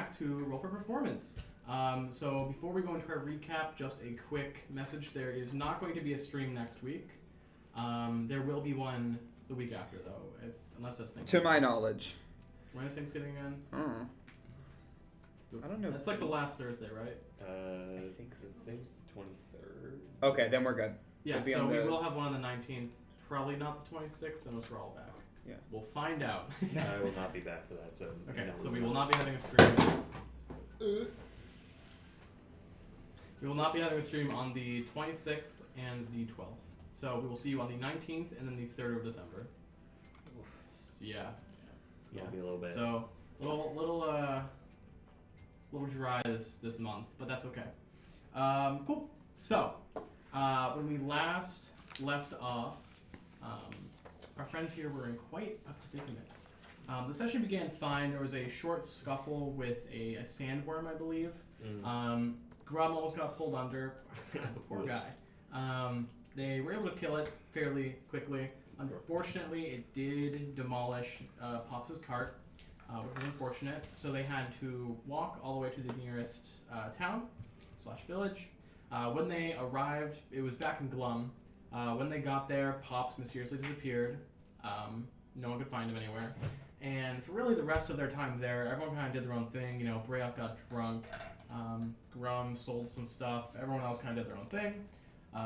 back to Roll for Performance. So before we go into our recap, just a quick message. There is not going to be a stream next week. There will be one the week after, though, unless that's Thanksgiving. To my knowledge. When is Thanksgiving again? I don't know. That's like the last Thursday, right? I think so. I think it's the 23rd. Okay, then we're good. Yeah, so we will have one on the 19th. Probably not the 26th, unless we're all back. Yeah. We'll find out. I will not be back for that, so... Okay, no, so we will not be having a stream. We will not be having a stream on the 26th and the 12th. So we will see you on the 19th and then the 3rd of December. Yeah. It'll be a little bit. So, little dry this month, but that's okay. Cool. So, when we last left off, our friends here were in quite a predicament. The session began fine. There was a short scuffle with a sandworm, I believe. Grumm almost got pulled under. Poor guy. They were able to kill it fairly quickly. Unfortunately, it did demolish Pops' cart, which was unfortunate. So they had to walk all the way to the nearest town/village. When they arrived, it was back in Grumm. When they got there, Pops mysteriously disappeared. No one could find him anywhere. And for really the rest of their time there, everyone kind of did their own thing. You know, Brayok got drunk. Grumm sold some stuff. Everyone else kind of did their own thing.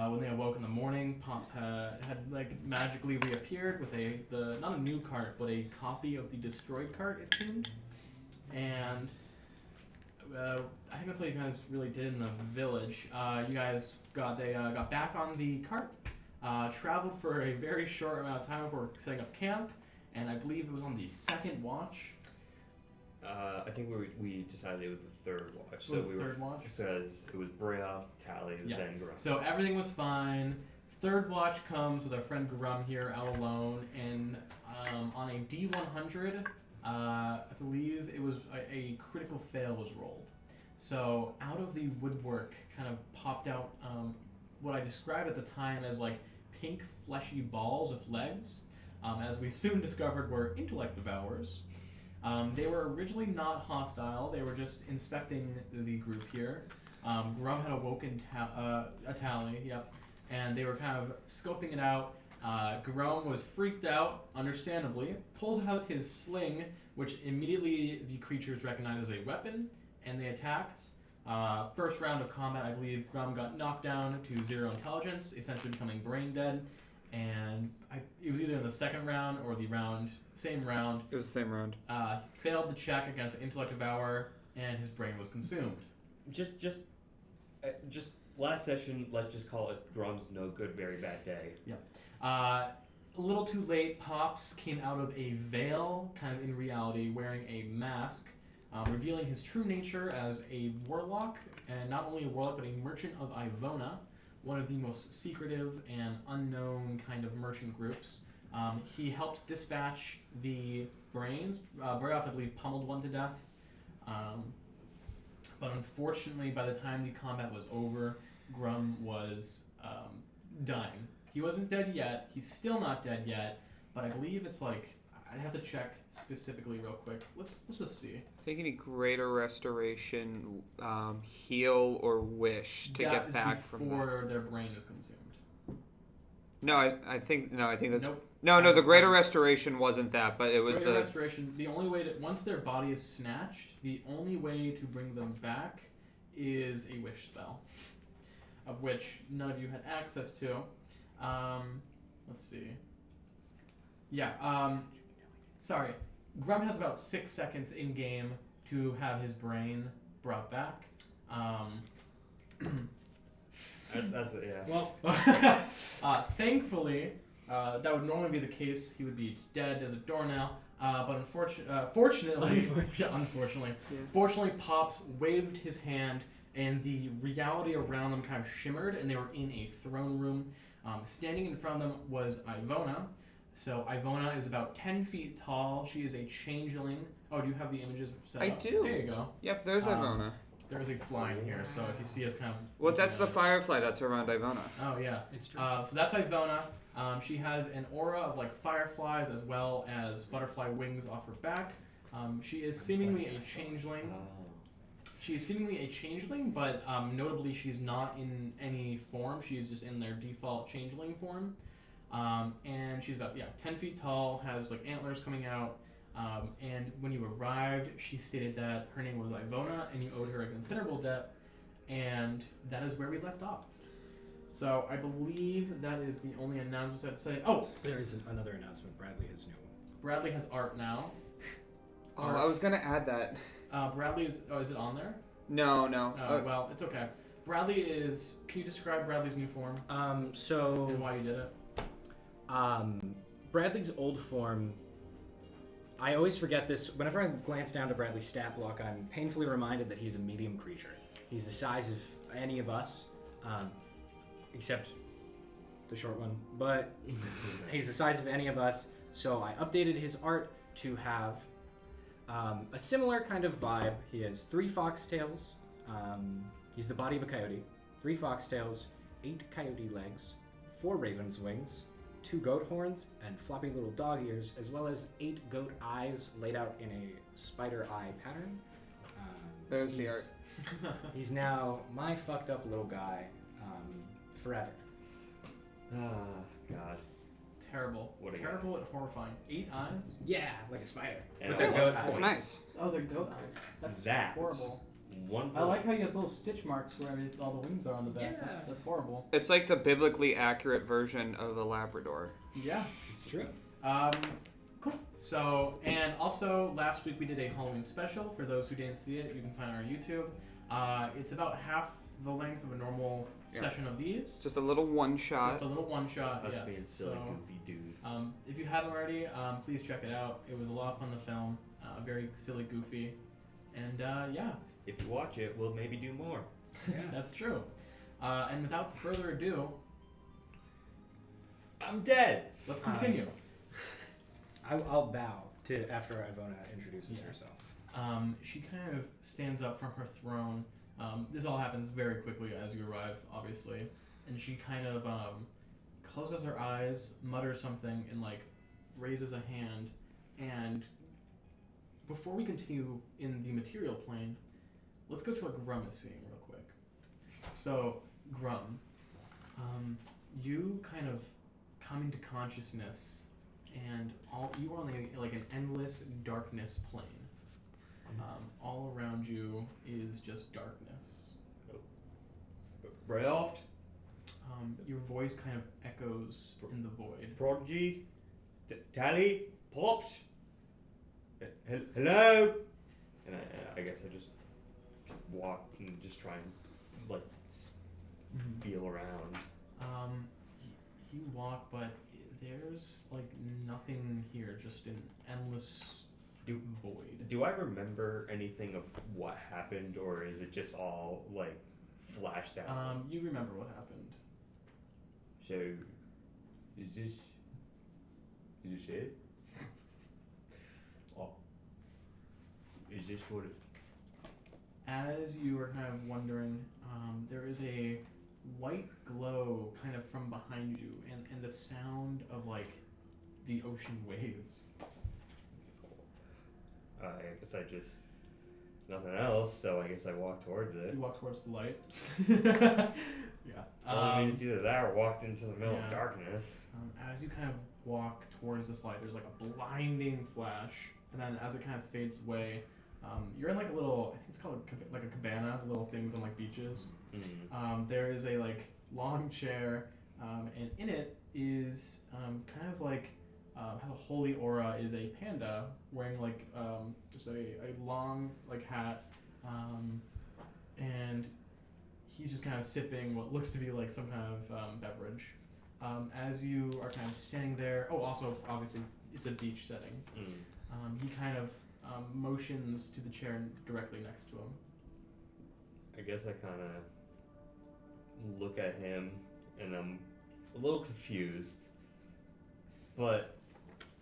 When they awoke in the morning, Pops had like magically reappeared with not a new cart, but a copy of the destroyed cart, it seemed. And I think that's what you guys really did in the village. You guys got back on the cart, traveled for a very short amount of time before setting up camp, and I believe it was on the second watch. I think we decided it was the third watch. Third watch? Because it was Brayoff, Tallie, then Grumm. So everything was fine. Third watch comes with our friend Grumm here out alone, and on a D100, I believe it was a critical fail was rolled. So out of the woodwork kind of popped out what I described at the time as like pink fleshy balls with legs, as we soon discovered were intellect devourers. They were originally not hostile. They were just inspecting the group here. Grumm had awoken a Tallie, yep, and they were kind of scoping it out. Grumm was freaked out, understandably, pulls out his sling, which immediately the creatures recognized as a weapon, and they attacked. First round of combat, I believe Grumm got knocked down to 0 intelligence, essentially becoming brain dead, and it was either in the second round or the same round. It was the same round. Failed the check against an intellect devourer, and his brain was consumed. Just last session, let's just call it Grumm's no good, very bad day. Yeah. A little too late, Pops came out of a veil, kind of in reality, wearing a mask, revealing his true nature as a warlock, and not only a warlock, but a merchant of Ivona, one of the most secretive and unknown kind of merchant groups. He helped dispatch the brains. Brayoff, I believe, pummeled one to death. But unfortunately, by the time the combat was over, Grumm was dying. He wasn't dead yet. He's still not dead yet. But I believe it's like, I'd have to check specifically real quick. Let's just see. I think any greater restoration, heal, or wish to get back from that. Before their brain is consumed. No, I think that's... Nope. No, the greater restoration wasn't that, but it was greater restoration, the only way once their body is snatched, the only way to bring them back is a wish spell, of which none of you had access to. Let's see. Yeah, sorry. Grumm has about 6 seconds in game to have his brain brought back. That's it, yeah. Well, thankfully, that would normally be the case. He would be dead as a doornail. But fortunately, fortunately, Pops waved his hand, and the reality around them kind of shimmered, and they were in a throne room. Standing in front of them was Ivona. So Ivona is about 10 feet tall. She is a changeling. Oh, do you have the images set up? I do. There you go. Yep, there's Ivona. There is a fly in here, so if you see us kind of... Well, that's the firefly that's around Ivona. Oh, yeah. It's true. So that's Ivona. She has an aura of like fireflies as well as butterfly wings off her back. She is seemingly a changeling. She's seemingly a changeling, but notably she's not in any form. She's just in their default changeling form. And she's about 10 feet tall, has like antlers coming out. And when you arrived, she stated that her name was Ivona, and you owed her a considerable debt. And that is where we left off. So I believe that is the only announcements I'd say. Oh, There is another announcement. Bradley has new. Bradley has art now. Oh, I was gonna add that. Bradley is. Oh, is it on there? No. Well, it's okay. Bradley is. Can you describe Bradley's new form So and why you did it? Bradley's old form. I always forget this. Whenever I glance down to Bradley's stat block, I'm painfully reminded that he's a medium creature. He's the size of any of us, except the short one. But he's the size of any of us. So I updated his art to have a similar kind of vibe. He has 3 foxtails. He's the body of a coyote. 3 foxtails, 8 coyote legs, 4 raven's wings, 2 goat horns, and floppy little dog ears, as well as 8 goat eyes laid out in a spider eye pattern. There's the He's- art. He's now my fucked up little guy forever. Ah, God. Terrible. What a guy. Terrible and horrifying. 8 eyes? Yeah, like a spider. And With all their that goat That's eyes. nice. Oh, they're goat eyes. That's That. horrible. One. I like how you have little stitch marks where all the wings are on the back. Yeah. That's horrible. It's like the biblically accurate version of a Labrador. Yeah. It's true. Cool. So, and also last week we did a Halloween special. For those who didn't see it, you can find it on YouTube. It's about half the length of a normal session of these. Just a little one shot. Just a little one shot. Us Yes. being silly, So, goofy dudes. if you haven't already, please check it out. It was a lot of fun to film. Very silly, goofy, and yeah, If you watch it, we'll maybe do more. that's true. And without further ado, I'm dead. let's continue. I'll bow to after Ivona introduces herself. She kind of stands up from her throne. This all happens very quickly as you arrive, obviously, and she kind of closes her eyes, mutters something, and like raises a hand. And before we continue in the material plane, let's go to what Grumm is seeing real quick. So, Grumm, you kind of come into consciousness, and you are on like an endless darkness plane. All around you is just darkness. Rayoft, Your voice kind of echoes in the void. Prodigy, Tallie, Pops. Hello. And I guess I just walk and just try and like feel around. You walk, but there's like nothing here, just an endless void. Do I remember anything of what happened, or is it just all like flashed out? You remember what happened. So, is this it? Oh, is this what? As you are kind of wondering, there is a white glow kind of from behind you, and the sound of like the ocean waves. I guess I just. There's nothing else, so I guess I walk towards it. You walk towards the light. Yeah. Well, I mean, it's either that or walked into the middle yeah. of darkness. As you kind of walk towards this light, there's like a blinding flash, and then as it kind of fades away, you're in like a little, I think it's called like a cabana, the little things on like beaches. There is a like long chair, and in it is kind of like has a holy aura, is a panda wearing like just a long like hat, and he's just kind of sipping what looks to be like some kind of beverage. As you are kind of standing there, also obviously it's a beach setting. He kind of motions to the chair directly next to him. I guess I kind of look at him and I'm a little confused. But,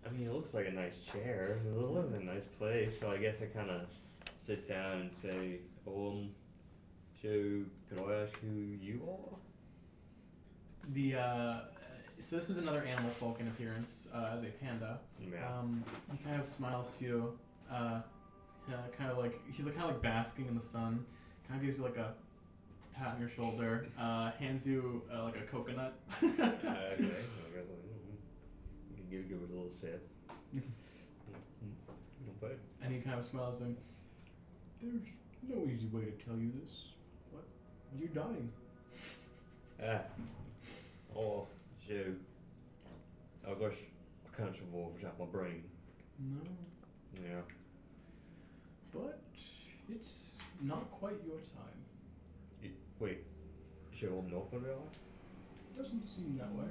I mean, it looks like a nice chair. It looks like a nice place. So I guess I kind of sit down and say, so could I ask who you are? So this is another animal folk in appearance as a panda. Yeah. He kind of smiles to you. kind of like he's like kind of like basking in the sun. Kind of gives you like a pat on your shoulder. Hands you like a coconut. Okay. Give it a little sip. Okay. And he kind of smiles and there's no easy way to tell you this. What? You're dying. Oh, shoot. I guess I can't survive without my brain. No, Yeah. but it's not quite your time. Wait, so I'm not gonna die? Doesn't seem that way.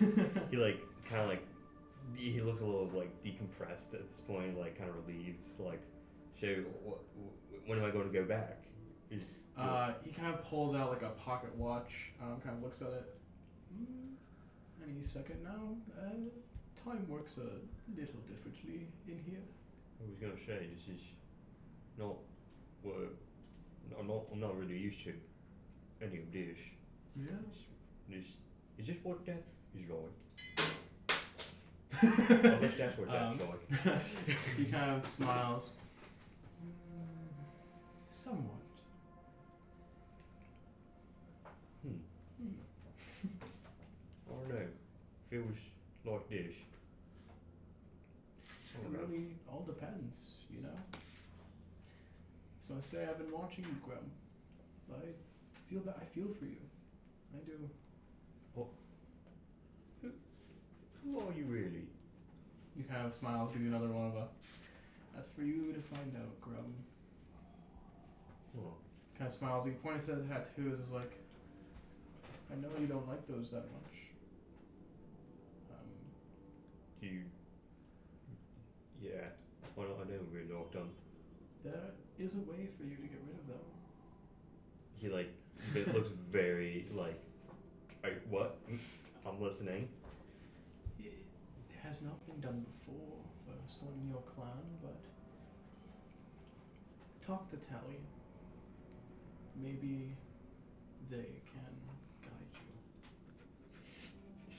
Yeah, he like kind of like he looks a little like decompressed at this point, like kind of relieved. Like, so when am I going to go back? He kind of pulls out like a pocket watch. Kind of looks at it. Any second now. Time works a little differently in here. I was gonna say this is not what I'm not really used to any of this. Yeah. Is this what death is like? I guess that's what death's like. He kind of smiles. Somewhat. I don't know. Feels like this. I It don't know. really all depends, you know. So I say I've been watching you, Grumm. I feel for you. I do. Who are you really? He kind of smiles, gives you another one of a. That's for you to find out, Grumm. Oh. Kind of smiles. He points at the tattoos. Is like, I know you don't like those that much. Do you? Yeah. Why don't I know we're locked on? There is a way for you to get rid of them. He like it looks very like. What? I'm listening. It has not been done before for someone in your clan, but talk to Tallie. Maybe they can guide you.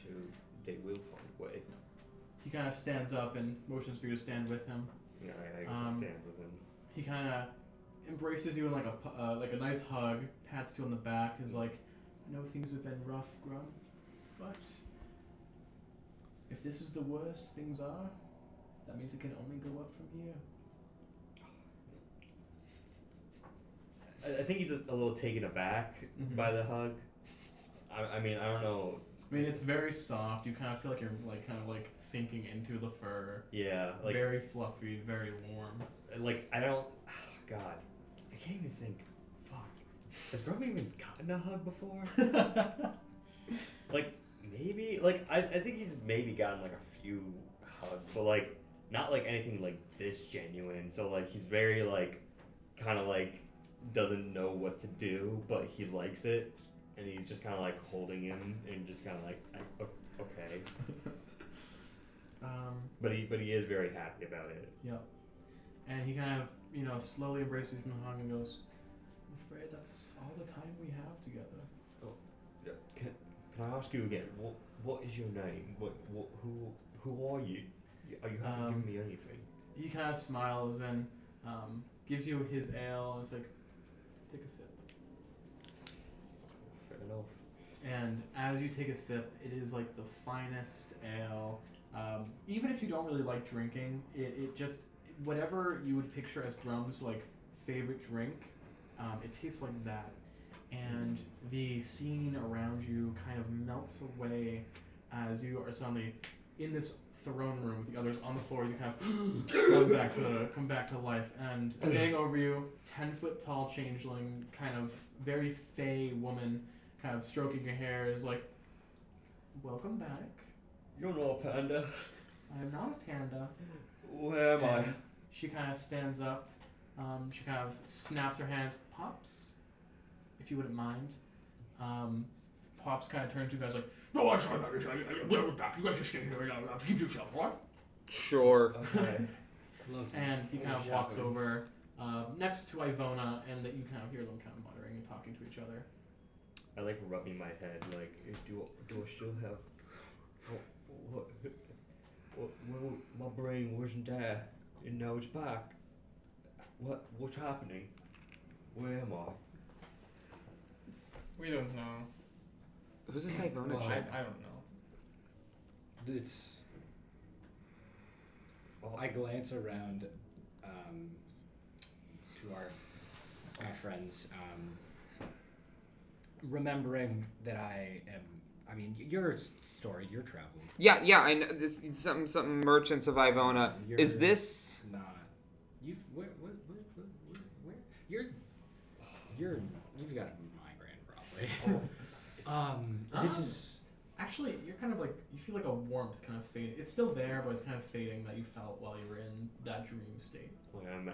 So they will find a way. He kind of stands up and motions for you to stand with him. Yeah, I guess I'll stand with him. He kind of embraces you in like a nice hug, pats you on the back, is like, I know things have been rough, Grumm, but if this is the worst things are, that means it can only go up from here. I think he's a little taken aback by the hug. I mean, I don't know. I mean, it's very soft. You kind of feel like you're like kind of like sinking into the fur. Yeah, like Very fluffy, very warm. like I don't. Oh, God, I can't even think. Fuck, has Grumm even gotten a hug before? Like maybe, like I think he's maybe gotten like a few hugs, but like not like anything like this genuine. So like he's very like kind of like doesn't know what to do, but he likes it. And he's just kind of like holding him and just kind of like, okay. But he is very happy about it. Yep. And he kind of, slowly embraces you from the hug and goes, I'm afraid that's all the time we have together. Oh, can I ask you again? What is your name? Who are you? You haven't given me anything. He kind of smiles and gives you his ale and it's like, take a sip. Fair enough. And as you take a sip, it is like the finest ale. Even if you don't really like drinking, it just, whatever you would picture as Grumm's like favorite drink, it tastes like that. And the scene around you kind of melts away as you are suddenly in this throne room with the others on the floor as you kind of come back to life. And standing over you, 10-foot tall changeling, kind of very fey woman, kind of stroking your hair, is like, welcome back. You're not a panda. I am not a panda. Where am I? She kind of stands up. She kind of snaps her hands. Pops, if you wouldn't mind. Pops kind of turns to you guys like, no, I'm sorry, we're back. You guys just stay here and keep yourself, right? Sure. Okay. And he kind of walks over next to Ivona, and that you kind of hear them kind of muttering and talking to each other. I like rubbing my head, like, do I still have... my brain wasn't there, and now it's back. What's happening? Where am I? We don't know. Who's this Ivona Well, chick? I don't know. It's. I glance around to our friends, remembering that I am. I mean, you're storied. You're traveled. Yeah, I know. This, something merchants of Ivona. Is You're this? not? You've where you've got a migraine probably. This is. Actually, you're kind of like, you feel like a warmth kind of fade. It's still there, but it's kind of fading that you felt while you were in that dream state.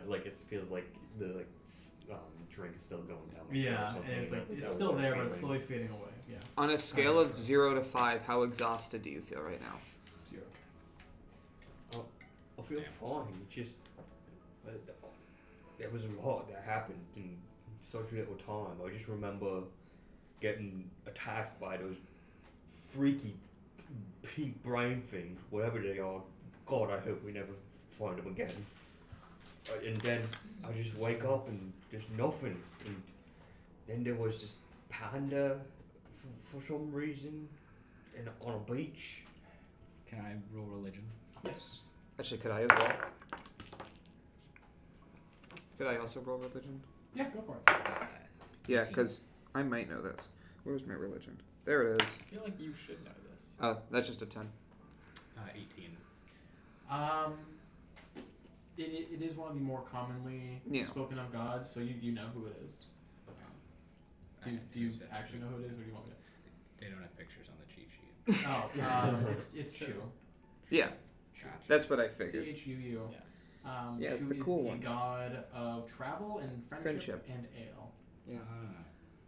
Like it feels like the drink is still going down. my throat or Yeah, something, and it's like, that it's still warm there, but it's feeling. slowly fading away. Yeah. On a scale of 0 to 5, how exhausted do you feel right now? 0. I feel fine. It's just there was a lot that happened in such little time. I just remember getting attacked by those freaky pink brain things, whatever they are. God, I hope we never find them again. And then I just wake up and there's nothing. And then there was this panda for some reason on a beach. Can I roll religion? Yes. Actually, could I as well? Could I also roll religion? Yeah, go for it. Yeah, 18. because I might know this. Where's my religion? There it is. I feel like you should know this. Oh, that's just a 10. 18. It is one of the more commonly Yeah. spoken of gods, so you know who it is. Do you actually know who it is, or do you want me They don't have pictures on the cheat sheet. to? Oh, it's Chu. Yeah, Gotcha. that's what I figured. Chuu. Yeah, it's Chu the is cool the one. god of travel and friendship, Friendship. and ale. Yeah.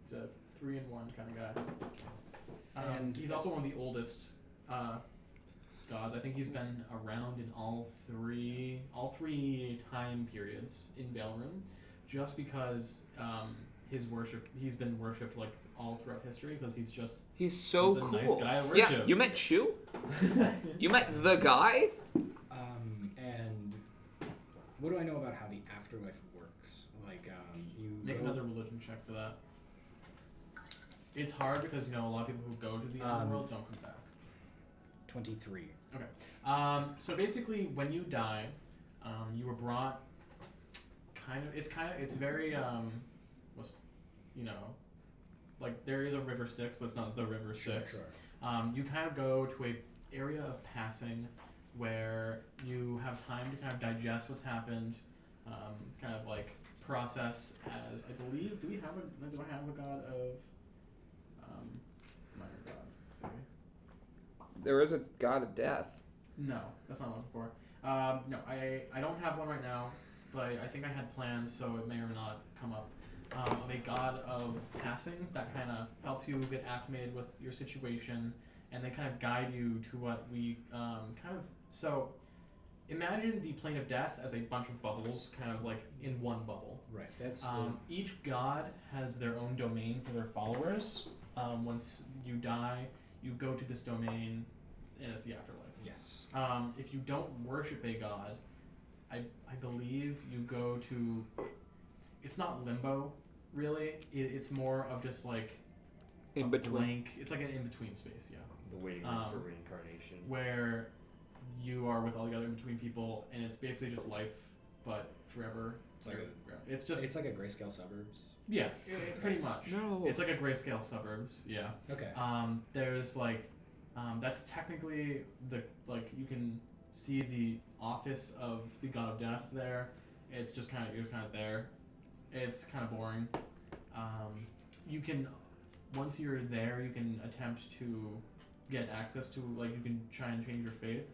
It's a 3-in-1 kind of guy. And And- he's also one of the oldest gods. I think he's been around in all three time periods in Belrim, just because he's been worshipped like all throughout history because he's He's so a cool. nice guy to Yeah, worship. you met Chu? You met the guy? And what do I know about how the afterlife works? Like, you Make go- another religion check for that. It's hard because a lot of people who go to the underworld don't come back. 23. Okay. So basically, when you die, you were brought. It's very like there is a river Styx, but it's not the river Styx. Sure. You kind of go to a area of passing where you have time to kind of digest what's happened, kind of like process as I believe. Do I have a god of minor gods? Let's see. There is a god of death. No, that's not what I'm looking for. No, I don't have one right now, but I think I had plans, so it may or may not come up. Of a god of passing that kind of helps you get acclimated with your situation, and they kind of guide you to what we So, imagine the plane of death as a bunch of bubbles, kind of like in one bubble. Right. That's Each god has their own domain for their followers. Once you die, you go to this domain, and it's the afterlife. yes. If you don't worship a god, I believe you go to. It's not limbo, really. It's more of just like In a between. blank. It's like an in between space, yeah, The waiting room for reincarnation. where you are with all the other in between people, and it's basically just life, but forever. It's like It's just it's like a grayscale suburbs. yeah, pretty much. No. It's like a grayscale suburbs, yeah. Okay. There's like, that's technically you can see the office of the god of death there. It's just you're kind of there. It's kind of boring. You can, once you're there, you can attempt to get access to you can try and change your faith.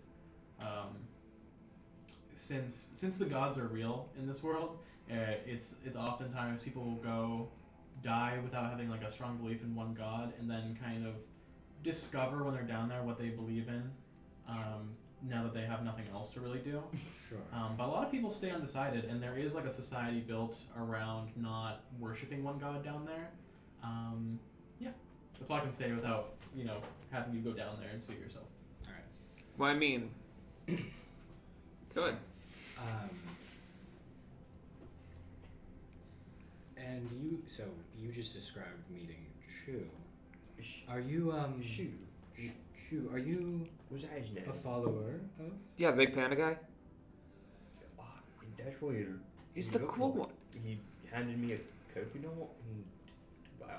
Since the gods are real in this world, it's oftentimes people will go die without having a strong belief in one god, and then kind of discover when they're down there what they believe in. Now that they have nothing else to really do. Sure. But a lot of people stay undecided, and there is a society built around not worshiping one god down there. Yeah, that's all I can say without having you go down there and see it yourself. Well, I mean, Good. And you just described meeting Chu. Are you Shu. Chu? Are you What's that his name? a follower of? Yeah, the big panda guy. Oh, that's what He's he the looked cool like. one. He handed me a coconut, and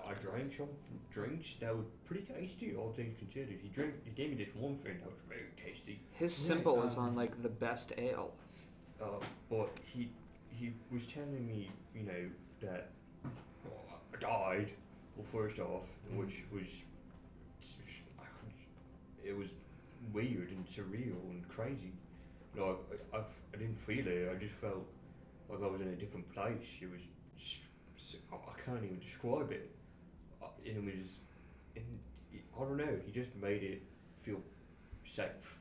I drank some drinks that were pretty tasty, all things considered. He gave me this one thing that was very tasty. His Right, symbol is on like the best ale. But he was telling me, that I died. Well, first off, which was it was weird and surreal and crazy. Like I didn't feel it. I just felt like I was in a different place. It was I can't even describe it. And it was, I don't know. He just made it feel safe.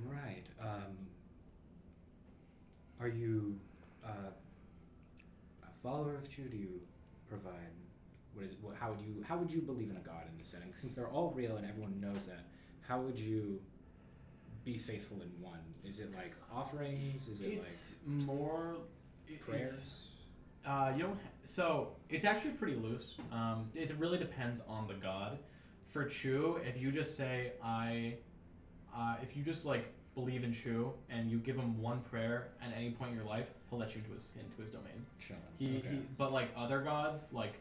Right. Are you a follower of Chu? Do you provide? How would you believe in a god in this setting? Since they're all real and everyone knows that, how would you be faithful in one? Is it like offerings? Is it It's more like prayers? You don't. So it's actually pretty loose. It really depends on the god. For Chu, if you just say if you just like believe in Chu and you give him one prayer at any point in your life, he'll let you into his domain. Chilling. But like other gods, like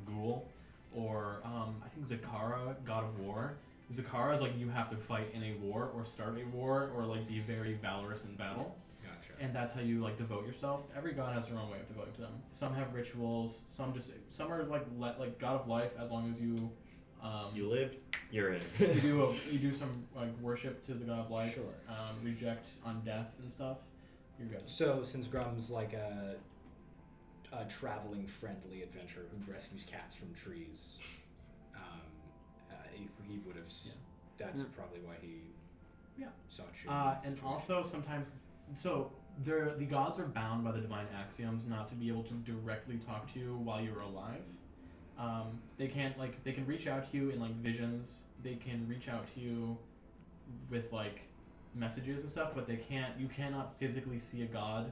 Ghoul, or I think Zakara, god of war. Zakara is like you have to fight in a war or start a war or like be very valorous in battle. Gotcha. And that's how you like devote yourself. Every god has their own way of devoting to them. Some have rituals. Some are like god of life. As long as you You lived, you're in. you do some like worship to the god of life. Sure. Reject on death and stuff. You're good. So since Grumm's like a traveling friendly adventurer who rescues cats from trees, he would have. Yeah. That's probably why he. Yeah. Saw Chu. And also sometimes, the gods are bound by the divine axioms not to be able to directly talk to you while you're alive. They can reach out to you in like visions. They can reach out to you with like messages and stuff, but you cannot physically see a god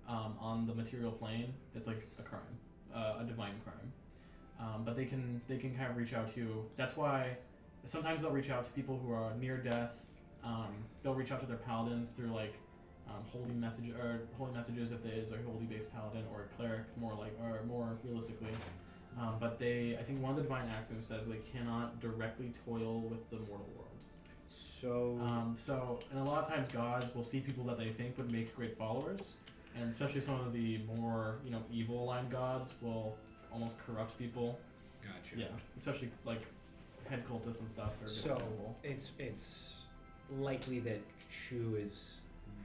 on the material plane. It's like a crime, a divine crime. But they can kind of reach out to you. That's why sometimes they'll reach out to people who are near death. They'll reach out to their paladins through like holy messages if there is a holy based paladin or a cleric, more realistically. But I think one of the divine axioms says they cannot directly toil with the mortal world. And a lot of times gods will see people that they think would make great followers, and especially some of the more evil aligned gods will almost corrupt people. Gotcha. Yeah, especially like head cultists and stuff. So it's likely that Chu is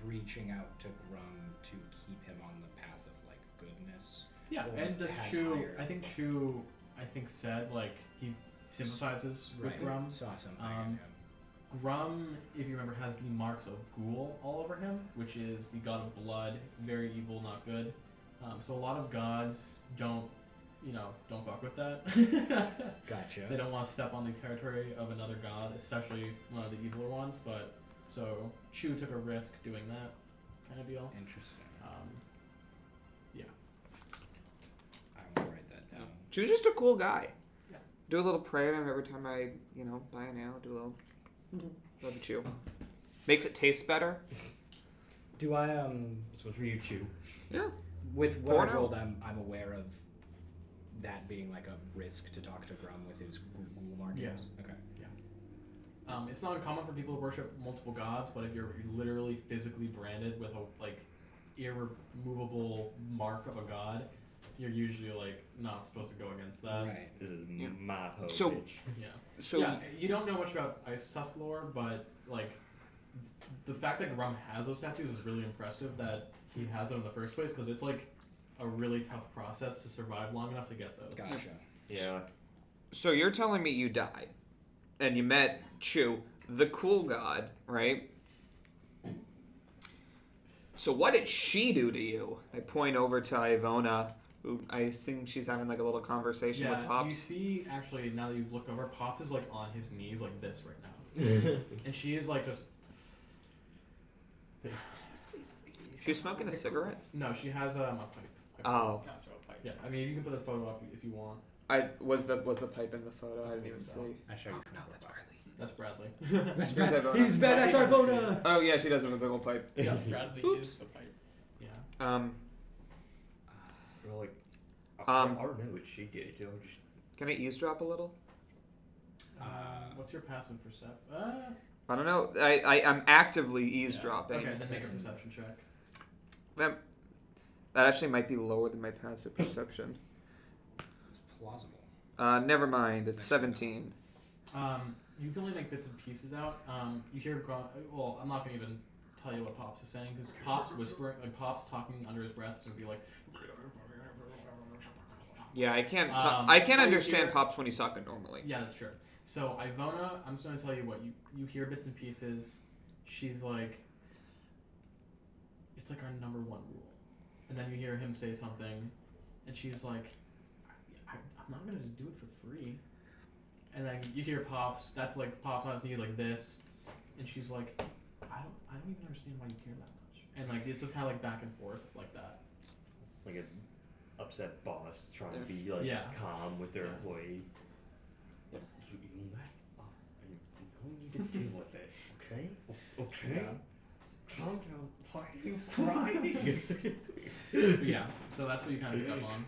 reaching out to Grumm to keep him on the path of like goodness. Yeah, or and does has Chu? higher I think level. Chu. said like he sympathizes with Right. Grumm. Saw something. of him. Grumm, if you remember, has the marks of Ghoul all over him, which is the god of blood, very evil, not good. So a lot of gods don't fuck with that. Gotcha. They don't want to step on the territory of another god, especially one of the eviler ones. But so Chu took a risk doing that kind of deal. Interesting. Yeah. I will write that down. Chu's just a cool guy. Yeah. Do a little prayer to him every time I, buy a nail. Do a little. Love the Chu. Makes it taste better. Do I This was for you, Chu. Yeah. with what Porno? I rolled, I'm aware of that being like a risk to talk to Grumm with his Google markings. Yeah. Okay. It's not uncommon for people to worship multiple gods, but if you're literally physically branded with a irremovable mark of a god, you're usually not supposed to go against that. Right. This is Yeah. my home. So- bitch. Yeah. So Yeah, you don't know much about Ice Tusk lore, but the fact that Grumm has those tattoos is really impressive. That he has them in the first place, because it's a really tough process to survive long enough to get those. Gotcha. Yeah. So you're telling me you died, and you met Chu, the cool god, right? So what did she do to you? I point over to Ivona, who I think she's having a little conversation with Yeah, Pops. you see, actually, now that you've looked over, Pop is on his knees like this right now, and she is just She's smoking a cigarette? No, she has a pipe. Oh. Yeah, I mean, you can put the photo up if you want. Was the pipe in the photo? I didn't even see. I show you. No, that's Bradley. That's Bradley. That's Who's bad. Ivona? He's bad. That's Ivona. Oh yeah, she does have a big old pipe. Yeah. Bradley Oops. is the pipe. Yeah. Or like, Um, I don't know what she did. I'll just Can I eavesdrop a little? What's your passive perception? I don't know. I'm actively eavesdropping. Okay, then make a perception check. That actually might be lower than my passive perception. It's plausible. Never mind. It's 17. You can only make bits and pieces out. You hear well, I'm not gonna even tell you what Pops is saying because Pops whispering, like Pops talking under his breath, is gonna be like. Yeah, I can't. I Understand Pops when he's talking normally. Yeah, that's true. So Ivona, I'm just gonna tell you what you hear bits and pieces. She's like, it's like our number one rule, and then you hear him say something, and she's like, I'm not gonna just do it for free. And then you hear Pops. That's like Pops on his knees like this, and she's like, I don't even understand why you care that much. And like it's just kind of like back and forth like that. like an upset boss trying to be like calm with their employee. Yeah. You mess up, and you need to deal with it. Okay. Okay. Yeah. Calm down. Why are you crying? Yeah. So that's what you kind of pick up on.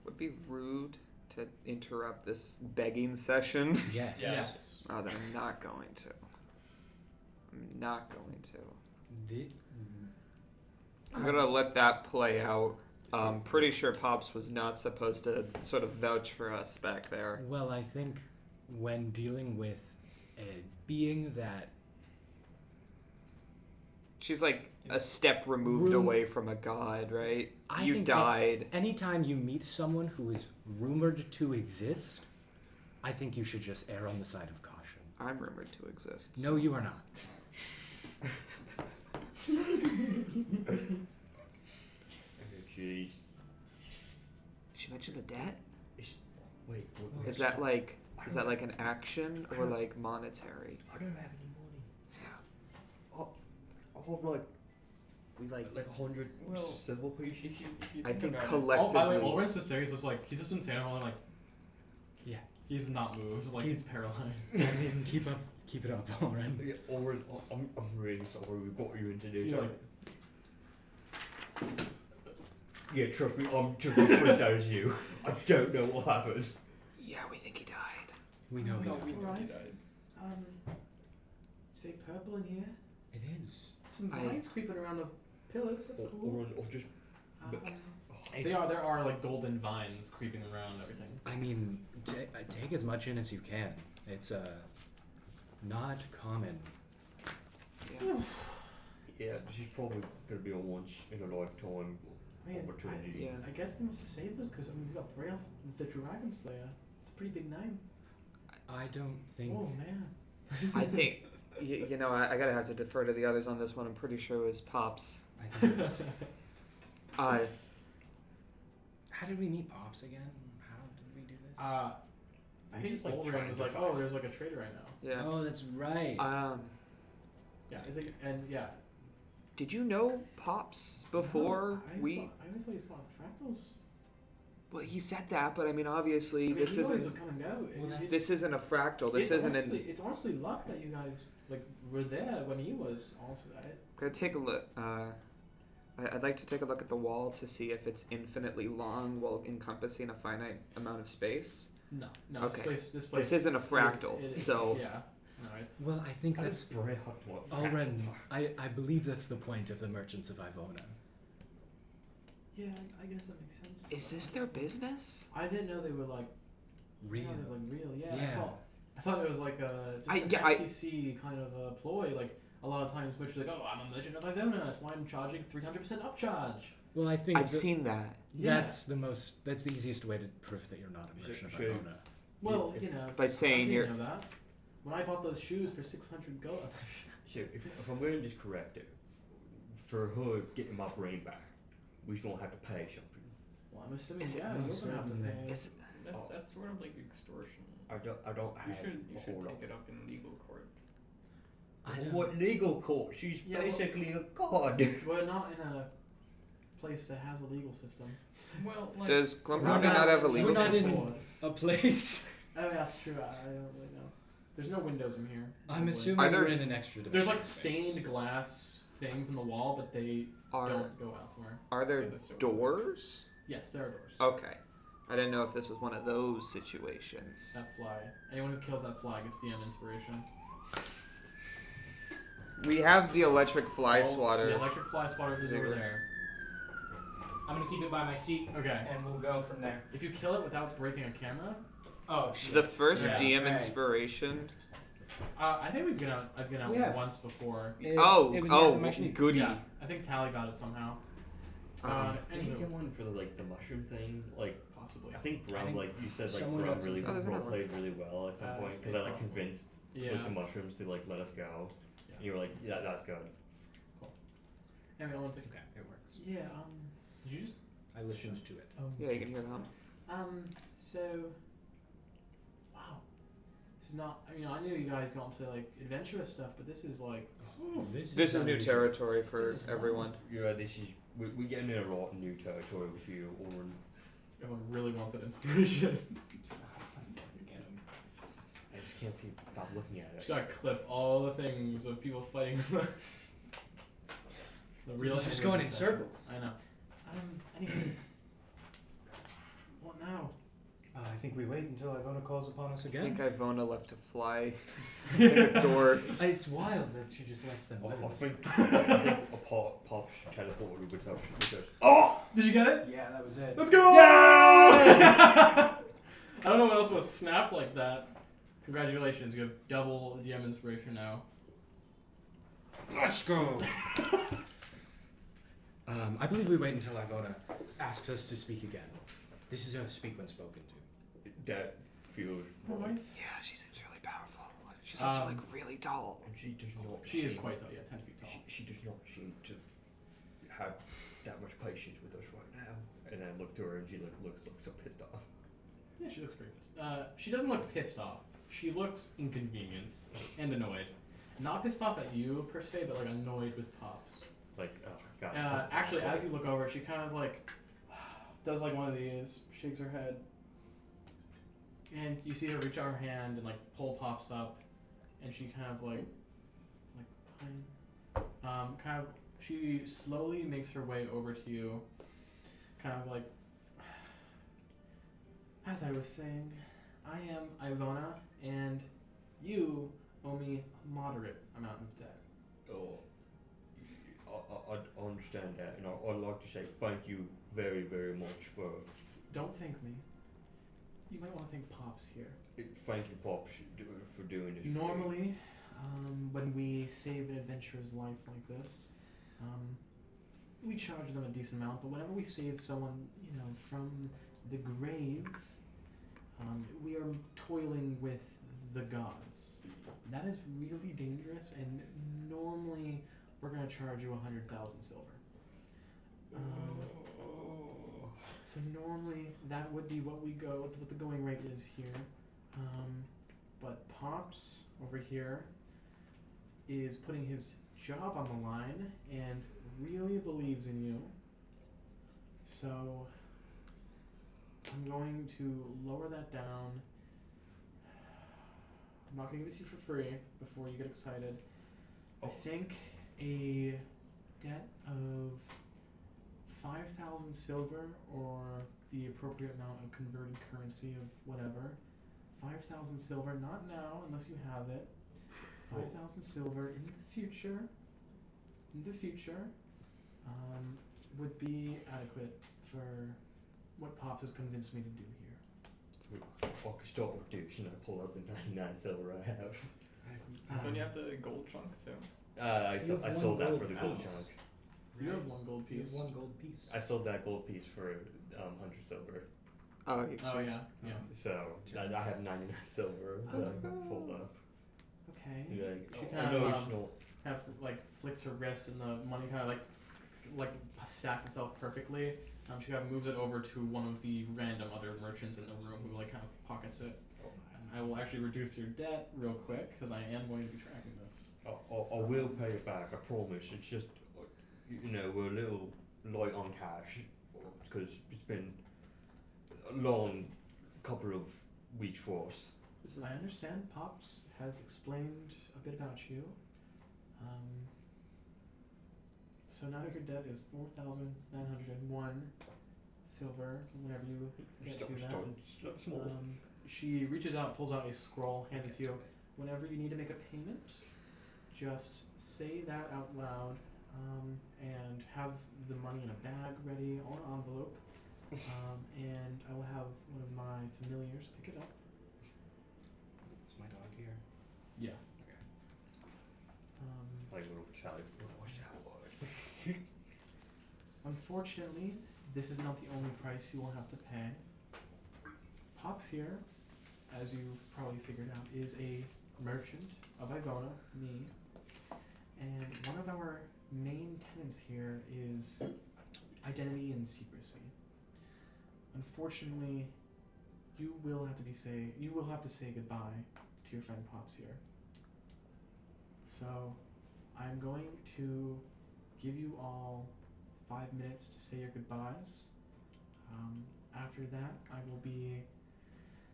Would be rude to interrupt this begging session. Yes. Yes. Oh, then I'm not going to. I'm not going to. I'm gonna let that play out. Pretty sure Pops was not supposed to sort of vouch for us back there. Well, I think when dealing with a being that She's like a step removed away from a god, right? You think died. Anytime you meet someone who is rumored to exist, I think you should just err on the side of caution. I'm rumored to exist. No, you are not. Jeez. She mentioned a debt? Wait. Is that like an action or like monetary? I don't have any money. Yeah. I'll we like 100 silver pieces. If you I think think about collectively. Oh, by the way, Ulrich's just there. He's just like he's just been standing all like. Yeah. He's not moved. Like he's paralyzed. I mean, keep it up, Oren. Yeah, Oren, I'm really sorry we got you into this. You're like, Yeah, trust me, I'm just as freaked out as you. I don't know what happened. Yeah, we think he died. We know. no, we know he Right. died. it's very purple in here. It is. Some vines creeping around the pillars. That's cool. Or just. There are like golden vines creeping around everything. I mean, take as much in as you can. It's not common. Yeah. Yeah, she's probably gonna be a once in a lifetime I mean, opportunity. Yeah. I guess they must have saved us because I mean we got Braille, the Dragon Slayer. It's a pretty big name. I don't think. Oh man. I think, you know, I gotta have to defer to the others on this one. I'm pretty sure it was Pops. I think it's, Uh, how did we meet Pops again? How did we do this? I We think just, like, Ulrich trying was to like, find- oh, there's like a trader right now. yeah. Oh, that's right. Yeah. Is it? And yeah. Did you know Pops before I we? always thought he's part of the Fractals. Well, he said that, but I mean, obviously, I mean, this he always isn't. would come and go. Well, that's- This isn't a fractal. This isn't honestly, an. It's honestly luck that you guys like were there when he was also at it. Gonna take a look. I'd like to take a look at the wall to see if it's infinitely long while encompassing a finite amount of space. No. Okay. This place. This isn't a fractal, it is- so. Yeah. No, it's. Well, I think How that's. does Bray have what Oren, fractals are? I believe that's the point of the Merchants of Ivona. Yeah, I guess that makes sense. Is this their business? I didn't know they were like Real. Yeah, they're, like real. Yeah. Yeah. I thought it was like a just an FTC kind of a ploy. Like a lot of times, which like, oh, I'm a merchant of Ivona. That's why I'm charging 300% upcharge. Well, I think I've seen that. that's that's the easiest way to prove that you're not a merchant of Sure. Ivona. Well, If- you know. by saying I didn't you're- know that. When I bought those shoes for 600 gold. So if I'm getting this correct, for her getting my brain back, we're gonna have to pay something. Well, I'm assuming Is it- yeah, no, you're gonna have to certainly. pay. Is, That's sort of like extortion. I don't You have should a whole lot. take it up in legal court. What legal court? She's Yeah, basically a god. We're not in a place that has a legal system. Well, like, Does Grumm We're not have a we're legal not system? in a place. Oh, yeah, that's true. I don't really know. There's no windows in here. I'm Probably. assuming Are there- we're in an extra dimension. There's like space. stained glass things in the wall, but they Are don't go elsewhere. are there There's still doors? Yes, there are doors. Okay. I didn't know if this was one of those situations. That fly. Anyone who kills that fly gets DM inspiration. We have the electric fly The swatter. electric fly swatter is over Ziggurat. there. I'm gonna keep it by my seat, Okay. and we'll go from there. If you kill it without breaking a camera, Oh shit. The first Yeah, DM right. inspiration. I think I've been out We have. once before. Goody. Yeah, I think Tallie got it somehow. Did you get one for the mushroom thing? Like, Possibly. I think Grumm, I think like you said, like someone Grumm got really something. Oh, there's role another played really well at some point it's because I like possible. convinced Yeah. with the mushrooms to like let us go. Yeah. And you were like, yeah, that's good. Anyway, one second. Okay, it works. Yeah. Did you just? I listened to it. Yeah, you can hear them. So. Wow. This is not. I mean, I knew you guys got into like adventurous stuff, but this is like. This is new unusual. territory for This is everyone. wild. Yeah, this is we getting in a lot of new territory with you, Oren. Everyone really wants that inspiration. I just can't seem to stop looking at Just it. gotta clip all the things of people fighting. The real. He's just angry going in stuff. circles. I know. Anyway. What now? I think we wait until Ivona calls upon us I again. think Ivona left a fly in the door. It's wild that she just lets them live. I think a pop teleported with us. Oh! Did you get it? Yeah, that was it. Let's go! I don't know what else would snap like that. Congratulations, you have double DM inspiration now. Let's go. I believe we wait until Ivona asks us to speak again. This is a speak when spoken to. That feels Right. right. Yeah, she seems really powerful. She's also like really tall. And she does not. She is seem- quite tall, yeah, 10 feet tall. She does not seem to have that much patience with us right now. And I look to her and she looks so pissed off. Yeah, she looks pretty pissed. She doesn't look pissed off. She looks inconvenienced and annoyed. Not pissed off at you per se, but like annoyed with Pops. Like, oh god. Actually, as you look over, she kind of like does like one of these, shakes her head, and you see her reach out her hand and like pull Pops up, and she kind of like kind of she slowly makes her way over to you, kind of like as I was saying, I am Ivona, and you owe me a moderate amount of debt. Oh, I understand that, and I'd like to say thank you very, very much for. Don't thank me. You might want to thank Pops here. Thank you, Pops, for doing this. for me. Normally, when we save an adventurer's life like this, we charge them a decent amount. But whenever we save someone, from the grave, we are toiling with the gods. That is really dangerous, and normally we're gonna charge you 100,000 silver. So normally that would be what the going rate is here. But Pops over here is putting his job on the line and really believes in you. So I'm going to lower that down. I'm not going to give it to you for free before you get excited. I think a debt of 5,000 silver, or the appropriate amount of converted currency of whatever. 5,000 silver, not now unless you have it. 5,000 silver in the future. Would be adequate for what Pops has convinced me to do here. So I can start with this, and I pull out the 99 silver I have. Don't you have the gold chunk too? I You have sold one that gold for the gold piece. chunk. You have one gold You piece. have one gold piece. I sold that gold piece for 100 silver. Oh, Oh yeah, yeah. So I have 99 silver that I can fold up. Okay. Like, She oh, kind no, of it's not. kind of like flicks her wrist, and the money kind of like stacks itself perfectly. She kind of moves it over to one of the random other merchants in the room, who like kind of pockets it. I will actually reduce your debt real quick because I am going to be tracking this. I will pay it back, I promise. It's just, we're a little light on cash because it's been a long couple of weeks for us. I understand Pops has explained a bit about you. So now your debt is 4,901 silver, whenever you get to that. Small. She reaches out, pulls out a scroll, hands it to you. Whenever you need to make a payment, just say that out loud, and have the money in a bag ready or an envelope. And I will have one of my familiars pick it up. Is my dog here? Yeah. Okay. Like little Tallie. What's that word? Unfortunately, this is not the only price you will have to pay. Pops here, as you've probably figured out, is a merchant of Ivona, me. And one of our main tenets here is identity and secrecy. Unfortunately, you will have to say goodbye to your friend Pops here. So, I'm going to give you all 5 minutes to say your goodbyes. After that, I will be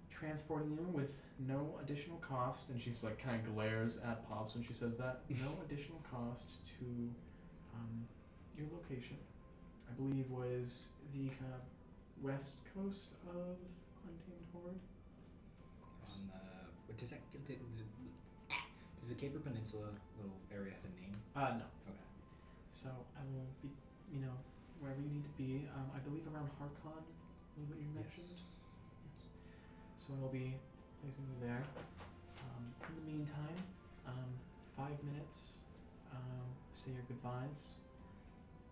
transporting you with no additional cost, and she's like kind of glares at Pops when she says that. No additional cost to your location. I believe was the kind of west coast of Untamed Horde. Does that does the Caper Peninsula little area have a name? No. Okay. So I will be, wherever you need to be. I believe around Harkon was what you mentioned. Yes. So I will be placing you there. In the meantime, 5 minutes. Say your goodbyes.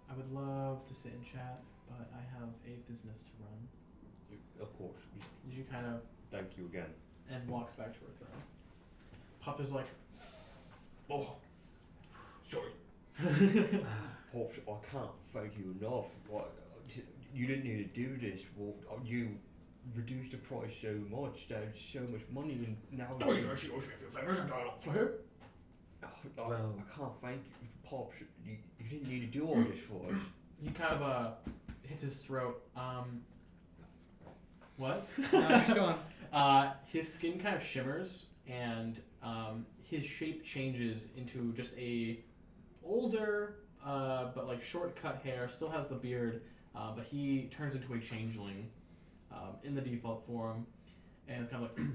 I would love to sit and chat, but I have a business to run. Of course. You kind of Thank you again. and walks back to her throne. Pop is like, oh, sorry. Pops, I can't thank you enough. You didn't need to do this. Well, you reduced the price so much. There's so much money, and now She owes me a few favors and got for her. I can't thank you, Pops. You didn't need to do all this for us. He kind of hits his throat. What? No, just go on. His skin kind of shimmers, and his shape changes into just a older, but like short cut hair. Still has the beard, but he turns into a changeling in the default form, and it's kind of like,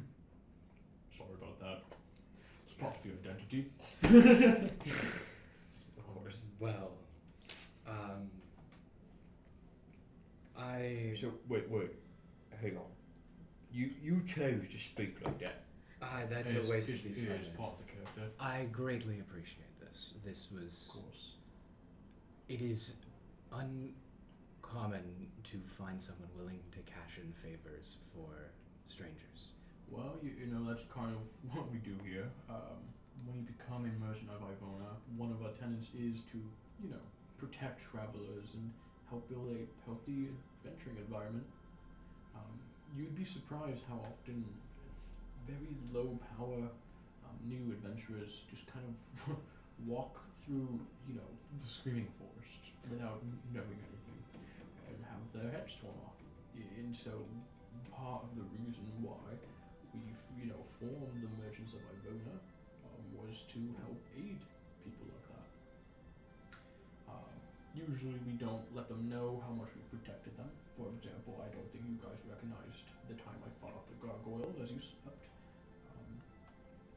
sorry about that. It's part of your identity. Of course. Well, So wait. Hang on. You chose to speak like that. That's a waste of these 5 It is minutes. part of the character. I greatly appreciate this. This was. Of course. It is uncommon to find someone willing to cash in favors for strangers. Well, you know, that's kind of what we do here. When you become a merchant of Ivona, one of our tenets is to, protect travelers and help build a healthy adventuring environment. You'd be surprised how often very low power new adventurers just kind of walk through, the Screaming Forest without knowing anything and have their heads torn off. And so part of the reason why we've, formed the Merchants of Ivona was to help aid people like that. Usually we don't let them know how much we've protected them. For example, I don't think you guys recognized the time I fought off the gargoyles as you slept.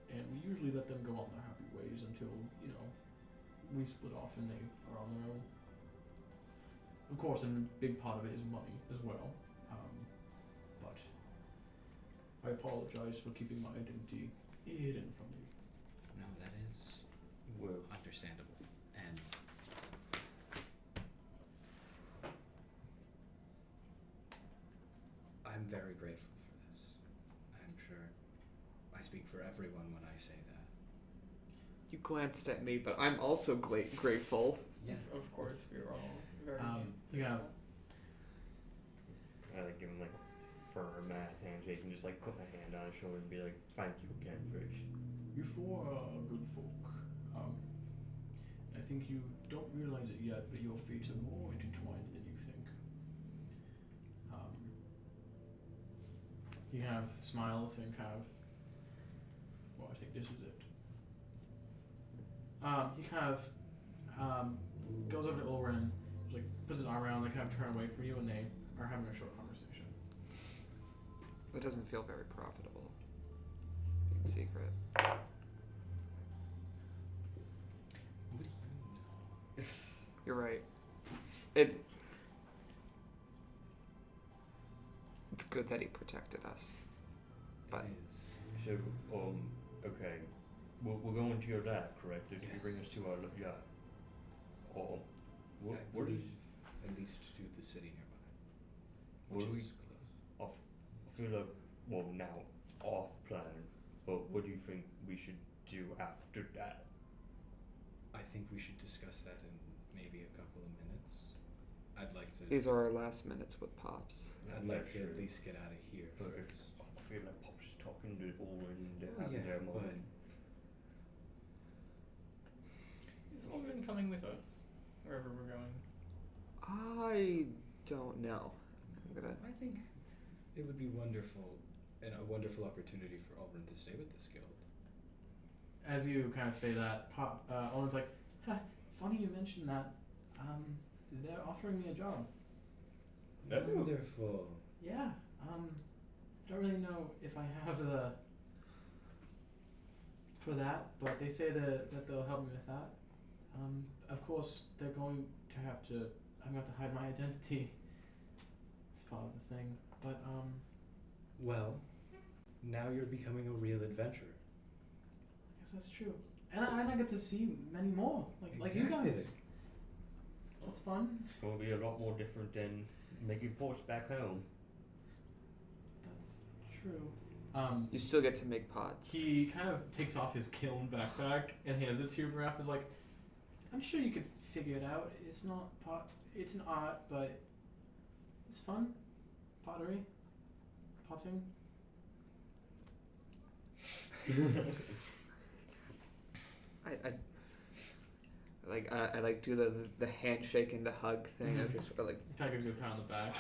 And we usually let them go on their happy ways until, we split off and they are on their own. Of course, and a big part of it is money as well. But I apologize for keeping my identity hidden from you. No, that is Well, understandable. And I'm very grateful for this. I'm sure I speak for everyone when I say that. You glanced at me, but I'm also grateful. Yeah. Of course, we were all very. You have I give him like firm ass handshake and just like put my hand on his shoulder and be like, thank you again, Fish. You four are good folk. I think you don't realize it yet, but your fates are more intertwined than you think. He kind of smiles and kind of, well, I think this is it. He kind of goes over to Ulrin, like puts his arm around, they kind of turn away from you, and they are having a short conversation. That doesn't feel very profitable. In secret. You're right. It's good that he protected us. But So, okay. We're going to your lab, correct? Did you Yes. bring us to our yacht? Or, what is... At least to the city nearby. What Which do is I feel like, well, now, off plan, but what do you think we should do after that? I think we should discuss that in maybe a couple of minutes. I'd like to. these are our last minutes with Pops. I'd like to at least get out of here. But if first. I feel like Pop's just talking to Ulrin and they're Oh, having yeah, their but- moment. Is Ulrin coming with us wherever we're going? I don't know. I'm gonna. I think it would be wonderful and a wonderful opportunity for Ulrin to stay with this guild. As you kind of say that, Ulrin's like, huh, funny you mentioned that. They're offering me a job. Wonderful. Yeah. Don't really know if I have the for that, but they say that they'll help me with that. Of course, they're going to have to. I'm going to have to hide my identity. It's part of the thing, but Well, now you're becoming a real adventurer. I guess that's true. And I get to see many more, like you guys. Exactly. That's fun. It's going to be a lot more different than making ports back home. That's true. You still get to make pots. He kind of takes off his kiln backpack and hands it to you, Raph. Is like, I'm sure you could figure it out. It's not pot. It's an art, but it's fun. Pottery, potting. I like do the handshake and the hug thing as it's sort of like. He kind of gives you a pat on the back.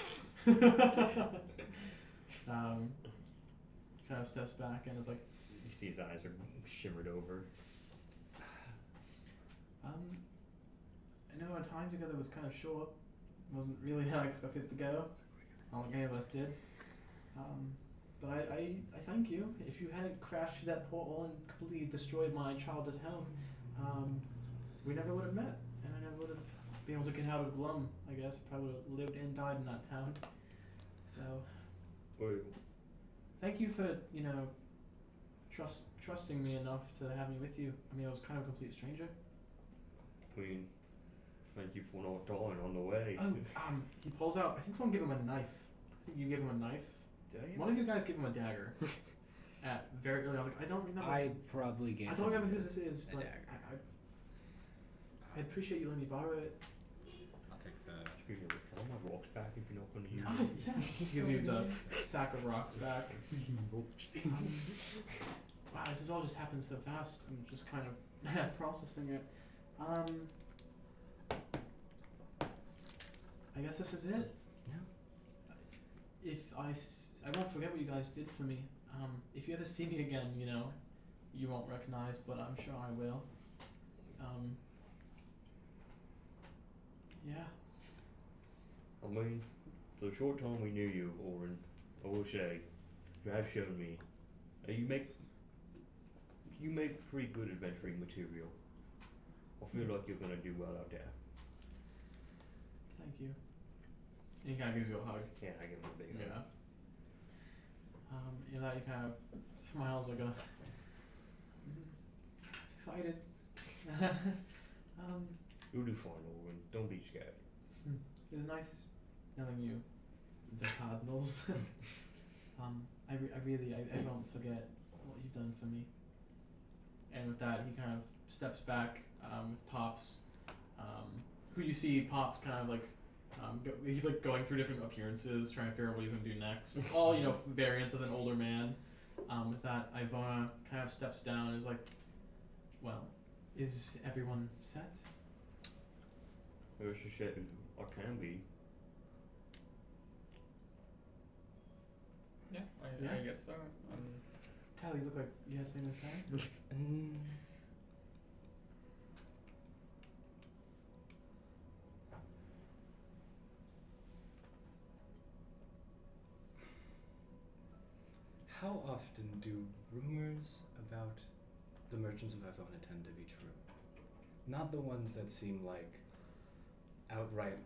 Kind of steps back and is like, You see his eyes are shimmered over. I know our time together was kind of short. Wasn't really how I expected it to go. I don't think any of us did. But I thank you. If you hadn't crashed through that portal and completely destroyed my childhood home, we never would have met, and I never would have been able to get out of Grumm. I guess probably would have lived and died in that town. So Wait, thank you for trusting me enough to have me with you. I mean, I was kind of a complete stranger. I mean, thank you for not dying on the way. Oh, he pulls out. I think someone gave him a knife. I think you gave him a knife. Did I? One of you guys gave him a dagger. At very early, I was like, I don't remember. I probably gave. I don't remember who this is, a but dagger. I appreciate you letting me borrow it. I'll take that. Speaking of which, can I have my rocks back if you're not going to use Oh, it? yeah. He gives you the sack of rocks back. Wow, this has all just happened so fast. I'm just kind of processing it. I guess this is it. Yeah. If I won't forget what you guys did for me. If you ever see me again, you won't recognize, but I'm sure I will. Yeah. I mean, for the short time we knew you, Ulrin, I will say, you have shown me, you make pretty good adventuring material. I feel like you're gonna do well out there. Thank you. He kind of gives you a hug. Yeah, I give him a big Yeah. hug. That he kind of smiles like a excited. You'll do fine, Ulrin. Don't be scared. It was nice knowing you, the Cardinals. I won't forget what you've done for me. And with that, he kind of steps back with Pops, who you see Pops kind of like He's like going through different appearances, trying to figure out what he's gonna do next. All variants of an older man. With that, Ivona kind of steps down and is like, "Well, is everyone set?" I wish I should, or can be. Yeah, Yeah. I guess so. Tallie, you look like you had something to say. How often do rumors about the merchants of Ivona tend to be true? Not the ones that seem like outright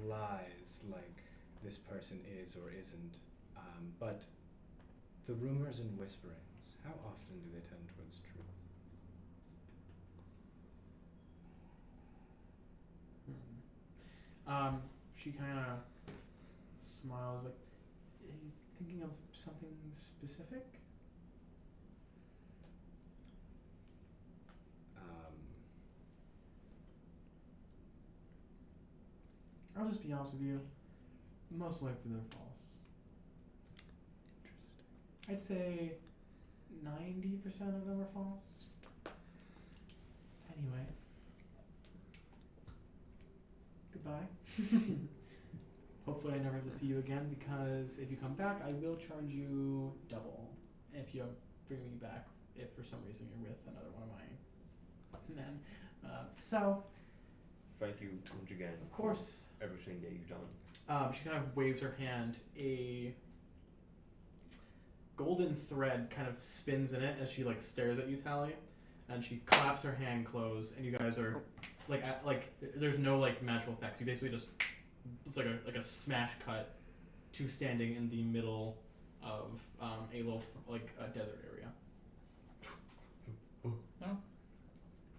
lies, like this person is or isn't, but the rumors and whisperings. How often do they tend towards truth? She kind of smiles like, "Are you thinking of something specific?" I'll just be honest with you. Most likely they're false. I'd say 90% of them are false. Anyway. Goodbye. Hopefully I never have to see you again, because if you come back, I will charge you double if you bring me back, if for some reason you're with another one of my men. So, Thank you once again. of course, For everything that you've done. she kind of waves her hand. A golden thread kind of spins in it as she like stares at you, Tallie, and she claps her hand closed, and you guys are like there's no like magical effects. You basically just, it's like a smash cut to standing in the middle of a little a desert area. No,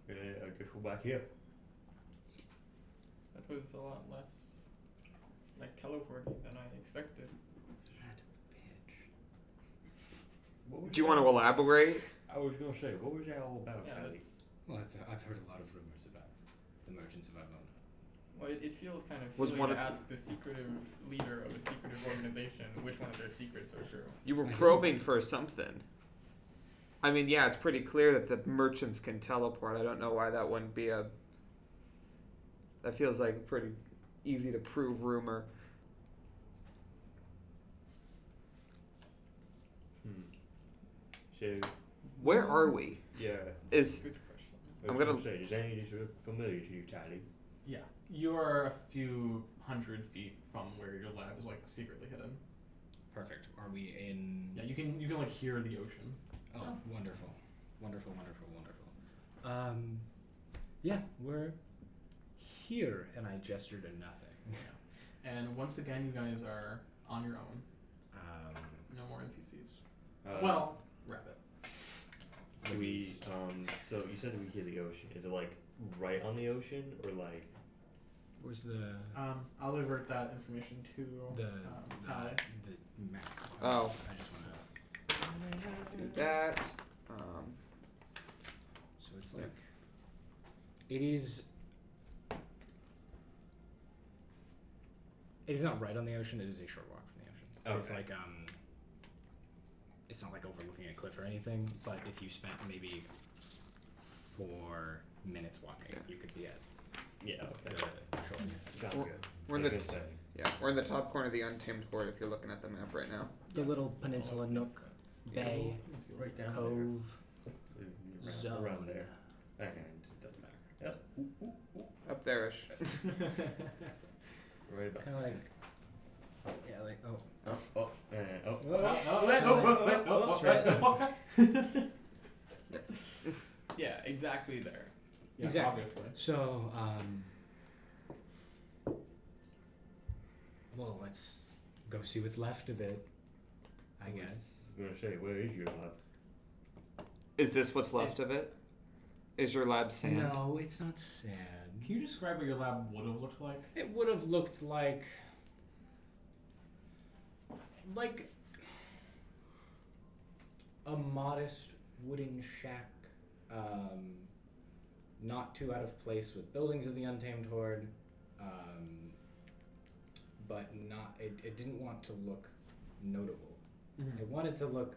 I guess we're back here. that was a lot less like teleporting than I expected. Do you want to elaborate? I was gonna say, what was that all about, Yeah, Tallie? Well, I've heard a lot of rumors about the merchants of Ivona. Well, it feels kind of Was silly one to of- ask the secretive leader of a secretive organization which one of their secrets are true. You were probing for something. I mean, yeah, it's pretty clear that the merchants can teleport. I don't know why that wouldn't be a. That feels like a pretty easy to prove rumor. So, Where are we? yeah. Is Good question. I I'm was gonna- say, does any of this look familiar to you, Tallie? Yeah, you're a few hundred feet from where your lab is like secretly hidden. Perfect. Are we in? Yeah, you can like hear the ocean. Oh, wonderful, wonderful, wonderful, wonderful. Yeah, we're here, and I gestured to nothing. And once again, you guys are on your own. No more NPCs. Well, rabbit. Do we, so you said that we hear the ocean. Is it like right on the ocean, or like? where's the I'll divert that information to Tallie. the map? Oh. I just want to. do that? So it's like it is. It is not right on the ocean. It is a short walk from the ocean. It's Okay. like it's not like overlooking a cliff or anything. But if you spent maybe 4 minutes walking, Yeah. you could be at Yeah. the Okay. shore. Sounds We're- good. We're in Like the I said. yeah, we're in the top corner of the Untamed Horde. If you're looking at the map right now. The little peninsula nook, bay, Right down cove, there. Around there. And it doesn't matter. Yep. Up there-ish. Right about Kind of like yeah, like Oh, oh, and oh. Yeah, exactly there. Yeah, Exactly. Obviously. So, well, let's go see what's left of it, I guess. I was gonna say, where is your lab? Is this what's left of it? Is your lab sand? No, it's not sand. Can you describe what your lab would have looked like? It would have looked like a modest wooden shack, not too out of place with buildings of the Untamed Horde, but not. It didn't want to look notable. Mhm. It wanted to look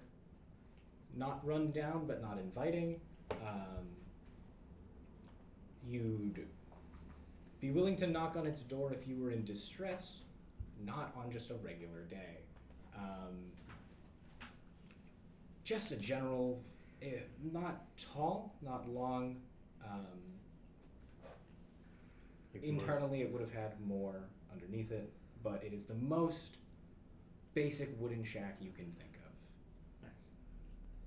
not run down, but not inviting. You'd be willing to knock on its door if you were in distress, not on just a regular day. Just a general, not tall, not long. Like the Internally, it would have had more underneath it, but it is the most basic wooden shack you can think of.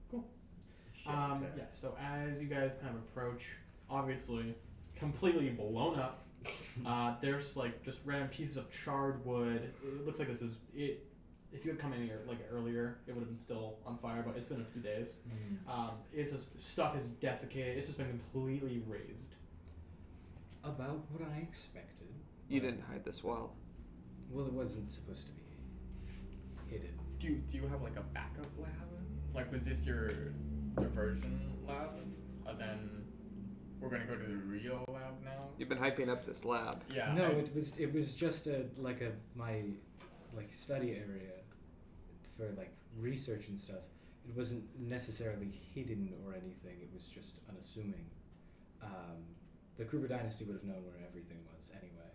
Cool. most shelter. Yeah, so as you guys kind of approach, obviously completely blown up. There's like just random pieces of charred wood. It looks like this is it. If you had come in here like earlier, it would have been still on fire, but it's been a few days. It's just stuff is desiccated. It's just been completely razed. About what I expected. You didn't hide this well. Well, it wasn't supposed to be hidden. Do you have like a backup lab? Like, was this your diversion lab? And then we're gonna go to the real lab now? You've been hyping up this lab. Yeah. No, it was just my study area for like research and stuff. It wasn't necessarily hidden or anything. It was just unassuming. The Kruger dynasty would have known where everything was anyway.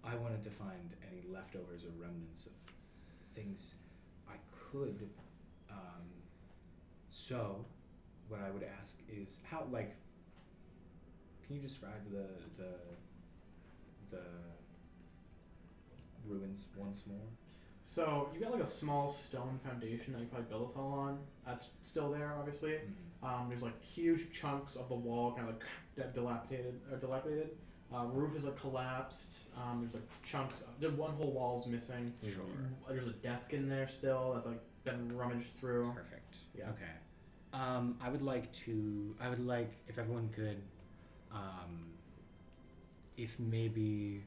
I wanted to find any leftovers or remnants of things I could. So, what I would ask is how, like, can you describe the ruins once more? So you got like a small stone foundation that you probably built this all on. That's still there, obviously. There's like huge chunks of the wall, kind of like dilapidated. Roof is like collapsed. There's like chunks. The one whole wall's missing. Sure. There's a desk in there still that's like been rummaged through. Perfect. Yeah. Okay. I would like if everyone could, if maybe.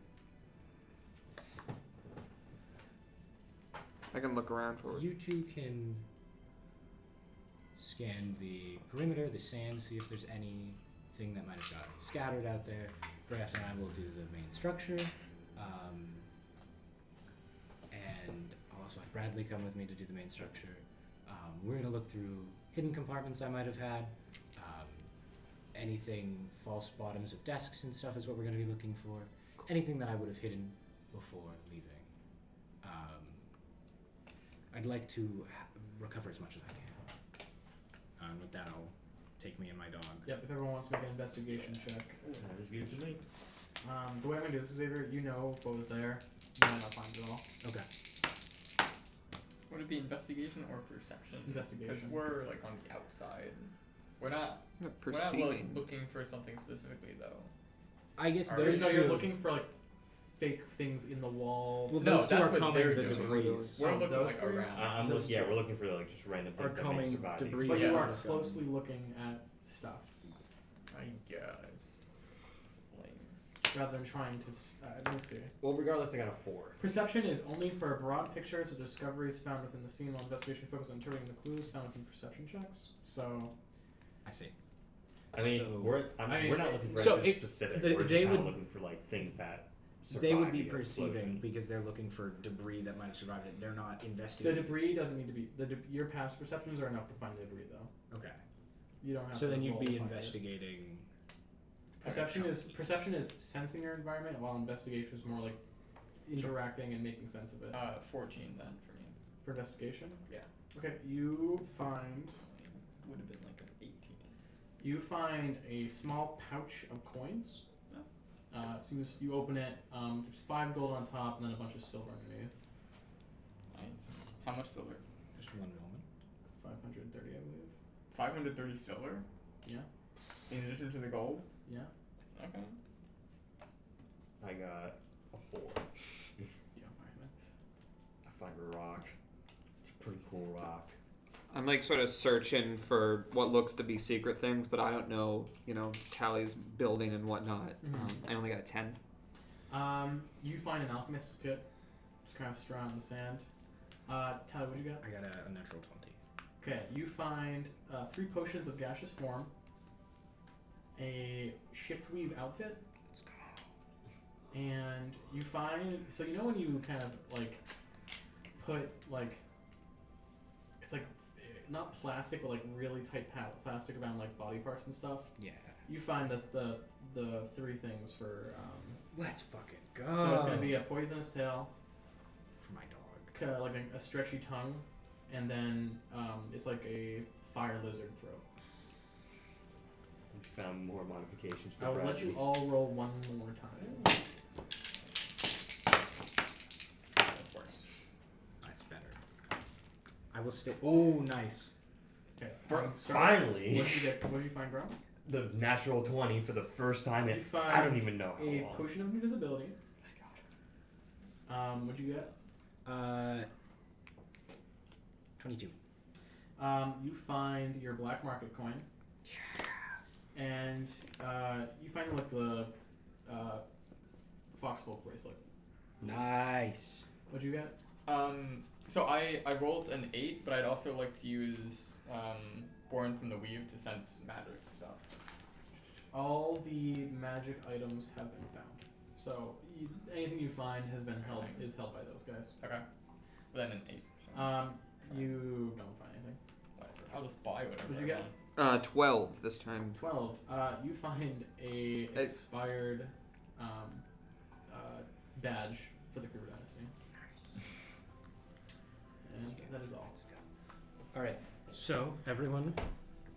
I can look around for You two can scan the perimeter, the sand, see if there's anything that might have gotten scattered out there. Perhaps I will do the main structure. And I'll also have Bradley come with me to do the main structure. We're going to look through hidden compartments I might have had. Anything, false bottoms of desks and stuff is what we're going to be looking for. Anything that I would have hidden before leaving. I'd like to recover as much as I can. With that, I'll take me and my dog. Yep. If everyone wants to make an investigation check. Sounds good to me. The way I'm gonna do this, Xavier, you know what was there. You might not find it all. Okay. Would it be investigation or perception? Investigation. Because we're like on the outside. We're not perceiving. looking for something specifically though. I guess Are those No, two. you're looking for like fake things in the wall. Well, No, those two that's are what combing they're the doing. debris. We're Oh, looking those like three? around. Those We're two looking for like just random are things that may coming survive. debris. But But you Yeah. are Shotgun. closely looking at stuff I guess. Lame. rather than trying to. Let me see. Well, regardless, I got a 4. Perception is only for a broad picture, so discoveries found within the scene, while investigation focuses on interpreting the clues found within perception checks. So, I see. I mean, So- we're not looking for so anything if specific. they- We're just they kind of would- looking for like things that survive They would be the perceiving explosion. because they're looking for debris that might have survived it. They're not the investigating. debris doesn't need to be. Your past perceptions are enough to find the debris, though. Okay. You don't have So to. then you'd roll be to find it. investigating. Perception is sensing your environment, while investigation is more like interacting and making sense of it. 14 then for me. For investigation. Yeah. Okay, you find Would have been like an 18. a small pouch of coins. Oh. You open it. There's 5 gold on top, and then a bunch of silver underneath. Nice. How much silver? Just one moment. 530, I believe. 530 silver? Yeah. In addition to the gold? Yeah. Okay. I got a 4. Yeah. Fine. I find a rock. It's a pretty cool rock. I'm like sort of searching for what looks to be secret things, but I don't know, Tallie's building and whatnot. I only got a 10. You find an alchemist's kit, just kind of strewn on the sand. Tallie, what you got? I got a natural 20. Okay, you find 3 potions of gaseous form, a shift weave outfit, And you find, so you know when you kind of like put like, it's like not plastic but like really tight plastic around like body parts and stuff. Yeah. You find the 3 things for Let's fucking go. so it's gonna be a poisonous tail, For my dog. like a stretchy tongue, and then it's like a fire lizard throat. We found more modifications for I will let Bradley. you all roll one more time. That's worse. That's better. I will stay. Oh, nice. Okay. Finally, What did you get? What did you find, Grumm? the natural 20 for the first time You in find I don't even know how a long. potion of invisibility. What'd you get? 22. You find your black market coin. And you find like the foxhole bracelet. Nice. What'd you get? So I rolled an 8, but I'd also like to use Born from the Weave to sense magic stuff. All the magic items have been found. So anything you find is held by those guys. Okay. But then an 8. So You don't find anything. whatever. I'll just buy whatever. What'd you I get? want. 12 this time. 12. You find a expired badge for the Grumm dynasty. And that is all. All right. So, everyone,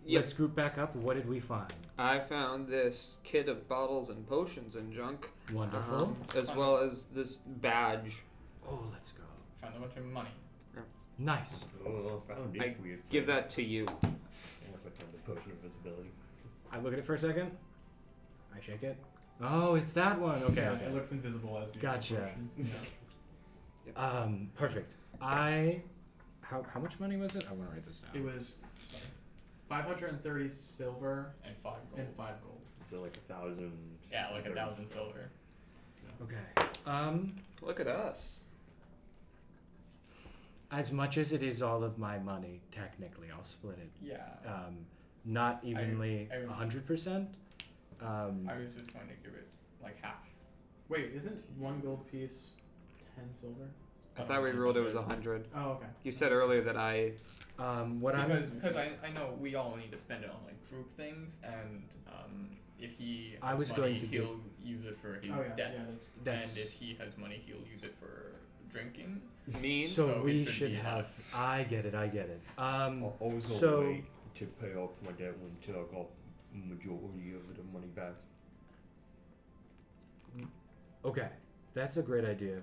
Yep. let's group back up. What did we find? I found this kit of bottles and potions and junk, Wonderful. as well as this badge. Oh, let's go. Found a bunch of money. Nice. Oh, found this I weird. Give that to you. Yeah, I found the potion of visibility. I look at it for a second. I shake it. Oh, it's that one. Okay. Yeah, okay. it looks invisible as the Gotcha. potion. Yeah. Perfect. How much money was it? I want to write this down. It was 530 silver And 5 gold. and 5 gold. So like 1,000. Yeah, like 1,000 silver. Okay. Look at us. As much as it is all of my money, technically, I'll split it. Yeah. Not evenly, I was- 100%. I was just going to give it like half. Wait, isn't 1 gold piece 10 silver? I thought we ruled it was 100. Oh, okay. You said earlier that Because I know we all need to spend it on like group things, and if he has I was money, going to he'll use it for his Oh, yeah. debt, Yeah, it is. That's and if he has money, he'll use it for drinking. mean. so so it we should should be have. us. I get it. I'll always go so- away to pay off my debt until I got majority of the money back. Okay, that's a great idea.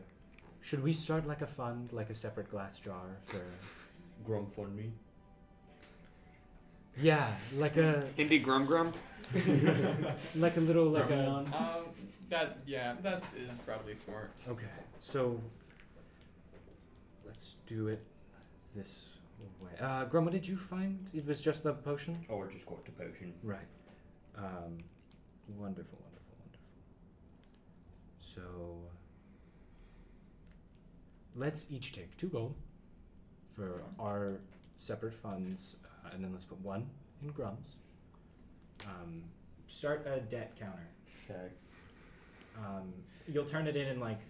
Should we start like a fund, like a separate glass jar for? Grumm fund me. Yeah, like a Indie Grumm Grumm? like a little like a. Grummion. That is probably smart. Okay, so let's do it this way. Grumm, what did you find? It was just the potion? Oh, I just got the potion. Right. Wonderful, wonderful, wonderful. So let's each take 2 gold for our separate funds, and then let's put 1 in Grumm's. Start a debt counter. Okay. You'll turn it in like,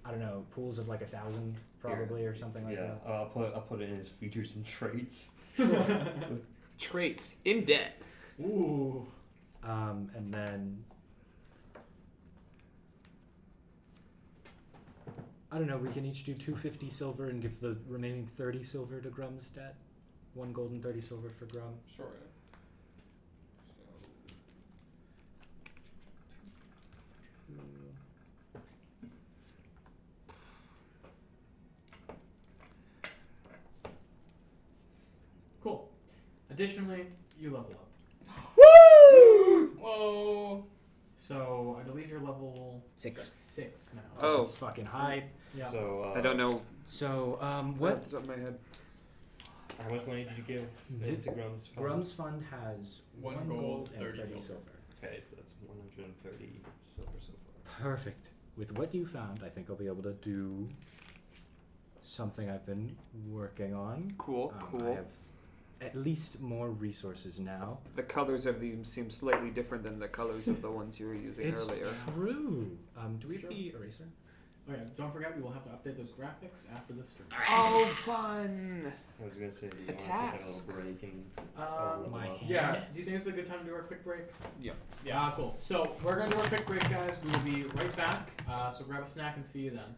I don't know, pools of like 1,000 probably or something like Yeah, that. I'll put it in his features and traits. Traits. In debt. Ooh. And then I don't know, we can each do 250 silver and give the remaining 30 silver to Grumm's debt. 1 gold and 30 silver for Grumm. Sure. Cool. Additionally, you level up. Whoa. So I believe you're level 6. 6 now. Oh. That's fucking high. Yeah. So I don't know. So, what? What's up my head? How much money did you give to Grumm's fund? Grumm's fund has 1 1 gold, and 30 silver. silver. Okay, so that's 130 silver so far. Perfect. With what you found, I think I'll be able to do something I've been working on. Cool, I cool. have at least more resources now. The colors of them seem slightly different than the colors of the ones you were using It's earlier. true. Do we It's have the eraser? Oh yeah, don't forget we will have to update those graphics after this stream. Oh, fun! I was gonna say, do you A want to take a task. little break and Um, my level up? Yeah, Yes. do you think it's a good time to do our quick break? Yeah. Yeah. Cool. So we're gonna do our quick break, guys. We will be right back. So grab a snack and see you then.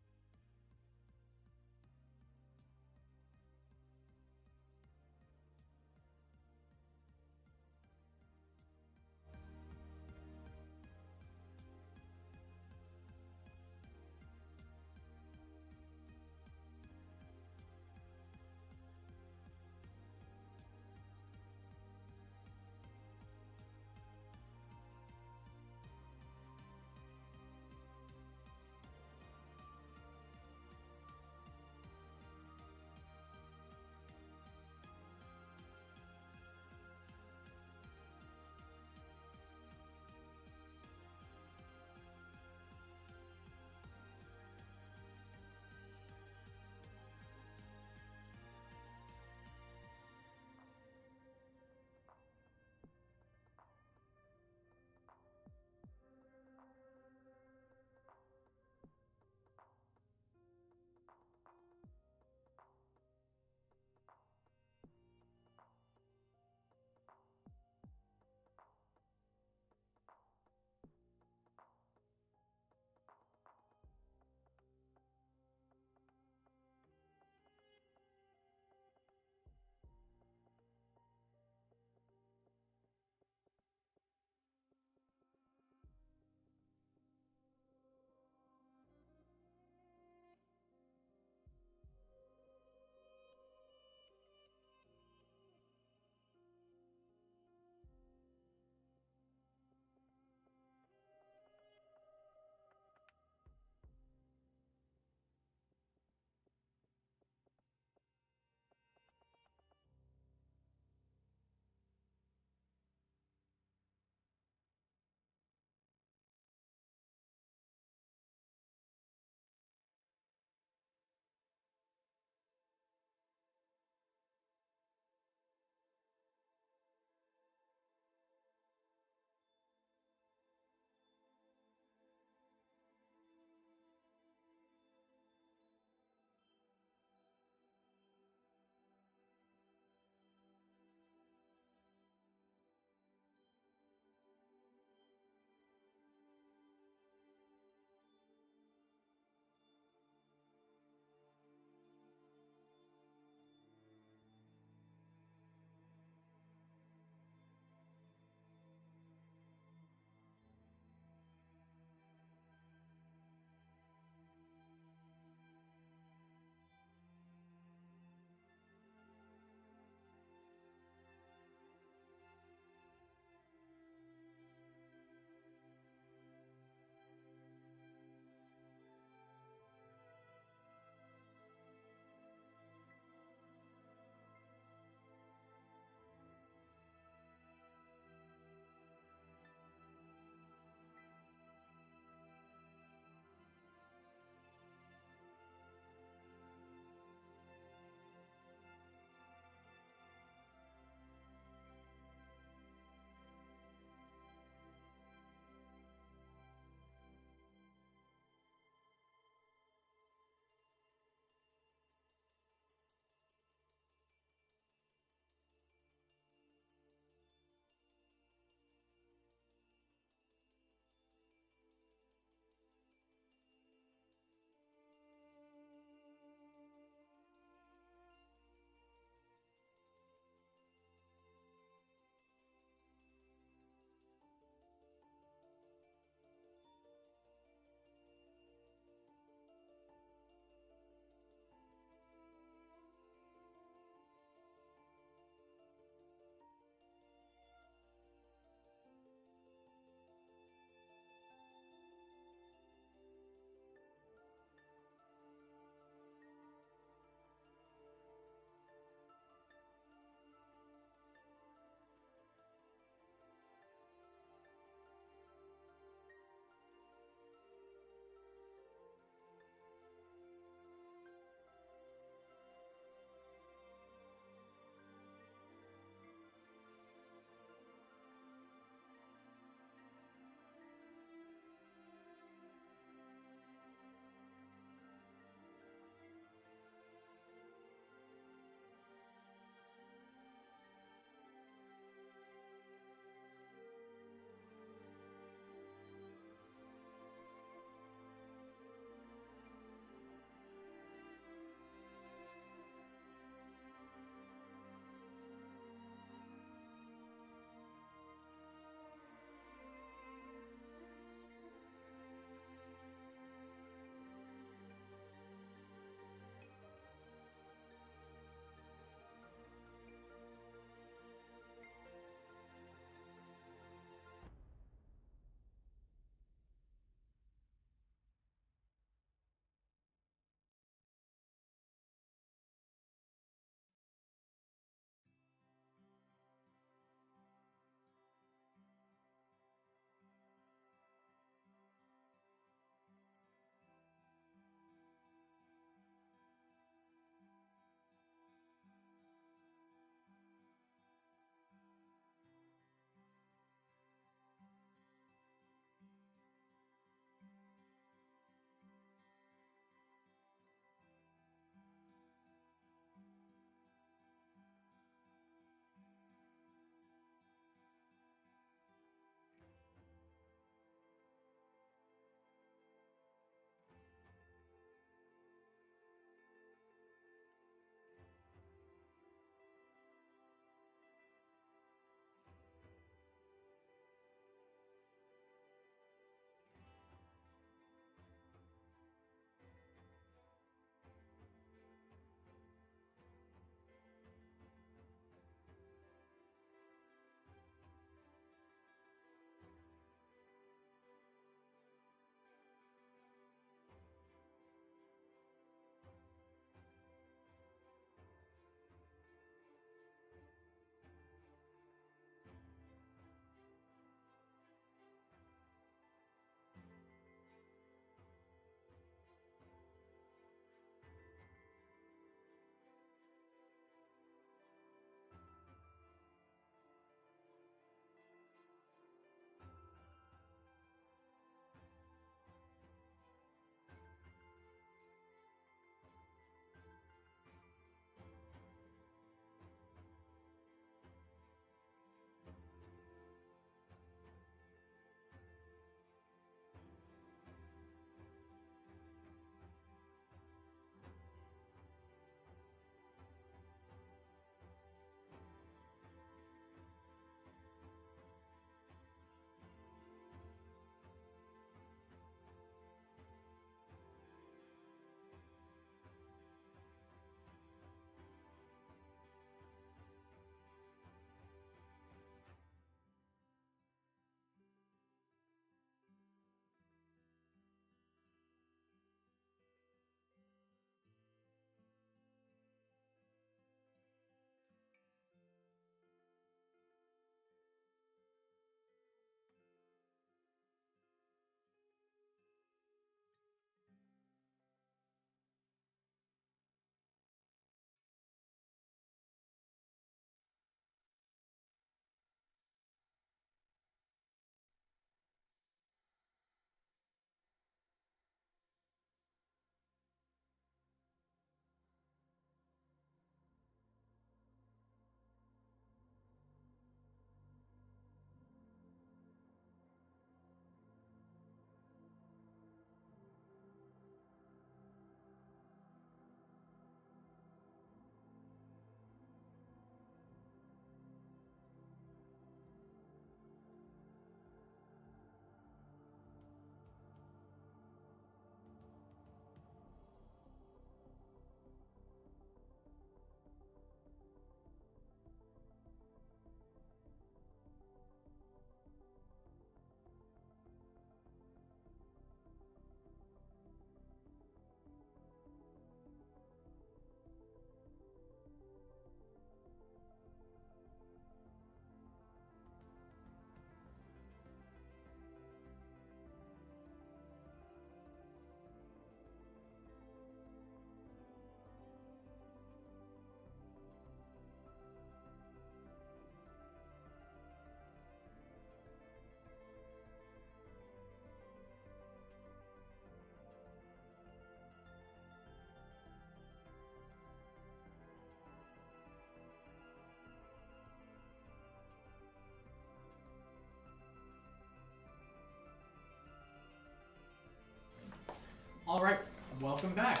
All right, welcome back.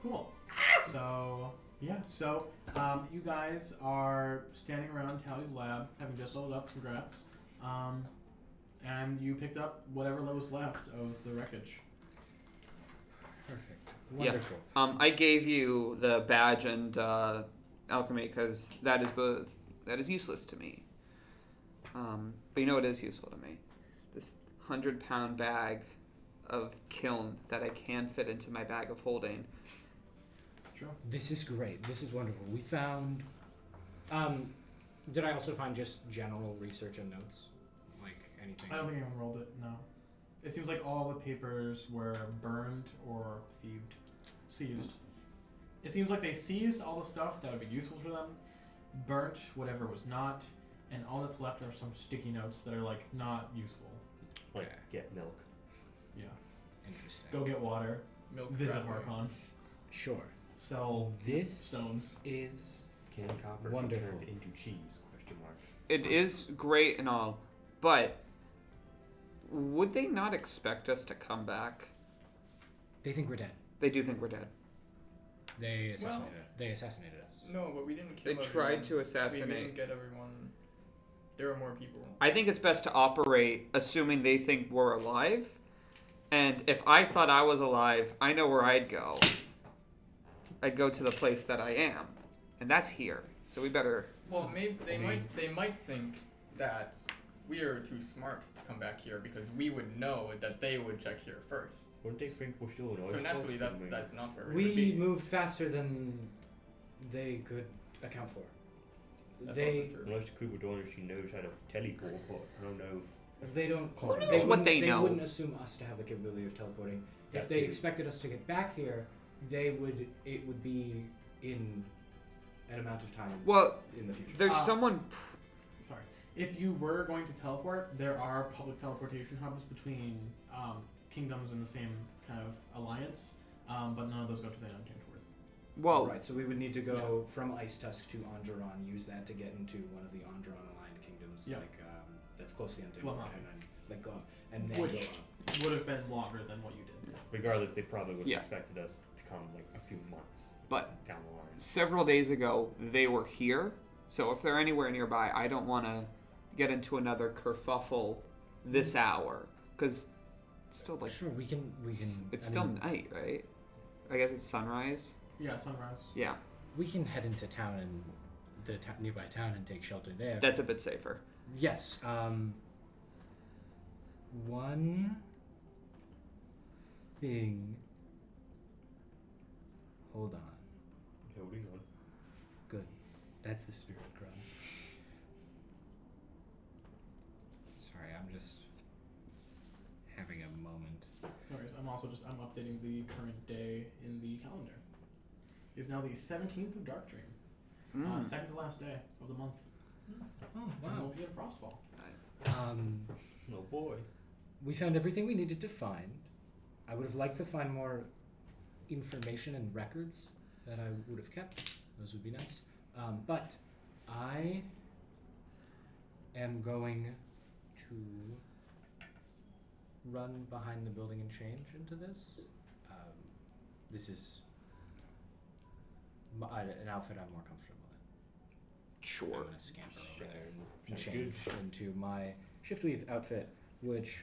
Cool. So you guys are standing around Tallie's lab, having just leveled up. Congrats. And you picked up whatever was left of the wreckage. Perfect. Yeah. Wonderful. I gave you the badge and alchemy because that is useless to me. But you know what is useful to me? This 100-pound bag of kiln that I can fit into my bag of holding. It's true. This is great. This is wonderful. We found. Did I also find just general research and notes? Like anything? I don't think anyone rolled it. No. It seems like all the papers were burned or thieved, seized. It seems like they seized all the stuff that would be useful for them, burnt whatever was not, and all that's left are some sticky notes that are like not useful. Like, Okay. get milk. Yeah. Interesting. Go get water. Milk Visit traveling. Harkon. Sure. Sell This stones. is Can copper be Wonderful. turned into cheese? Question mark. It is great and all, but would they not expect us to come back? They think we're dead. They do think we're dead. They assassinated us. No, but we didn't kill They everyone. tried to We assassinate. didn't get everyone. There were more people. I think it's best to operate assuming they think we're alive. And if I thought I was alive, I know where I'd go. I'd go to the place that I am. And that's here. So we better... Well, maybe they might think that we are too smart to come back here because we would know that they would check here first. Wouldn't they think we're still in So Oz naturally, Coast, wouldn't that's not where we would We be. moved faster than they could account for. That's They also true. Unless the crew don't actually knows how to teleport, but I don't know. they don't. Who knows they what wouldn't- they know? wouldn't assume us to have the capability of teleporting. That If they too. expected us to get back here, they would. It would be in an amount of time Well, in the future. there's Uh, someone... Sorry. If you were going to teleport, there are public teleportation hubs between kingdoms in the same kind of alliance, but none of those go to the Untamed Horde. Well, Right, so we would need to go from Ice Tusk to Onderon, use that to get into one of the Onderon aligned kingdoms, Yeah. like that's closely untamed, Glum. and then like Glum, and then Which- go up. Would have been longer than what you did. Regardless, they probably would have Yeah. expected us to come like a few months but down the line. several days ago, they were here. So if they're anywhere nearby, I don't want to get into another kerfuffle this hour. Because it's still like... Sure, we can. It's I still mean, night, right? I guess it's sunrise. Yeah, sunrise. Yeah, we can head into town and the nearby town and take shelter there. that's a bit safer. Yes. One thing. Hold on. Holding on. Good. That's the spirit, Grumm. Sorry, I'm just having a moment. No worries. I'm updating the current day in the calendar. It's now the 17th of Dark Dream. Mm. Second to last day of the month. Oh And we'll be in Frostfall. Oh boy. We found everything we needed to find. I would have liked to find more information and records that I would have kept. Those would be nice. But I am going to run behind the building and change into this. This is an outfit I'm more comfortable in. Sure. I'm going to scamper over there and Sounds change good. into my shiftweave outfit, which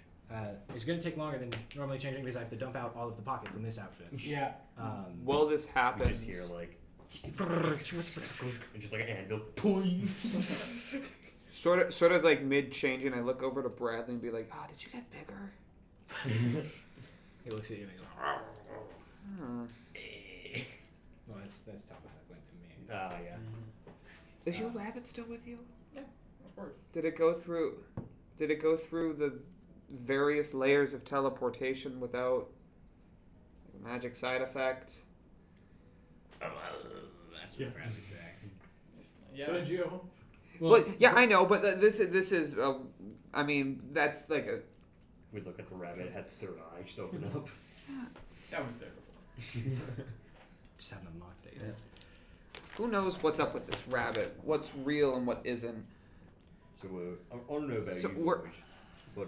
is going to take longer than normally changing because I have to dump out all of the pockets in this outfit. Yeah. While this We happens, just hear like, and just like an anvil. Toing. sort of like mid changing, I look over to Bradley and be like, "Oh, did you get bigger?" He looks at you and he's like, Hmm. well, that's top of that went to me. Ah, yeah. Is your rabbit still with you? Of course. Did it go through the various layers of teleportation without a magic side effect? That's Yes. Bradley say. Yeah. So did you. Well, yeah, I know, but this is I mean, that's like a... We look at the rabbit, it has a third eye just open up. That was there before. Just haven't unlocked it yet. Who knows what's up with this rabbit? What's real and what isn't? So I don't know about So you we're- boys, but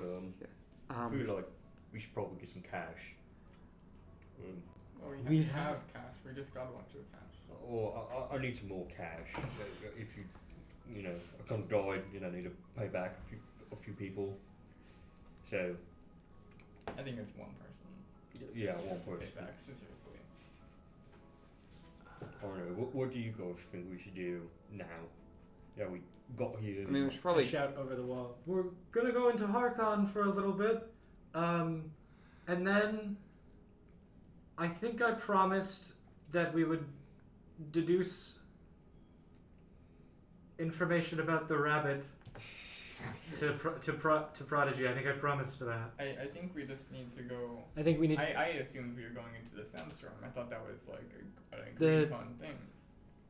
we should probably get some cash. Oh, We have have- cash. We just got a bunch of cash. Or I need some more cash. If you know, I kind of died, you know, I need to pay back a few people. So, I think it's one person. yeah, one Pay person. back specifically. I don't know. What do you guys think we should do now? Yeah, we got here. I mean, we should I probably. shout over the wall. We're gonna go into Harkon for a little bit, and then I think I promised that we would deduce information about the rabbit to Prodigy. I think I promised that. I think we just need to go. I think we need. I assumed we were going into the sandstorm. I thought that was like an The- agreed upon thing.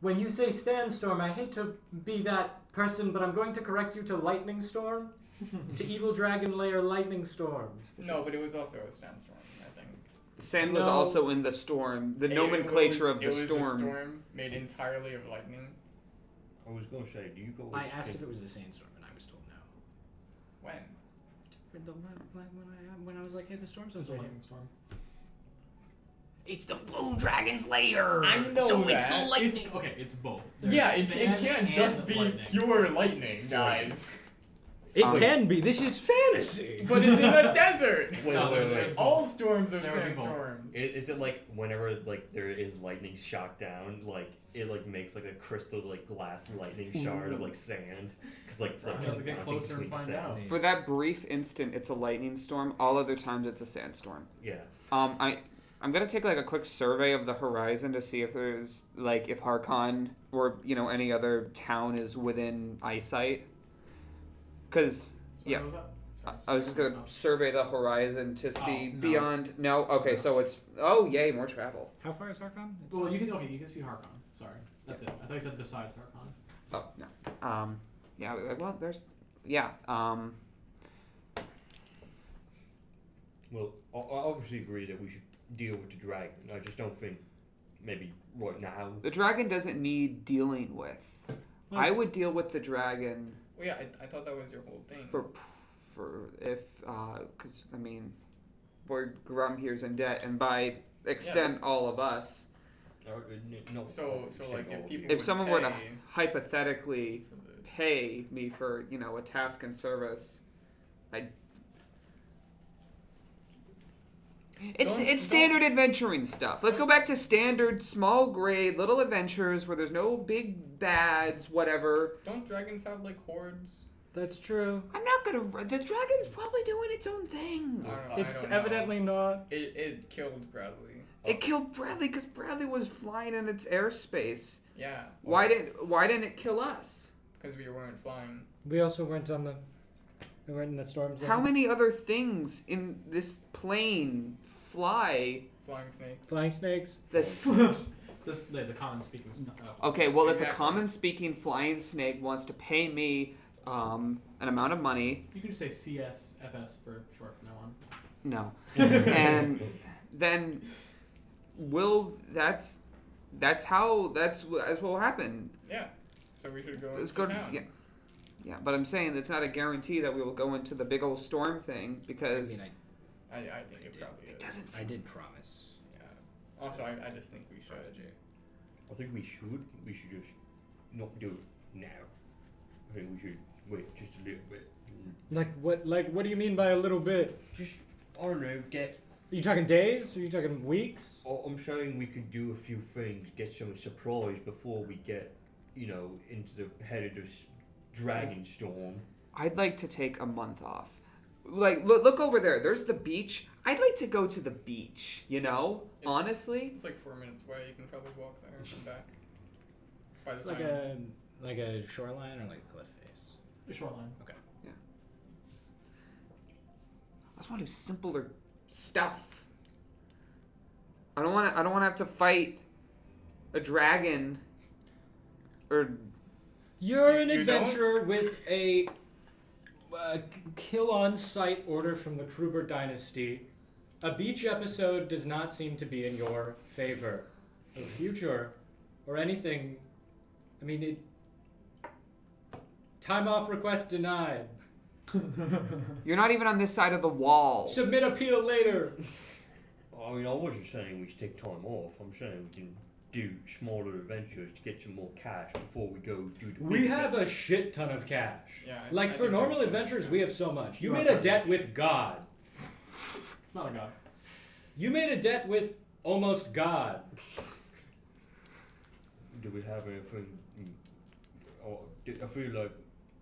When you say Sandstorm, I hate to be that person, but I'm going to correct you to Lightning Storm, to Evil Dragon Lair Lightning Storm. No, but it was also a sandstorm. I think. Sand was No. also in the storm. The It nomenclature was- of the it was a storm. storm made entirely of lightning. I was gonna say, do you guys? I asked if think- it was a Sandstorm, and I was told no. When? When I was like, hey, the storm's It's a over lightning storm. It's the Blue Dragon's lair. I know so that. it's the lightning. It's, okay, it's both. Yeah, There's it sand can't and just be lightning. pure lightning, It's guys. It Um, can be. This is fantasy. But it's in a desert. Wait, No, wait, there's wait. All storms are There would be both. sandstorms. Is it like whenever like there is lightning shot down, like it like makes like a crystal like glass lightning shard of like sand? Because like it's like We'll have to get bouncing closer and between the find sand. out. For that brief instant, it's a lightning storm. All other times, it's a sandstorm. Yeah. I'm gonna take like a quick survey of the horizon to see if there's like if Harkon or any other town is within eyesight. Cause So yeah. what was that? Sorry, I was just gonna no. survey the horizon to see no. beyond. No, okay, so it's yay, more travel. How far is Harkon? Well, you can see Harkon. Sorry, that's it. I thought you said besides Harkon. Oh no. Yeah. Well, there's. Yeah. Well, I obviously agree that we should deal with the dragon. I just don't think maybe right now. The dragon doesn't need dealing with. Well- I would deal with the dragon Well, yeah, I thought that was your whole thing. for if because I mean, we're Grumm here's in debt, and by extent Yes. all of us. No. So like if people If would someone were to pay hypothetically for the pay me for a task and service, It's Don't- standard adventuring stuff. Let's go back to standard small grade little adventures where there's no big bads, whatever. don't dragons have like hordes? That's true. I'm not gonna. The dragon's probably doing its own thing. I don't know, It's I don't know. evidently not. It killed Bradley. It killed Bradley because Bradley was flying in its airspace. Yeah. Why didn't it kill us? Because we weren't flying. We also weren't on the. We weren't in the storm zone. How many other things in this plane fly? Flying snakes. Flying snakes. This. The common speaking. Okay, well, if a Exactly. common speaking flying snake wants to pay me an amount of money, You can just say CSFS for short from now on. no, and then that's what will happen. Yeah. So we should go Let's into go. town. Yeah, but I'm saying it's not a guarantee that we will go into the big old storm thing because I think it probably it is. doesn't. I did promise. Yeah. Also, I just think we should. I think we should just not do it now. I think we should wait just a little bit. Like what? Like what do you mean by a little bit? Just I don't know. Are you talking days? Are you talking weeks? I'm saying we could do a few things, get some surprise before we get, into the head of this dragon storm. I'd like to take a month off. Like look over there. There's the beach. I'd like to go to the beach. Honestly. It's like 4 minutes away. You can probably walk there and come back. By the It's time. like a shoreline or like a cliff face. The shoreline. I just want to do simpler stuff. I don't want to have to fight a dragon or You're an You adventurer with a kill on sight order from the Kruber dynasty. A beach episode does not seem to be in your favor. Or future or anything. I mean, time off request denied. you're not even on this side of the wall. Submit appeal later. I mean, I wasn't saying we should take time off. I'm saying we can do smaller adventures to get some more cash before we go do the We big have adventure. a shit ton of cash. Yeah, Like I for think normal that's- adventures, we have so much. You You are made a quite debt rich. with God. Not a god. You made a debt with almost God. Do we have anything? I feel like,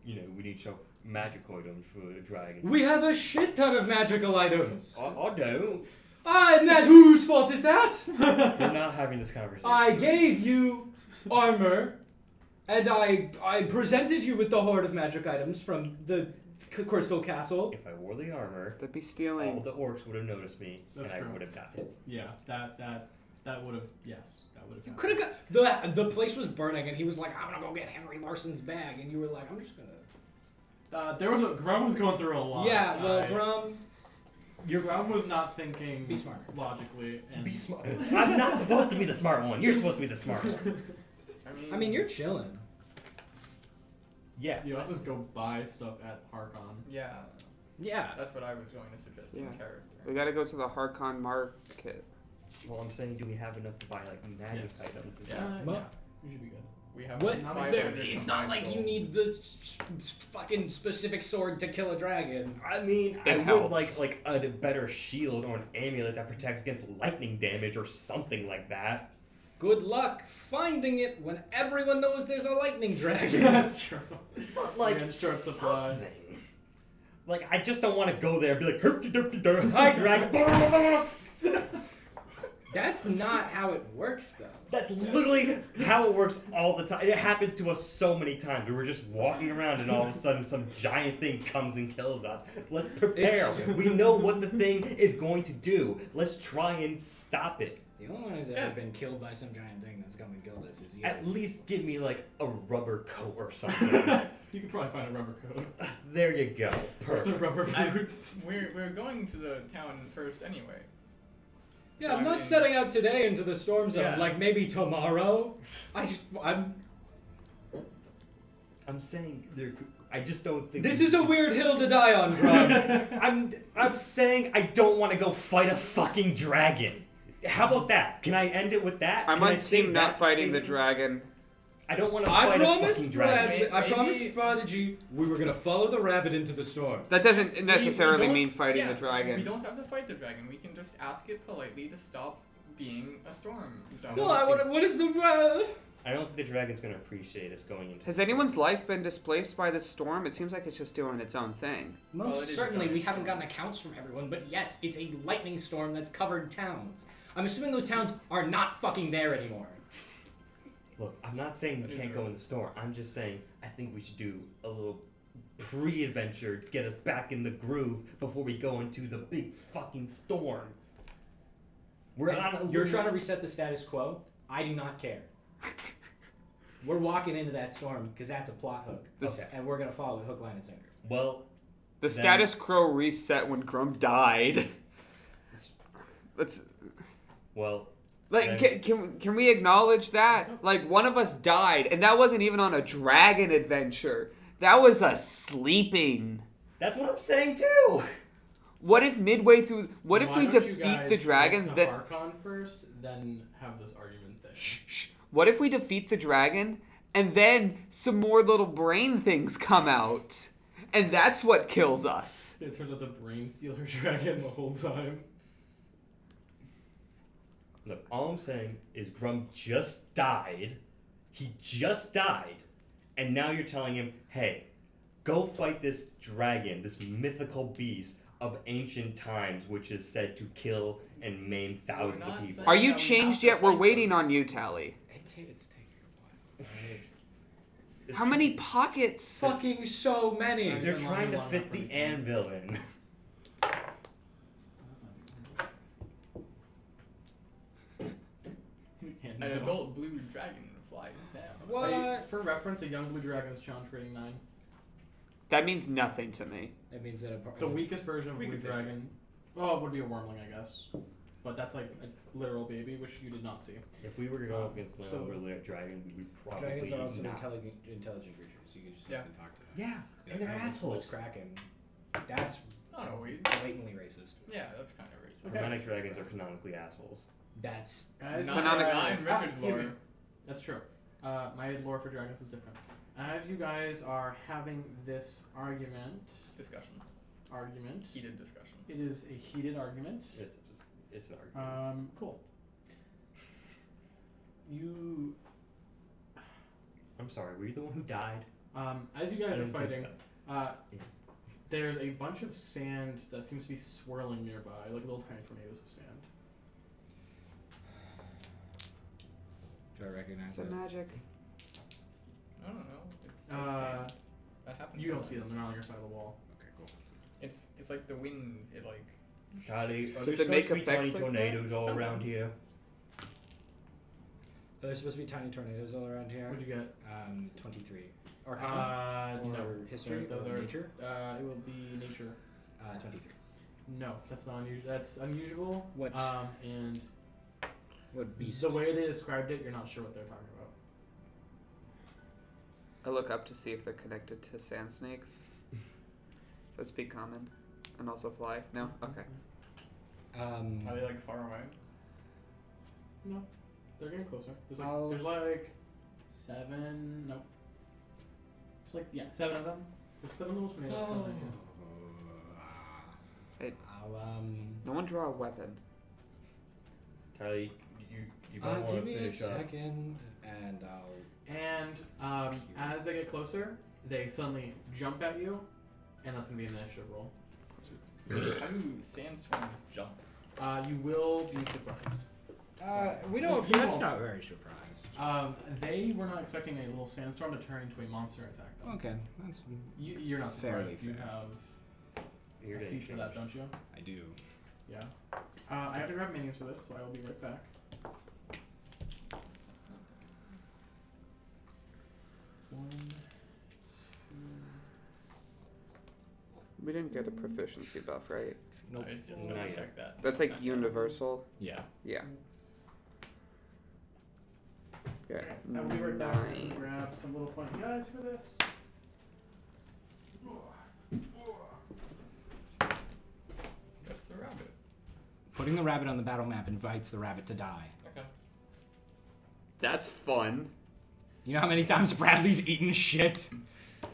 we need some magic items for the dragon. We have a shit ton of magical items. I don't. And that whose fault is that? We're not having this conversation. I gave you armor, and I presented you with the horde of magic items from the Crystal Castle. If I wore the armor, That'd be all stealing. the orcs would have noticed me, That's and true. I would have died. Yeah, that would have. Yes, that would have. You could have got the place was burning, and he was like, "I'm gonna go get Henry Larson's bag," and you were like, "I'm just gonna." There was Grumm was going through a lot. Yeah, well, Grumm, Your Grumm was not thinking be smart. logically. And Be smart. I'm not supposed to be the smart one. You're supposed to be the smart one. I mean, you're chilling. Yeah. You also go buy stuff at Harkon. Yeah, Yeah. that's what I was going to suggest in Yeah. character. We gotta go to the Harkon market. Well, I'm saying, do we have enough to buy like magic Yes. items? And Yeah. stuff? Yeah, you should be good. We have What? Not 500 It's not like you combined need the fucking specific sword to kill a dragon. I mean, It I would helps. like a better shield or an amulet that protects against lightning damage or something like that. Good luck finding it when everyone knows there's a lightning dragon. That's true. But like Yeah, in short supply. something. Like I just don't want to go there and be like, herpty derpty der, hi dragon. That's not how it works, though. That's literally how it works all the time. It happens to us so many times. We were just walking around and all of a sudden some giant thing comes and kills us. Let's prepare. We know what the thing is going to do. Let's try and stop it. The only one who's ever Yes. been killed by some giant thing that's come and killed us is you. At least give me like a rubber coat or something. You could probably find a rubber coat. There you go. Or some Perfect. rubber I- boots. We're going to the town first anyway. Yeah, I'm I not mean- setting out today into the storm zone. Yeah. Like maybe tomorrow. I'm saying there. I just don't think This we is a just- weird hill to die on, Grumm. I'm saying I don't want to go fight a fucking dragon. How about that? Can I end it with that? I'm Can I on say team not that fighting the statement? dragon. I don't want to I fight a promised fucking dragon. Maybe- I promised Prodigy we were gonna follow the rabbit into the storm. That doesn't necessarily don't- mean fighting yeah, the dragon. We don't have to fight the dragon. We can just ask it politely to stop being a storm zone. Well, what is the? I don't think the dragon's going to appreciate us going into. Has this. anyone's life been displaced by this storm? It seems like it's just doing its own thing. Well, Most it is certainly, a we giant haven't storm. gotten accounts from everyone, but yes, it's a lightning storm that's covered towns. I'm assuming those towns are not fucking there anymore. Look, I'm not saying we can't go in the store. I'm just saying I think we should do a little pre-adventure to get us back in the groove before we go into the big fucking storm. We're on a You're trying to reset the status quo. I do not care. We're walking into that storm because that's a plot hook, This- and we're gonna follow it hook, line, and sinker. Well, The Then- status quo reset when Grumm died. Let's well, like Then- can we acknowledge that? Like one of us died, and that wasn't even on a dragon adventure. That was us sleeping. that's what I'm saying too. What if midway through? What if Why we don't you defeat guys the dragon? get to Then Harkon first, then have this argument there. shh. What if we defeat the dragon, and then some more little brain things come out, and that's what kills us? It turns out it's a brain stealer dragon the whole time. Look, all I'm saying is Grumm just died. He just died. And now you're telling him, hey, go fight this dragon, this mythical beast of ancient times, which is said to kill and maim thousands We're of not people. saying- Are you Yeah, we changed have to yet? We're fight waiting them. on you, Tallie. It's taking a while. It's How many pockets? Fucking so many. They're Been trying to long fit enough the for anything. anvil in. An adult blue dragon flies down. What? For reference, a young blue dragon is challenge rating 9. That means nothing to me. That means that The weakest version of We blue could take dragon, well, it would be a wormling, I guess. But that's like a literal baby, which you did not see. If we were to go up against So- the dragon, we would probably dragons are also not. intelligent creatures. You can just Yeah. fucking talk to them. Yeah, and they're What's assholes. cracking? That's Not always. Blatantly racist. Yeah, that's kind of racist. Okay. Chromatic dragons are canonically assholes. That's Guys, Not, Canonic- not in Richard's excuse me. lore. That's true. My lore for dragons is different. As you guys are having this argument, Discussion. heated Heated discussion. it is a heated argument. It's an argument. Cool. You, I'm sorry, were you the one who died? as you guys I are didn't think fighting, so. there's a bunch of sand that seems to be swirling nearby, like little tiny tornadoes of sand. Do I recognize It's a it? magic. I don't know. It's sand. That happens. You don't see them; sometimes. they're not on your side of the wall. Okay, cool. It's like the wind. It like. Tallie, are Does there it make supposed to be tiny effects like tornadoes all Sometimes. around here? Are there supposed to be tiny tornadoes all around here? What'd you get? 23. Arcana? No. Or history? Those or are nature? It will be nature. 23. No, that's not unusual. That's unusual. What? And What beast? the way they described it, you're not sure what they're talking about. I look up to see if they're connected to sand snakes. That'd be common. And also fly. No? Okay. Are they like far away? No, they're getting closer. I'll- There's like 7. Nope. There's like 7 of them. There's 7 little tornadoes coming at you. I'll No one draw a weapon. Tallie, you might want Give to me a finish up. second, and I'll. And as they get closer, they suddenly jump at you, and that's gonna be an initiative roll. How do sandstorms jump? You will be surprised. we don't. You That's won't. not very surprised. They were not expecting a little sandstorm to turn into a monster attack them. Okay, that's You're not Fairly surprised. You fair. have You're a getting feat for that, changed. don't you? I do. Yeah. I have to grab minions for this, so I will be right back. One, two. We didn't get a proficiency buff, right? Nope. I just Not want to yet. check that. That's like universal. Yeah. Yeah. Yeah. Okay, I will be right back to 9. grab some little funny guys for this. That's the rabbit. Putting the rabbit on the battle map invites the rabbit to die. Okay. That's fun. You know how many times Bradley's eaten shit?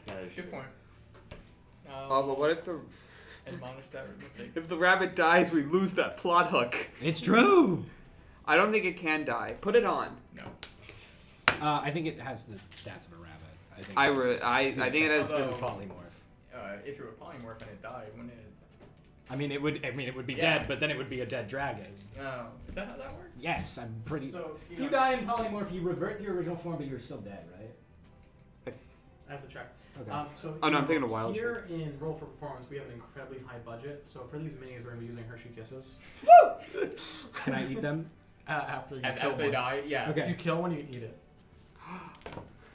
That is Good true. point. Oh, but what Admonish that mistake. if the rabbit dies? We lose that plot hook. It's true. I don't think it can die. Put it on. No. I think it has the stats of a rabbit. I think. I think it has Although- this. polymorph. If you were polymorph and it died, wouldn't it? I mean, it would be Yeah. dead, but then it would be a dead dragon. Oh, is that how that works? Yes, I'm pretty. So If you die in polymorph, you revert to your original form, but you're still dead, right? I have to check. Okay. So Oh, no, I'm thinking of Wild here in Roll for Performance, we have an incredibly high budget. So for these minis, we're going to be using Hershey Kisses. Can I eat them? After you As kill they one. die, yeah. Okay. If you kill one, you eat it.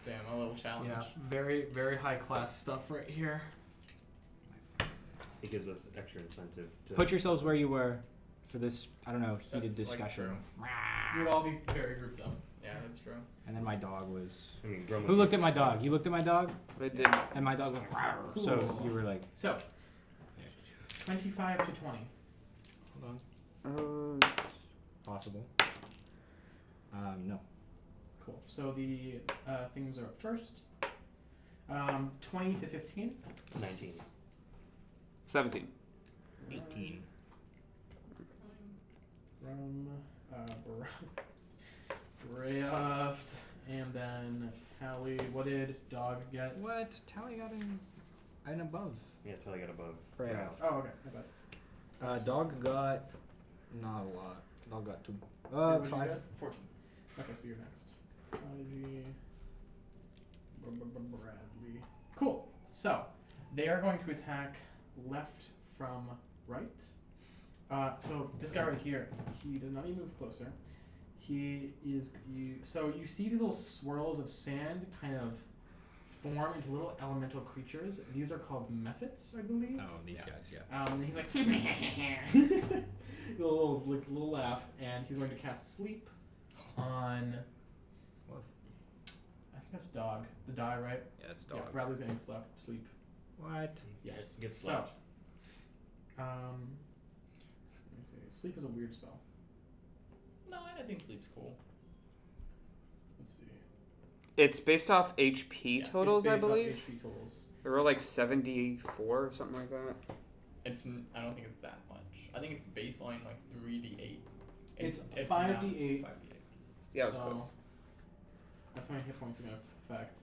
Damn, a little challenge. Yeah, very, very high class stuff right here. It gives us extra incentive to. Put yourselves where you were for this, I don't know, heated That's, like, discussion. You would all be very grouped up. Yeah, that's true. And then my dog was. I mean, Grumm Who looked at my dog? You looked at my dog? I did. And my dog went. "Rawr." So Cool. you were like. So, 25 to 20. Hold on. Uh, Possible. No. Cool. So the things are up first. 20 to 15. 19. 17. 18. From Rayoft, and then Tallie. What did Dog get? What? Tallie got an above. Yeah, Tallie got above. Right. Ralph. Oh, okay. I bet. Dog got not a lot. Dog got 2. What did you 5. get? 14. Okay, so you're next. Prodigy. Bradley. Cool. So they are going to attack left from right. So this guy right here, he does not even move closer. He is so you see these little swirls of sand kind of form into little elemental creatures. These are called mephits, I believe. Oh, these guys, yeah. And he's like a little laugh, and he's going to cast sleep on. Woof. I think that's dog. The die, right? Yeah, that's Yeah, Bradley's getting sleep. What? Yes. Get So, slapped. Let me see. Sleep is a weird spell. No, I think sleep's cool. Let's see. It's based off HP Yeah, totals, It's I based off believe. HP totals. They were like 74 or something like that. I don't think it's that much. I think it's baseline like 3d8. It's not 5d8. 5d8. Yeah, it was So- close. That's how many hit points are going to affect.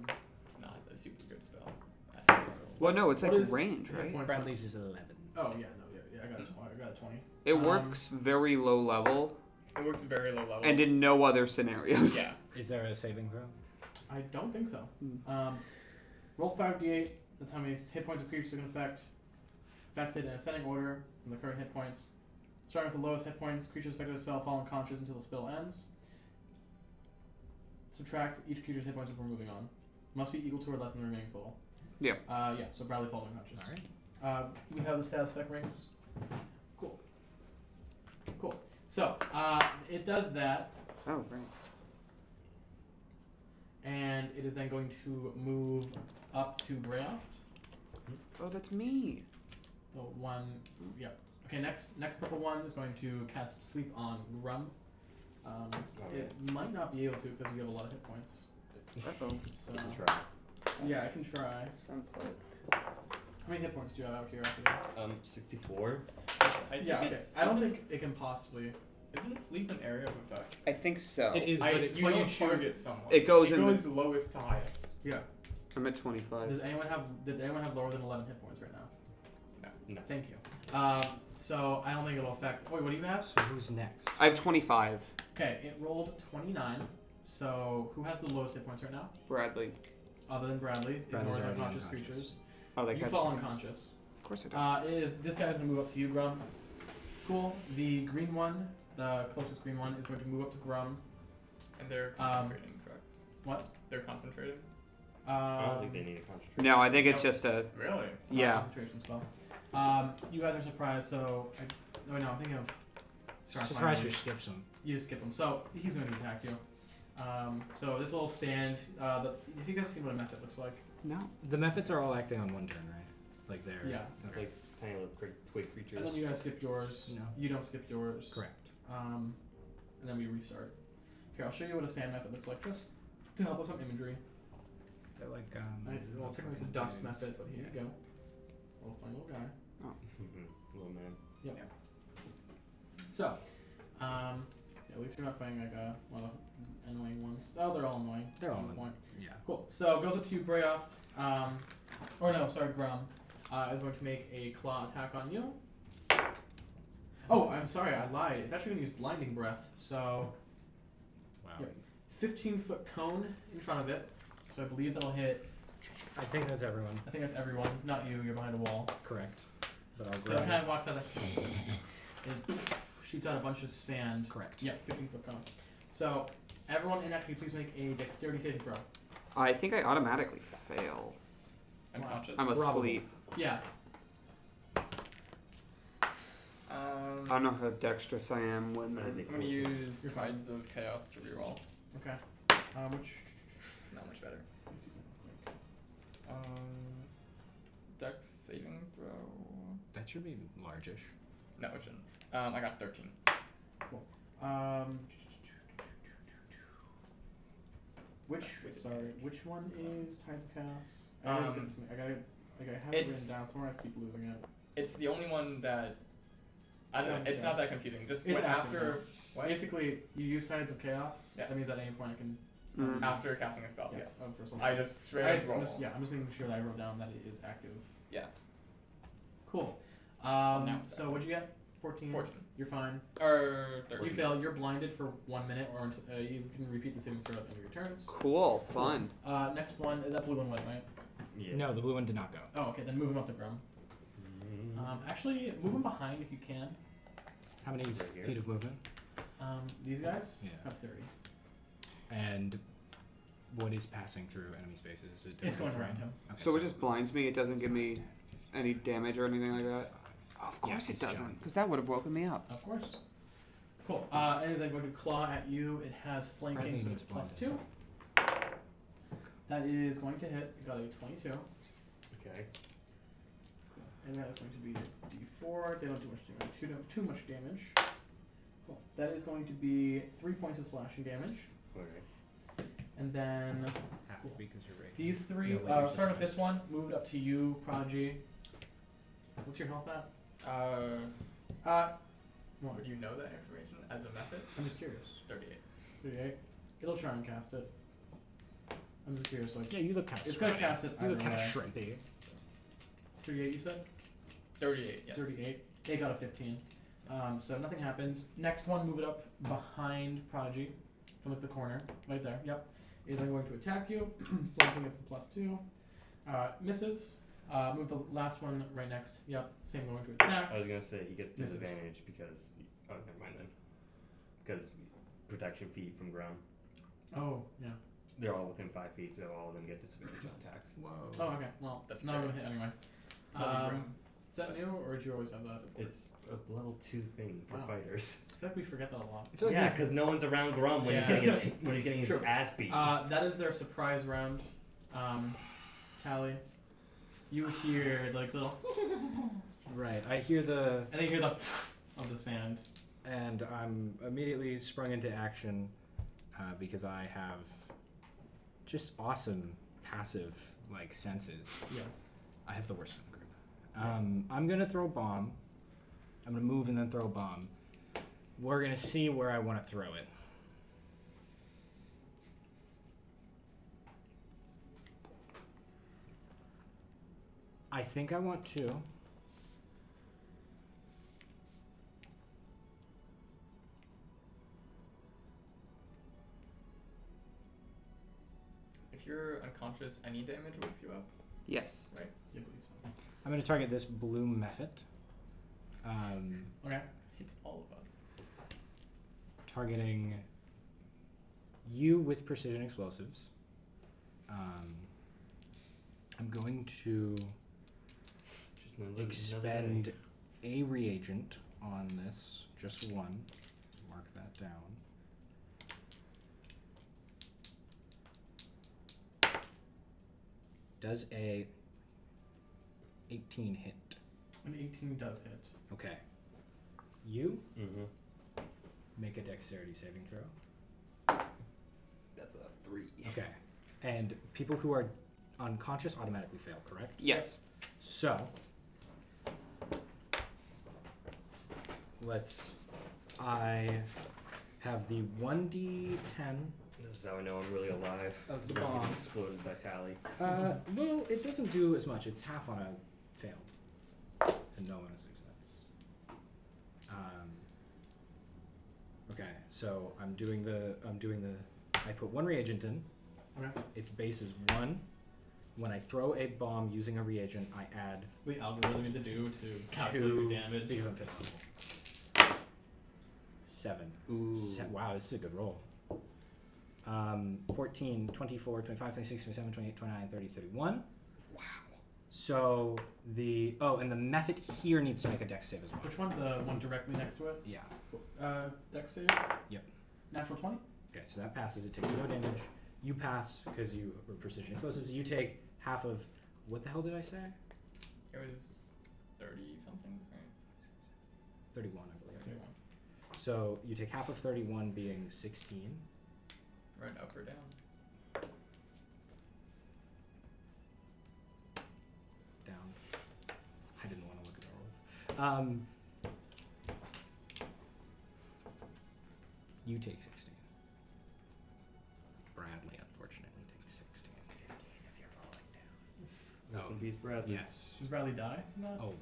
It's not a super good spell. Well, no, it's What like is range, hit right? points? Bradley's is 11. Oh yeah, no, yeah, I got a 20. I got a 20. It works very low level It works very low level. and in no other scenarios. Yeah. Is there a saving throw? I don't think so. Hmm. Roll 5d8. That's how many hit points of creatures are going to affected in ascending order from the current hit points. Starting with the lowest hit points, creatures affected by the spell fall unconscious until the spell ends. Subtract each creature's hit points before moving on. Must be equal to or less than the remaining total. Yeah. Yeah. So Bradley falls unconscious. All right. We have the status effect rings. Cool. Cool. So it does that, Oh, right. and it is then going to move up to Brayoft. Oh, that's me. The one, yeah. Okay, next purple one is going to cast Sleep on Grumm. It might not be able to because you have a lot of hit points. Uh-oh. So You can try. yeah, I can try. Sounds like... How many hit points do you have out of curiosity? I 64. think Yeah, okay. it's, I don't think it can possibly. Isn't sleep an area of effect? I think so. It is, I, but it, you when don't you choose- target someone. It goes it in goes lowest to highest. Yeah. I'm at 25. Did anyone have lower than 11 hit points right now? No. Thank you. So I don't think it'll affect. Oh, wait, what do you have? so who's next? I have 25. Okay, it rolled 29. So who has the lowest hit points right now? Bradley. Other than Bradley, Bradley's ignores already unconscious unconscious. creatures. Oh, that You guy's... fall unconscious. Of course I do. This guy's gonna move up to you, Grumm. Cool. The green one, the closest green one, is going to move up to Grumm. And they're concentrating, correct? What? They're concentrating? I don't think they need a concentration. No, I think it's just a... Really? It's not a Yeah. concentration spell. You guys are surprised, so no, I'm thinking of. Surprise, you skips him. You just skip him, so he's going to attack you. So this little sand. If you guys see what a method looks like. No. The methods are all acting on one turn, right? Like they're... Yeah. Okay. Like tiny little twig creatures. And then you guys skip yours. No. You don't skip yours. Correct. And then we restart. Here, I'll show you what a sand method looks like, just to help with some imagery. They're like, Well, technically it's a dust method, but here you go. Little funny little guy. Little man. Yep. So, at least you're not fighting like one of the annoying ones. Oh, they're all annoying. They're all At one annoying. point. Yeah. Cool. So it goes up to you, Brayoft. Grumm. Is going to make a claw attack on you. Oh, I'm sorry, I lied. It's actually going to use Blinding Breath. So, Wow. Yep. 15-foot cone in front of it. So I believe that'll hit. I think that's everyone. I think that's everyone, not you. You're behind a wall. Correct. But I'll So grab it kind of walks out and shoots out a bunch of sand. Correct. Yeah, 15-foot cone. So everyone in that, can you please make a dexterity saving throw? I think I automatically fail. Unconscious? I'm asleep. Yeah. I don't know how dexterous I am when... What is it? I'm gonna use You're fine. Tides of Chaos to reroll. Okay. Which? Not much better. Dex saving throw. That should be largish. No, it shouldn't. I got 13. Which? With Sorry. advantage. Which one is Tides of Chaos? I have it it's- written down somewhere. I just keep losing it. It's the only one that. I don't know. It's Yeah. not that confusing. Just It's when active, after. What? Basically, you use Tides of Chaos. Yes. That means at any point I can. Mm. After casting a spell, Yes. yes. For some I just straight I'm up roll. just making sure that I wrote down that it is active. Yeah. Cool. Now it's So what'd you get? 14. 14. You're fine. Or 13. You fail. You're blinded for 1 minute, or you can repeat the saving throw at the end of your turns. Cool. Fun. Next one. That blue one went, right? Yeah. No, the blue one did not go. Oh, okay. Then move him up to Grumm. Actually, move him behind if you can. How many Right here. feet of movement? These guys Yeah. have 30. And what is passing through enemy spaces? Is it It's going different around him. Okay, So it just blinds me. It doesn't give me any damage or anything like that. five. Of course Yeah, it it's doesn't, John. because that would have woken me up. Of course. Cool. And as I'm going to claw at you, it has flanking, Bradley so needs it's +2. blinded. That is going to hit. It got a 22. Okay. and that is going to be a D4. They don't do much damage. Too much damage. Cool. That is going to be 3 points of slashing damage. Okay. And then Half because you're right. these three, No, wait, you're starting with surprised. this one, moved up to you, Prodigy. What's your health at? What? Would you know that information as a method? I'm just curious. 38. 38. It'll try and cast it. I'm just curious, like, Yeah, you look kind of. it's gonna cast it You look either kind of way. shrimpy. 38, you said? 38, yes. 38. They got a 15. So nothing happens. Next one, move it up behind Prodigy from like the corner, right there. Yep. Is I'm going to attack you. Flanking gets the +2. Misses. Move the last one right next. Yep. Same going to attack. I was gonna say he gets Misses. disadvantage because. Oh, never mind then. Because protection feet from Grumm. Oh, yeah. They're all within 5 feet, so all of them get disadvantage on attacks. Whoa. Oh, okay. Well, That's none of great. them hit anyway. Love you, Grumm. Is that new, or did you always have that? It's a level 2 thing for Wow. fighters. I feel like we forget that a lot. I feel like Yeah, we've- because no one's around Grumm when Yeah. he's getting his True. ass beat. That is their surprise round. Tallie, you hear like little, Right. I hear the, and then you hear the of the sand. and I'm immediately sprung into action because I have just awesome passive like senses. Yeah. I have the worst in the group. I'm gonna throw a bomb. I'm gonna move and then throw a bomb. We're gonna see where I want to throw it. I think I want to. If you're unconscious, any damage wakes you up, Yes. right? You believe so. I'm gonna target this blue mephit. Okay. It's all of us. Targeting you with precision explosives. I'm going to Just another day. expend a reagent on this, just one. Mark that down. Does a 18 hit? An 18 does hit. Okay. You Mm-hmm. make a dexterity saving throw. That's a 3. Okay. And people who are unconscious automatically fail, correct? Yes. So, I have the 1d10. This is how I know I'm really alive. Of the It's not getting bomb. exploded by Tallie. Well, it doesn't do as much. It's half on a fail, and no on a success. Okay, so I'm doing the. I put one reagent in. Okay. Its base is 1. When I throw a bomb using a reagent, I add The algorithm need to do to calculate 2 your damage. because I'm fifth level. 7. Ooh. Wow, this is a good roll. 14, 24, 25, 26, 27, 28, 29, 30, 31. Wow. So the and the method here needs to make a dex save as well. Which one? The one directly next to it? Yeah. Dex save? Yep. Natural 20? Okay, so that passes. It takes no damage. You pass because you were precision explosives. You take half of what the hell did I say? It was 30 something, right? 31, I believe. 31. So you take half of 31 being 16. Right, up or down? Down. I didn't want to look at the rolls. You take 16. Bradley, unfortunately, takes 16. 15 if you're rolling down. That's one piece, Brad. Yes. Does Bradley die from that? Oh.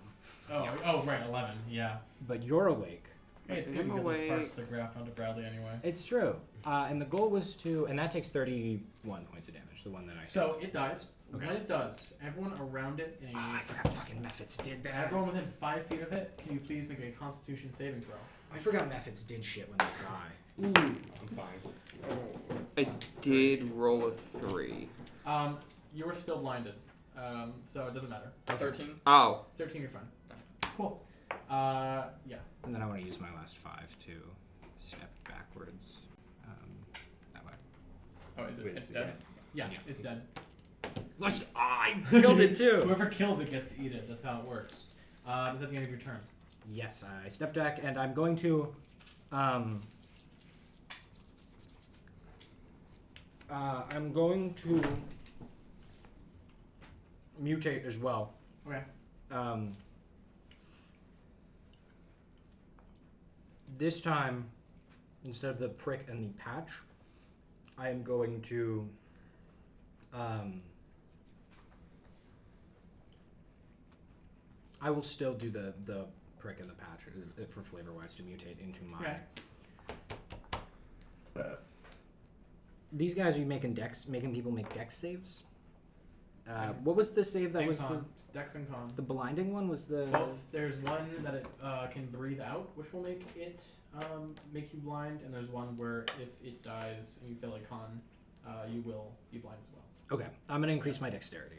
Oh, right, 11. Yeah. But you're awake. Hey, it's I'm good to get those awake. parts to graft onto Bradley anyway. It's true. And the goal was to, and that takes 31 points of damage, the one that I So it dies. Okay. When it does, everyone around it, in a, I forgot fucking methods did that. everyone within 5 feet of it, can you please make a Constitution saving throw? I forgot methods did shit when they die. Ooh. I'm fine. I did roll a 3. You were still blinded, so it doesn't matter. 13? Oh. 13, you're fine. Cool. Yeah. And then I want to use my last 5 to step backwards. That way. Oh, is it? Wait, It's is it dead? dead? Yeah, Yeah. it's dead. I killed it too. Whoever kills it gets to eat it. That's how it works. Is that the end of your turn? Yes, I step back and I'm going to, I'm going to mutate as well. Okay. This time, instead of the prick and the patch, I am going to, I will still do the prick and the patch for flavor-wise to mutate into my. Okay. These guys, are you making people make dex saves? What was the save that And was con. Dex and con. the blinding one? Was the Both. There's one that it can breathe out, which will make it make you blind, and there's one where if it dies and you fail a con, you will be blind as well. Okay, I'm gonna increase my dexterity.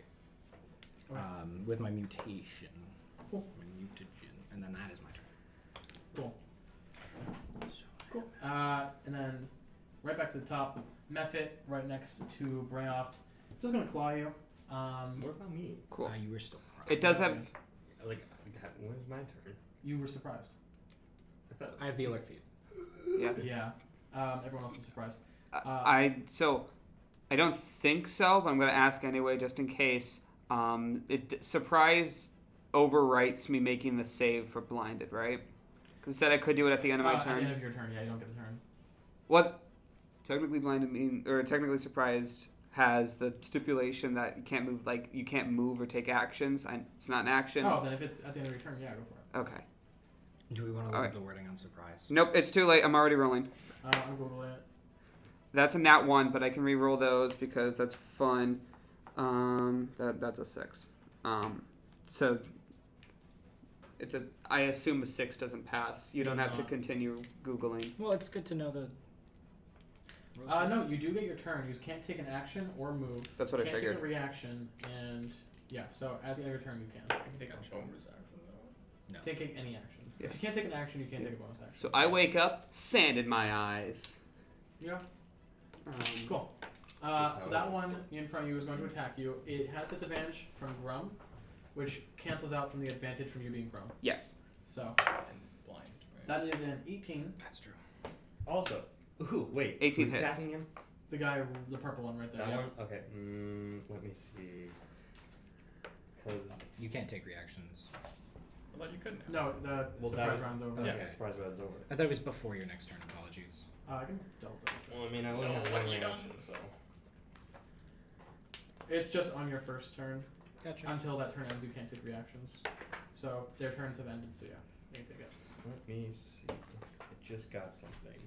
Okay. With my mutation. Cool. My mutagen, and then that is my turn. Cool. So, Cool. And then right back to the top, Mephit right next to Brayoft. Just gonna claw you. What about me? Cool. you were still. It does have. Like, when's my turn? You were surprised. I thought. I have the alert feed. Yeah. Yeah. Everyone else is surprised. I don't think so, but I'm gonna ask anyway, just in case. Surprise overwrites me making the save for blinded, right? Because it said I could do it at the end of my At the turn. end of your turn, yeah, you don't get the turn. What? Technically blinded technically surprised has the stipulation that you can't move, like you can't move or take actions. It's not an action. Oh, then if it's at the end of your turn, yeah, go for it. Okay. Do we want to look Alright. at the wording on surprise? Nope, it's too late. I'm already rolling. I'm going to lay it. That's a nat 1, but I can re-roll those because that's fun. That's a 6. So it's a. I assume a 6 doesn't pass. You don't have to continue googling. Well, it's good to know the. No, you do get your turn. You can't take an action or move. That's what I can't figured. take a reaction, and yeah, so at the end of your turn, you can. I can take a bonus action though. No. Take any actions. Yeah. If you can't take an action, you can't take a bonus action. So I wake up, sand in my eyes. Yeah, Um, cool. Just So how that one in front of you is going to attack you. It has disadvantage from Grumm, which cancels out from the advantage from you being prone. Yes. So And blind, right? that is an 18. That's true. Also, ooh, wait. 18 who's hits. attacking him? The guy, the purple one right there. That yeah. one? Okay. Let me see. Because. You can't take reactions. I thought you could now. No, the Well, surprise that- round's over. Okay, Yeah. surprise round's over. I thought it was before your next turn. Apologies. I can double check. Well, I mean, I only No, have what one have you reaction, done? so. It's just on your first turn. Gotcha. Until that turn ends, you can't take reactions. So their turns have ended, so yeah, you can take it. Let me see. 'Cause I just got something.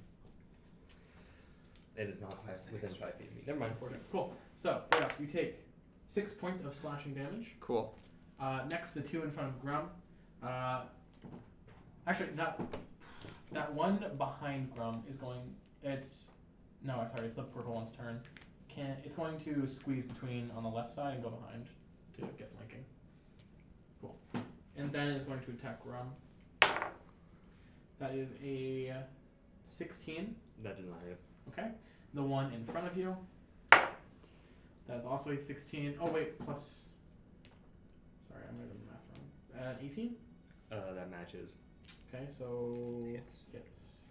It is not within 5 feet of me. Never mind. Cool. So, yeah, you take 6 points of slashing damage. Cool. Next, the two in front of Grumm. Actually, that one behind Grumm is going. It's the purple one's turn. It's going to squeeze between on the left side and go behind to get flanking. Cool. And then it's going to attack Grumm. That is a 16. That does not hit. Okay. The one in front of you. That is also a 16. Oh wait, plus. Sorry, I'm gonna do the math wrong. 18. That matches. Okay, so Hits.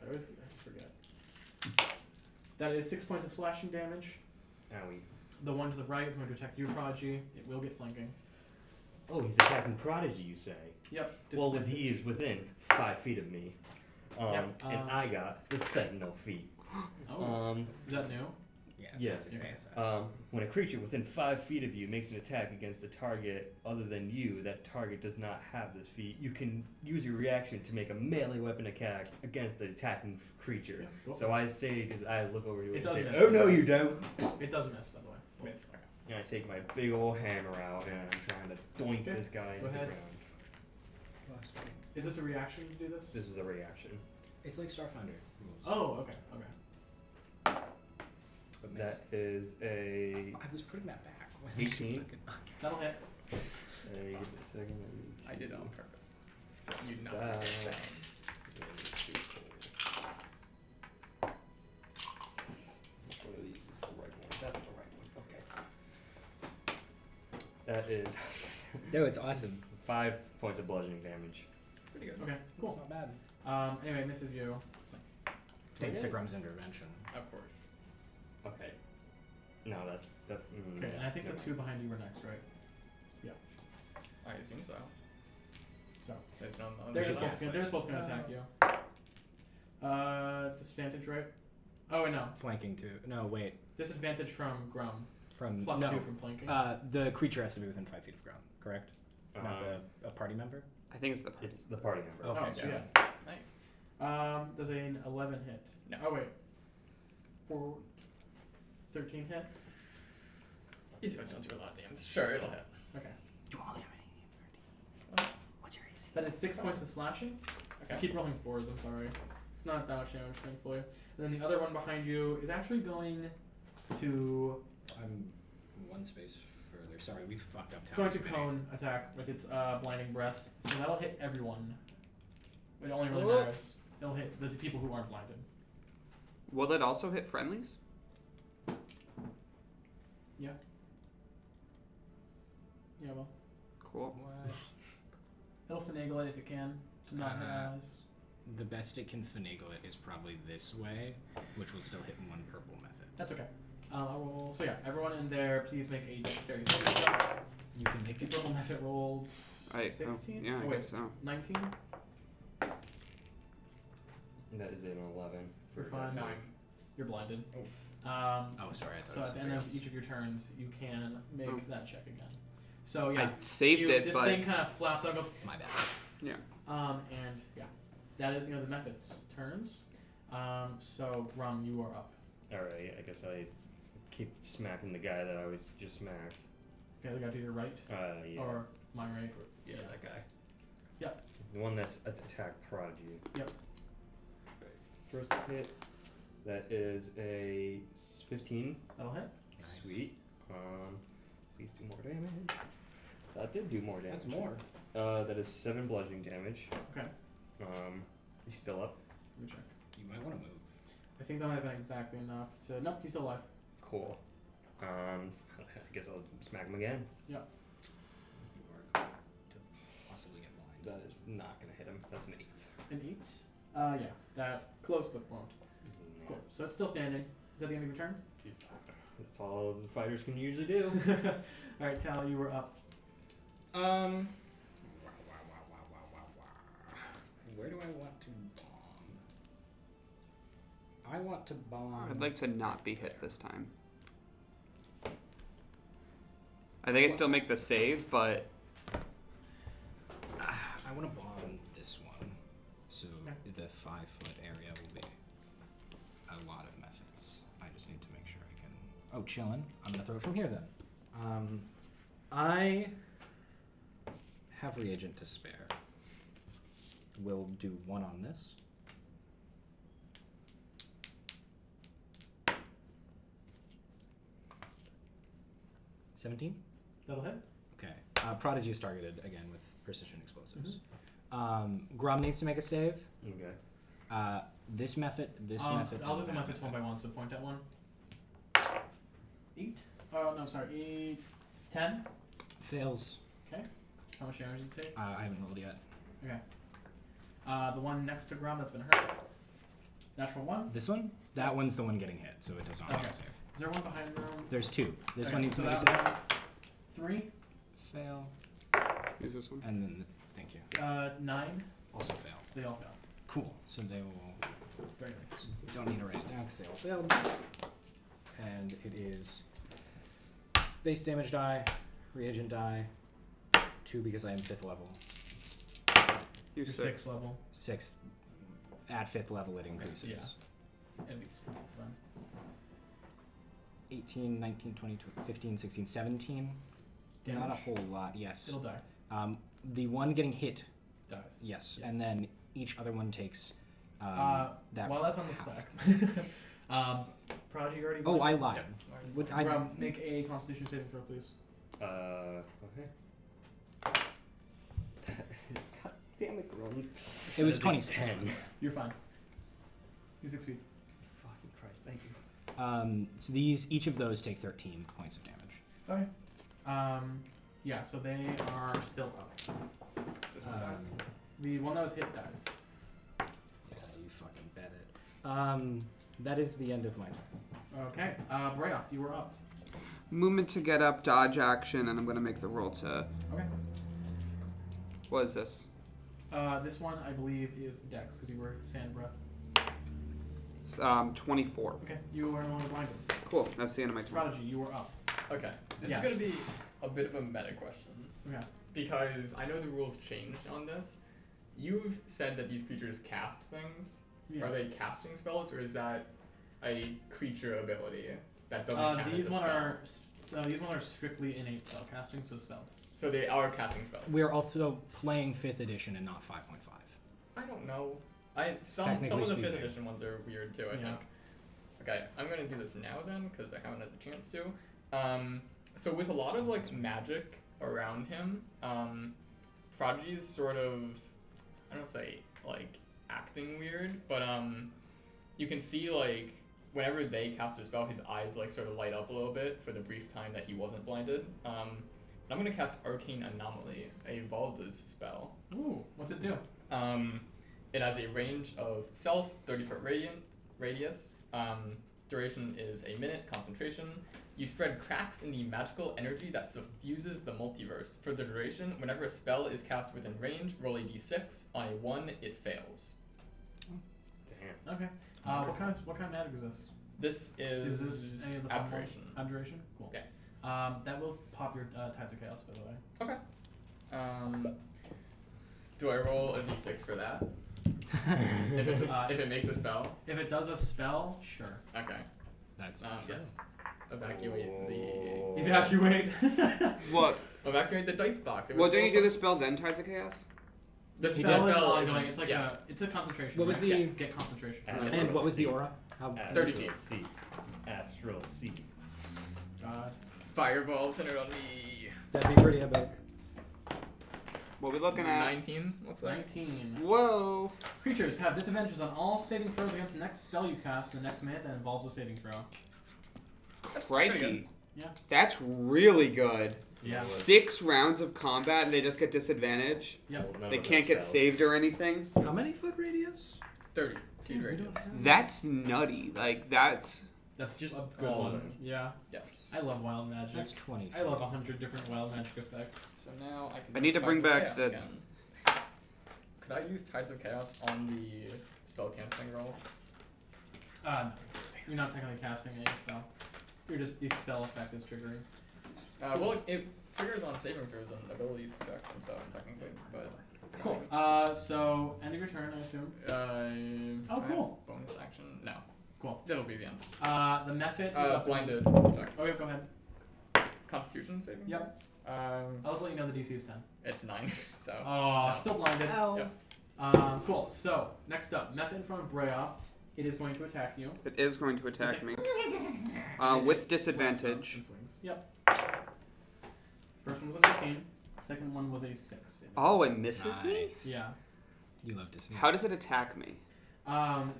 I always forget. That is 6 points of slashing damage. Owie. The one to the right is going to attack you, Prodigy. It will get flanking. Oh, he's attacking Prodigy, you say? Yep. Well, disadvantage. he is within 5 feet of me. Yep, And I got the Sentinel feat. Oh, is that new? Yeah. Yes. Okay. When a creature within 5 feet of you makes an attack against a target other than you, that target does not have this feat, you can use your reaction to make a melee weapon attack against an attacking creature. Yeah, go So for I say, because I look over to It it and say, doesn't oh no you don't! It does miss, by the way. Miss. Okay. And I take my big old hammer out and I'm trying to doink Okay, this guy go into the ahead. ground. Is this a reaction to do this? This is a reaction. It's like Starfinder rules. Oh, okay. But man, That is a I was putting that back. 18. That'll hit. Give it a second. I did it on purpose. So you knocked That- it down. Which one of these is the right one? That's the right one. Okay. That is No, it's awesome. 5 points of bludgeoning damage. Pretty good. Okay, It's cool. not bad. Anyway, misses you. Thanks to Okay. Grumm's intervention. Of course. Okay. No, that's that. Okay, and I think the never 2 mind. behind you were next, right? I assume so. So There's no. they're there's just no both side. gonna, attack you. Disadvantage, right? Oh wait, no. Flanking too. No, wait. Disadvantage from Grumm. From Plus no. 2 from flanking. The creature has to be within 5 feet of Grumm, correct? Not Um, a party member. I think it's the party. It's the party member. Okay, oh, so yeah. yeah. Nice. Does an 11 hit? No. Oh wait. 13 hit? Easy ones don't do a lot of damage. Sure, it'll hit. Okay. You all have anything. What's your AC? That is 6 points of slashing. I Okay. keep rolling 4s, I'm sorry. It's not that much damage, thankfully. And then the other one behind you is actually going to... I'm one space further. Sorry, we fucked up. It's going to cone attack with its blinding breath. So that'll hit everyone. It only really Oh. matters. It'll hit the people who aren't blinded. Will it also hit friendlies? Yeah, well. Cool. It'll finagle it if it can. Not hit allies. The best it can finagle it is probably this way, which will still hit one purple method. That's okay. I will. So yeah, everyone in there, please make a dexterity saving throw. You can make The it. purple method rolled I 16. yeah, I wait, guess so. 19. That is an 11. You're for fine. dex save. 9. You're blinded. Oh, sorry. I thought So it was at the end of something each of your turns, you can make Oh. that check again. So yeah, I saved it, this but thing kind of flaps out and goes. else. My bad. And yeah, that is the method's turns. So Grumm, you are up. Alright, I guess I keep smacking the guy that I was just smacked. Okay, the guy to your right Yeah. or my right. Yeah, that guy. Yep. The one that's attacked Prodigy. Yep. First hit. That is a 15. That'll hit. Sweet. Please do more damage. That did do more damage. That's more. That is 7 bludgeoning damage. Okay. He's still up. Let me check. You might want to move. I think that might have been exactly enough to. Nope, he's still alive. Cool. I guess I'll smack him again. You are going to possibly get blind. That is not gonna hit him. That's an 8. An 8. Yeah, that close but won't. Cool. So it's still standing. Is that the end of your turn? That's all the fighters can usually do. All right, Tallie, you were up. Where do I want to bomb? I want to bomb. I'd like to not be hit this time. I think I still make the save, but I want to bomb this one. So Okay. the 5-foot area will be a lot of methods. I just need to make sure I can. Oh, chillin'. I'm gonna throw it from here then. I have reagent to spare. We'll do 1 on this. $17? That'll hit. Okay. Prodigy is targeted again with precision explosives. Grumm needs to make a save. Okay. This method. I'll do and the that methods one by one, so point at one. 8? Oh, no, sorry. 8. 10? Fails. Okay. How much damage does it take? I haven't rolled yet. Okay. The one next to Grumm that's been hurt. Natural 1. This one? That one's the one getting hit, so it does not make Okay. a save. Is there one behind Grumm? There's 2. This Okay, one needs so to make a that save. one, 3. Fail. use this one. And then, thank you. 9. Also fails. So they all fail. Cool. So they will. Very nice. Don't need to write it down because they all failed. And it is base damage die, reagent die, 2 because I am 5th level. You're Use 6th level. 6th. At 5th level, it increases. Yeah. At least. Run. 18, 19, 20, 15, 16, 17. Not a Damage? whole lot, yes. It'll die. The one getting hit, Dies. yes. Yes. And then each other one takes that. While that's on the half. stack. Prodigy already. Oh, I went. lied. Yep. Would I Grumm, make a Constitution saving throw, please. Okay. That is, god damn it, Grumm. It was That is a 26. 10. You're fine. You succeed. Fucking Christ, thank you. So each of those take 13 points of damage. Okay. Yeah, so they are still up. This one dies. The one that was hit dies. Yeah, you fucking bet it. That is the end of my turn. Okay, Brayoff, you were up. Movement to get up, dodge action, and I'm going to make the roll to... Okay. What is this? This one, I believe, is Dex, because you were Sand Breath. 24. Okay, you are no longer blinded. Cool, that's the end of my turn. Prodigy, you were up. Okay, this Yeah. is gonna be a bit of a meta question Okay. because I know the rules changed on this. You've said that these creatures cast things. Yeah. Are they casting spells, or is that a creature ability that doesn't count These as a one spell? are these one are strictly innate spell casting, so spells. So they are casting spells. We are also playing 5th edition and not 5.5. I don't know. Some Technically of the 5th speaking. edition ones are weird too. I Yeah. think. Okay, I'm gonna do this now then because I haven't had the chance to. So with a lot of like magic around him, Prodigy's sort of, I don't say like acting weird, but you can see like whenever they cast a spell, his eyes like sort of light up a little bit for the brief time that he wasn't blinded. I'm gonna cast Arcane Anomaly, a Valda's spell. Ooh, what's it do? It has a range of self, 30-foot radius. Duration is a minute. Concentration. You spread cracks in the magical energy that suffuses the multiverse. For the duration, whenever a spell is cast within range, roll a d6. On a 1, it fails. Damn. Okay. What kind of magic is this? This is this any of the Abjuration. Abjuration? Cool. Okay. That will pop your Tides of Chaos, by the way. Okay. Do I roll a d6 for that? if it makes a spell? If it does a spell, sure. Okay. That's Yes. Evacuate Oh. Evacuate. What? Evacuate the dice box. It was Well, don't you do the full spell of- then, Tides of Chaos? The The spell, spell is spell ongoing. isn't- It's like yeah. it's a concentration. What was right? the- get concentration? And what was the aura? How 30 Astral feet. Sea. Astral Sea. God. Fireball centered on me. that'd be pretty epic. What are we looking at? 19 looks like. 19. Whoa. Creatures have disadvantages on all saving throws against the next spell you cast in the next minute that involves a saving throw. That's pretty good. Crikey. Yeah. That's really good. Yeah. 6 rounds of combat and they just get disadvantage. Yep. Well, none They of can't us get fails. saved or anything. How many foot radius? 30 feet radius. That's nutty. Like, that's... That's Just a good all of one. them. Yeah. Yes. I love wild magic. That's 20. I love 100 different wild magic effects. So now I can. I need to use bring Tides of back Chaos the- again. Could I use Tides of Chaos on the spell canceling roll? No. You're not technically casting any spell. You're just the spell effect is triggering. Well, it triggers on saving throws and abilities checks and stuff technically, but. Cool. So end of your turn, I assume. Oh, cool. Bonus action? No. Cool. That'll be the end. The method is up in- Blinded. Sorry. Oh, yeah, go ahead. Constitution saving? Yep. I'll I'll just let you know the DC is 10. It's 9, so. Oh, no. still blinded. Yep. Cool. So, next up, method in front of Brayoft. It is going to attack you. It is going to attack me. It With swings disadvantage. up and swings. Yep. First one was a 19. Second one was a 6. Oh, it misses me? Nice. Yeah. You love to see. How does it attack me?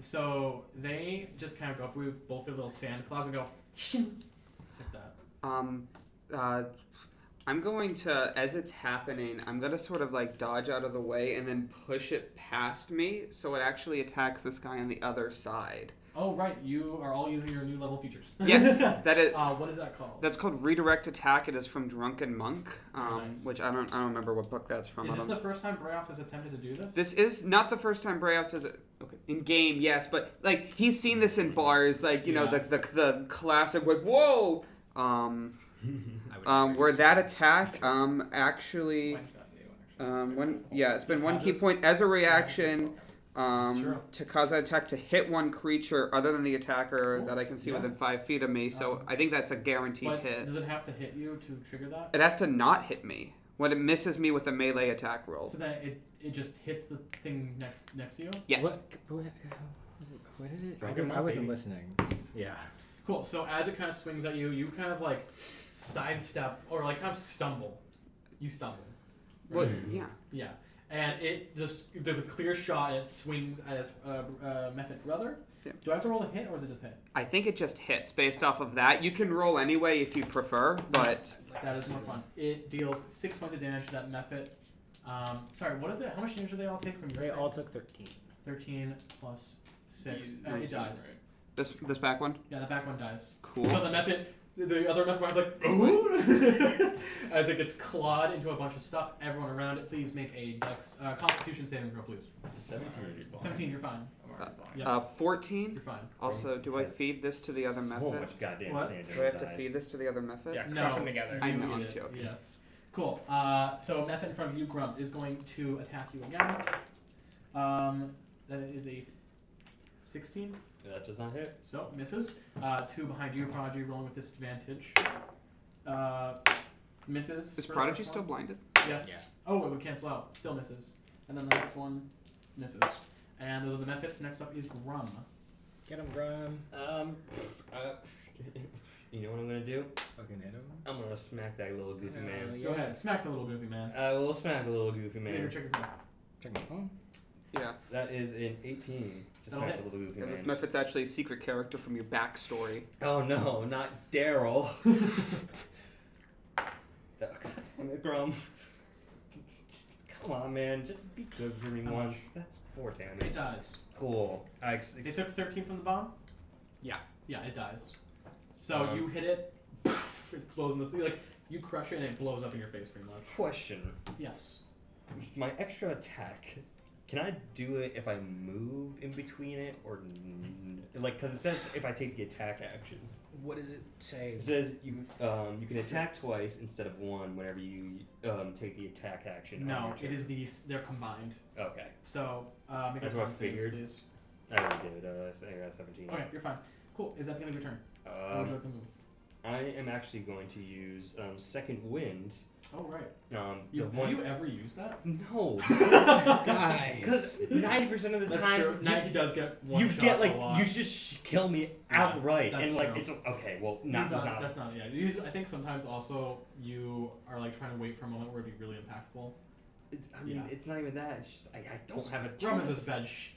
So they just kind of go up with both their little sand clouds and go just like that. I'm going to, as it's happening, I'm going to sort of like dodge out of the way and then push it past me so it actually attacks this guy on the other side. Oh, right. You are all using your new level features. Yes, that is. What is that called? That's called Redirect Attack. It is from Drunken Monk, Nice. which I don't remember what book that's from. Is I this don't- the first time Brayoft has attempted to do this? This is not the first time Brayoff does it. Okay, in game, yes, but like he's seen this in bars, like you know Yeah. the classic like whoa, where that attack actually When's that new, actually? it's been one key This- point as a reaction true. to cause that attack to hit one creature other than the attacker Cool. that I can see Yeah. within 5 feet of me. So I think that's a guaranteed But hit. does it have to hit you to trigger that? It has to not hit me when it misses me with a melee attack roll. So that it just hits the thing next to you? Yes. What did it? Drunken I Monk, wasn't baby. listening. Yeah. Cool. So as it kind of swings at you, you kind of like sidestep or like kind of stumble. You stumble. Well, yeah. Yeah. And it just there's a clear shot and it swings at its method brother. Yeah. Do I have to roll a hit or is it just hit? I think it just hits based off of that. You can roll anyway if you prefer, but That is more fun. It deals 6 points of damage to that Mephit. Sorry, how much damage do they all take from your They thing? all took 13. 13 plus 6. You- It dies. this back one. Yeah, the back one dies. Cool. So the Mephit, the other Mephit one's like, ooh! As it gets clawed into a bunch of stuff. Everyone around it, please make a Constitution saving throw, please. 17. 17, you're fine. I'm already fine. Yeah. 14. You're fine. Also, do I Has feed this to the other So method? much goddamn What? sand in Do I have his to eyes. feed this to the other method? Yeah, No. crush them together. I You know, eat I'm it, joking. Yes. Cool. So Mephit in front of you, Grumm, is going to attack you again. That is a 16. That does not hit. So misses. 2 behind you, Prodigy rolling with disadvantage. Misses. Is for the Prodigy first still one. blinded? Yes. Yeah. Oh, it would cancel out. Still misses. And then the next one misses. And those are the Mephits. Next up is Grumm. Get him, Grumm. You know what I'm gonna do? Fucking hit him. I'm gonna smack that little goofy man. Go ahead. Smack the little goofy man. I will smack the little goofy Give me your man. check your phone. Check my phone. Yeah. That is an 18 to That'll smack hit. the little goofy Yeah, this man. method's actually a secret character from your backstory. Oh no, not Daryl. Oh, God damn it, Grumm. Just, come on, man. Just be good for me How once. That's 4 It damage. dies. Cool. They took 13 from the bomb? Yeah. Yeah, it dies. So you hit it, it explodes in the sea. Like, you crush it and it blows up in your face pretty much. Question. Yes. My extra attack, can I do it if I move in between it? Or, like, because it says if I take the attack action. What does it say? It says you can attack twice instead of one whenever you take the attack action. on No, your turn. it is they're combined. Okay. So, make That's a what I con save, figured. please. I already did. I got 17. Okay, you're fine. Cool. Is that the end of your turn? How would you like to move? I am actually going to use second wind. Oh, right. The Have you ever used that? No, Guys. because 90% of the That's time true. He does get one you shot get a like lot. you just kill me Yeah, outright, that's and like true. it's okay. Well, You not got- not. That's not, yeah. Usually, I think sometimes also you are like trying to wait for a moment where it'd be really impactful. I mean, yeah. it's not even that. It's just I don't have a Grumm chance. has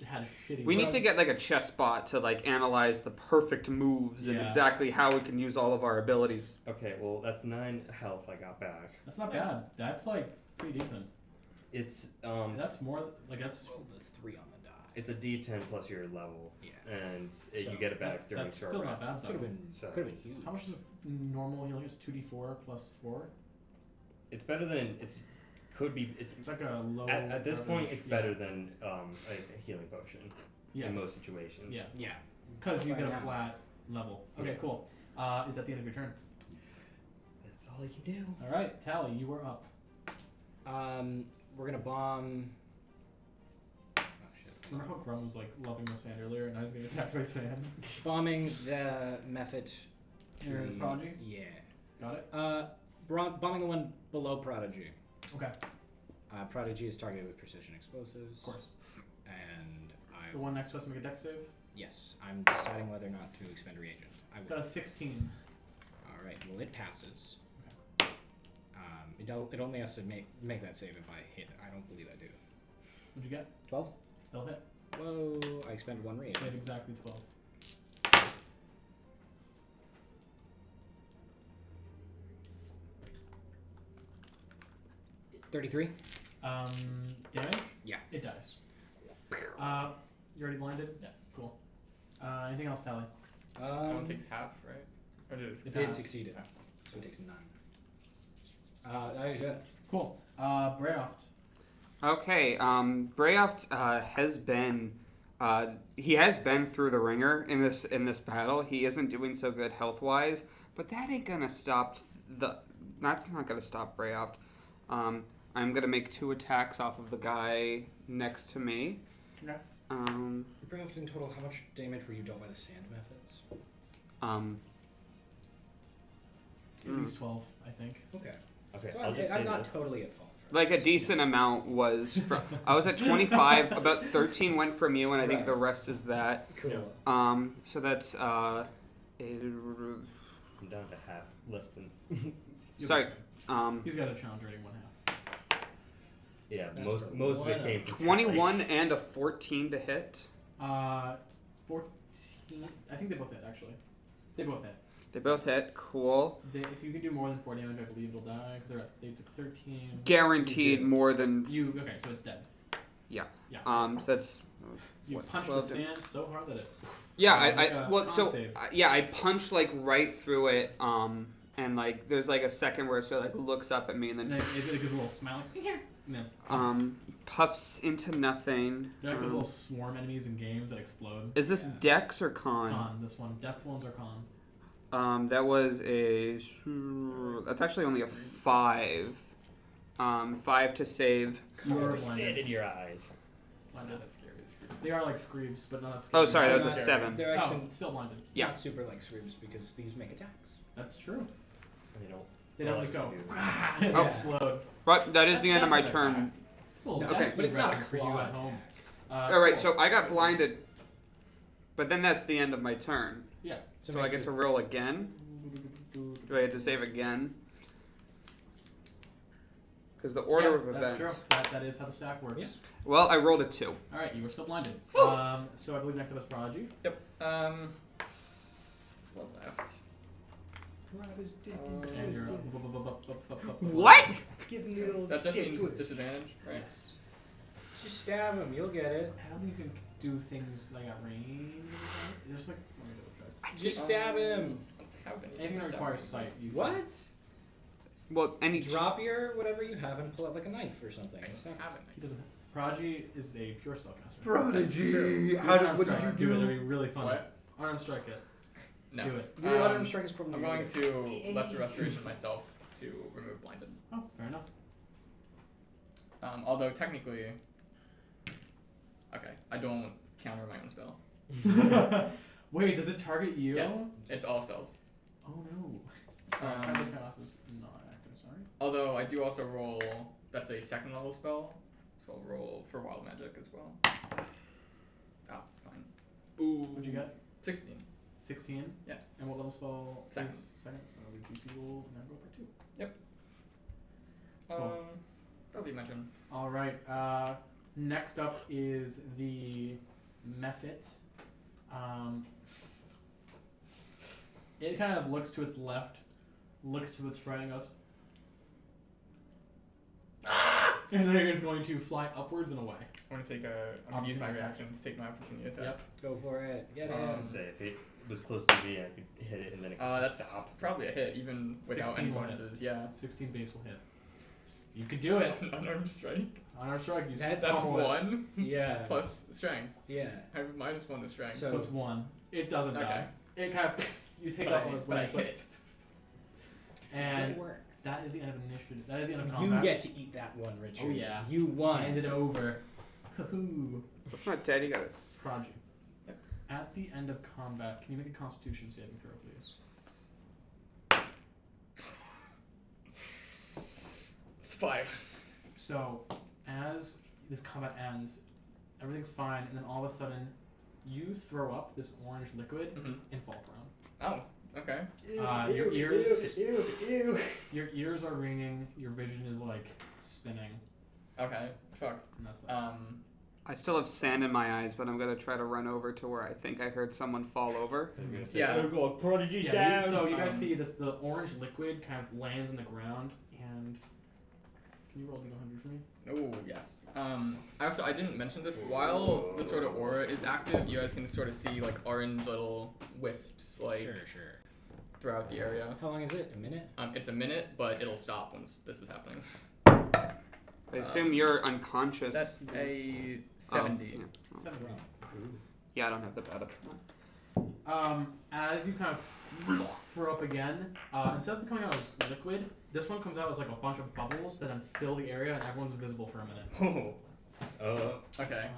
had shitty. We need luck. to get like a chess bot to like analyze the perfect moves and Yeah. exactly how we can use all of our abilities. Okay, well that's 9 health I got back. That's not bad. That's like pretty decent. It's That's more like that's. Roll the 3 on the die. it's a D10 plus your level, Yeah. and So, you get it back during that's short still not rests. bad. Could have been. So- Could have been huge. How much is normal healing? It's 2d4 plus 4. It's better than it's could be. It's like a low. At this average- point, it's yeah. better than a healing potion Yeah. in most situations. Yeah. Yeah. Because you Right get a now. flat level. Okay, Yeah. cool. Is that the end of your turn? That's all you can do. All right, Tallie, you are up. We're gonna bomb. Oh shit. Remember how Grumm was like loving the sand earlier, and now he's getting attacked by sand? Bombing the method. Your tree. Prodigy? Yeah. Got it. Bombing the one below Prodigy. Okay, Prodigy is targeted with precision explosives. of course. And The one next to us make a dex save. yes, I'm deciding whether or not to expend reagent. I Got will. a 16. All right. Well, it passes. It only has to make that save if I hit. I don't believe I do. What'd you get? 12. They'll hit. Whoa! I expend 1 They reagent. had exactly 12. 33. Damage? Yeah. It dies. You already blinded? Yes. Cool. Anything else, Tallie? That one takes half, right? Or did It Did does. succeed it, so it takes 9. That is it. Cool. Brayoft. Okay, Brayoft has been he has been through the ringer in this battle. He isn't doing so good health wise, but that ain't gonna stop that's not gonna stop Brayoft. I'm gonna make 2 attacks off of the guy next to me. Okay. Braft, in total, how much damage were you dealt by the sand methods? At least 12, I think. Okay. Okay, So I'll just say I'm not this. totally at fault. For Like a decent amount was from, I was at 25, about 13 went from you, and I think Right. the rest is that. Cool. So that's I'm down to half, less than. You'll sorry, be okay. He's got a challenge rating 1/2. Yeah, That's most for of it one came of from 21 and a 14 to hit. 14 I think they both hit, actually. They both hit. They both hit. Cool. If you can do more than 4 damage, I believe it'll die, because they took 13. Guaranteed more than. Okay, so it's dead. Yeah. Yeah. So that's. You punched the sand so hard that it. Yeah, I I punched like right through it, and like there's like a second where it sort of like looks up at me and then it gives a little smile, like, yeah. And then puffs into nothing. They're like those little swarm enemies in games that explode. Is this Dex or Con? Con, this one. Death ones are Con. That was a. That's actually only a 5. 5 to save. You are sand in your eyes. Blinded. Not as scary as Grumm. They are like Screebs, but not as scary. Oh, sorry, that was a They're 7. They're actually still blinded. Yeah. not super like Screams because these make attacks. That's true. They They don't just go and Oh. explode. Right, that is the end of my That's turn. It's a little Okay. Destiny But it's not a reference for you claw at home. Alright, Cool. so I got blinded, but then that's the end of my turn. Yeah. So I get to roll again? Do I get to save again? Because the order of that's events. true. That is how the stack works. Yeah. Well, I rolled a 2. All right, you were still blinded. So I believe next up is Prodigy. Yep. One left. And you're What? That just means disadvantage, right? Yes. Just stab him, you'll get it. I don't think you can do things like at range. There's like let me double check. Just stab him. How many? Anything that requires sight. You What? Well, any Drop your whatever you have and pull out like a knife or something. I It's don't not- have it. He doesn't. Prodigy is a pure spellcaster. Prodigy. Do How an did, arm what did strike. you Do it. do? It'll be really fun. What? Arm strike it. No. Do it. Your unarmed strike is probably I'm going to Lesser Restoration myself to remove blinded. Oh, fair enough. Although technically, okay, I don't counter my own spell. Wait, does it target you? Yes, it's all spells. Oh no. Time of Chaos is not active. Sorry. Although I do also roll. That's a second level spell, so I'll roll for wild magic as well. That's fine. Ooh. What'd you get? 16. 16. Yeah. And what level spell? Second. Is second. So we DC roll and then go for 2. Cool. That'll be my turn. All right. Next up is the Mephit. It kind of looks to its left, looks to its right, and goes. And then it's going to fly upwards and away. I'm gonna take I'm gonna use my reaction to take my opportunity attack. Yep. Go for it. Get I was him. gonna say if it was close to me, I could hit it and then it could just That's stop. probably a hit, even without 16 any will hit. bonuses. Yeah. 16 base will hit. You could do it. Unarmed strike. On our strike, you That's That's pummel it. 1 Yeah. plus strength. Yeah. I have -1 to strength. So it's 1. It doesn't Okay. die. It kind of you take But off I, on its but I wings, hit it. and Good work. that is the end of initiative. That is the end of You combat. get to eat that one, Richard. Oh, yeah. You won. Hand it over. Hoo-hoo. That's not dead. You got a. Prodigy. Yep. At the end of combat, can you make a Constitution saving throw, please? 5. So, as this combat ends, everything's fine, and then all of a sudden, you throw up this orange liquid Mm-hmm. and fall prone. Oh, okay. Your ears, your ears are ringing. Your vision is like spinning, Okay. Fuck. and that's that. I still have sand in my eyes, but I'm gonna try to run over to where I think I heard someone fall over. I was gonna say, Yeah. oh god, Prodigy's Yeah, down! so you guys see this. The orange liquid kind of lands in the ground, and can you roll D100 for me? Oh yes. I didn't mention this. While the sort of aura is active, you guys can sort of see like orange little wisps like Sure. throughout the area. How long is it? A minute? It's a minute, but it'll stop once this is happening. I assume you're unconscious. That's a 70. Oh, 70. yeah, I don't have the bad As you kind of throw up again, instead of coming out as liquid, this one comes out as like a bunch of bubbles that then fill the area, and everyone's invisible for a minute. Okay.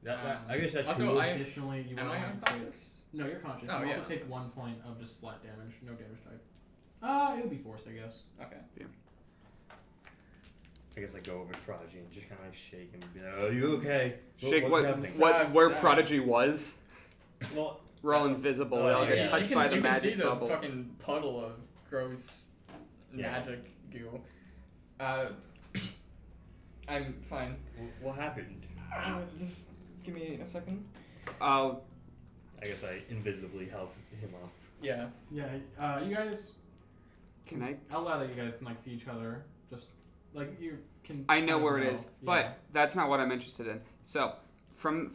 I guess that's Also, cool. I- Additionally, you Am will I have to take. unconscious? No, you're conscious. Oh, you yeah. also take 1 point of just flat damage, no damage type. It would be forced, I guess. Okay. I guess I go over to Prodigy and just kind of like shake him and be like, "Are you okay? Shake What's what? happening?" Where Stab. Prodigy was? Well, We're all invisible. Oh, we all yeah, get yeah. touched you by can, the you can see magic the bubble. fucking puddle of gross Yeah. magic goo. I'm fine. what happened? Just give me a second. I'll I guess I invisibly help him up. Yeah. Yeah. You guys. Can I? I'll allow that you guys can like see each other. Just like you can. I know kind of where it is, Yeah. but that's not what I'm interested in. So, from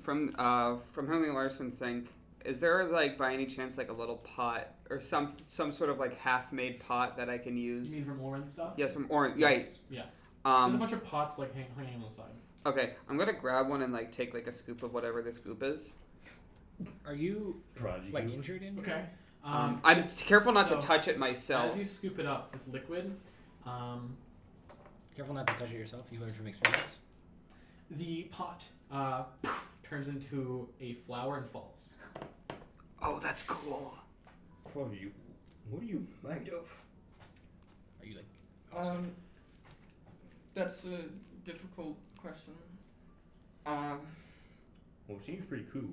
Henry Larson thing, is there like by any chance like a little pot or some sort of like half-made pot that I can You use? mean from Lauren's stuff? Yes, from Orange. Yes. Yeah. There's a Um. bunch of pots like hanging on the side. Okay, I'm gonna grab one and like take like a scoop of whatever this scoop is. Are you Prodigy. like injured in? Okay. I'm careful not so to touch it myself. As you scoop it up, this liquid, Careful not to touch it yourself. You learned from experience. the pot turns into a flower and falls. Oh, that's cool. Prodigy, what are you made of? Are you like? That's a difficult question. Well, it seems pretty cool.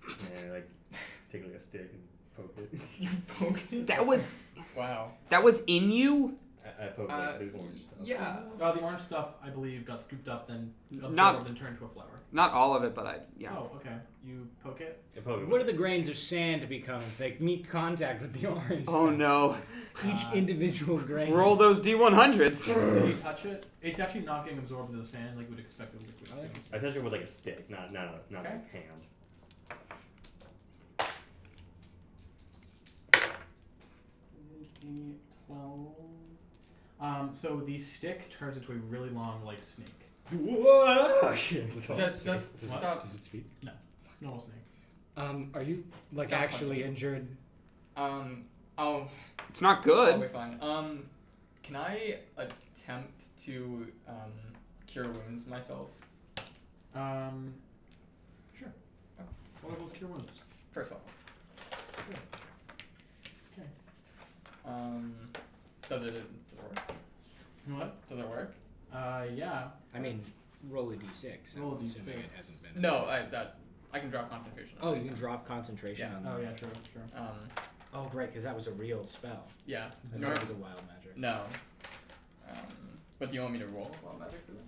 Yeah, like take like a stick and poke it. You poke it? That Wow. was in you? I poke like the orange stuff. Yeah. The orange stuff, I believe, got scooped up, then absorbed Not- and turned into a flower. Not all of it, but yeah. Oh, okay. You poke it. I poke it What do with the a grains of sand become as they meet contact with the orange? Oh stuff? no. Each individual grain. Roll those D100s. So you touch it. It's actually not getting absorbed into the sand like you would expect it liquid. I like I touch it with like a stick, not Okay. a hand. Is a 12. So the stick turns into a really long, like, snake. Just stop. Does it speak? Normal snake. Are you like Stop actually touching. injured? I'll It's not I'll good. be fine. Can I attempt to cure wounds myself? Sure. Oh. What are those cure wounds? First off. Okay. Does it work? What? Does it work? Yeah. I mean, roll a d6. Roll a I'm assuming D6. It hasn't been. No, I can drop concentration. Oh, on you it. can drop concentration Yeah. on. Oh, yeah, sure. Oh, great, because that was a real spell. Yeah. I No. thought it was a wild magic. No. But do you want me to roll wild magic for this?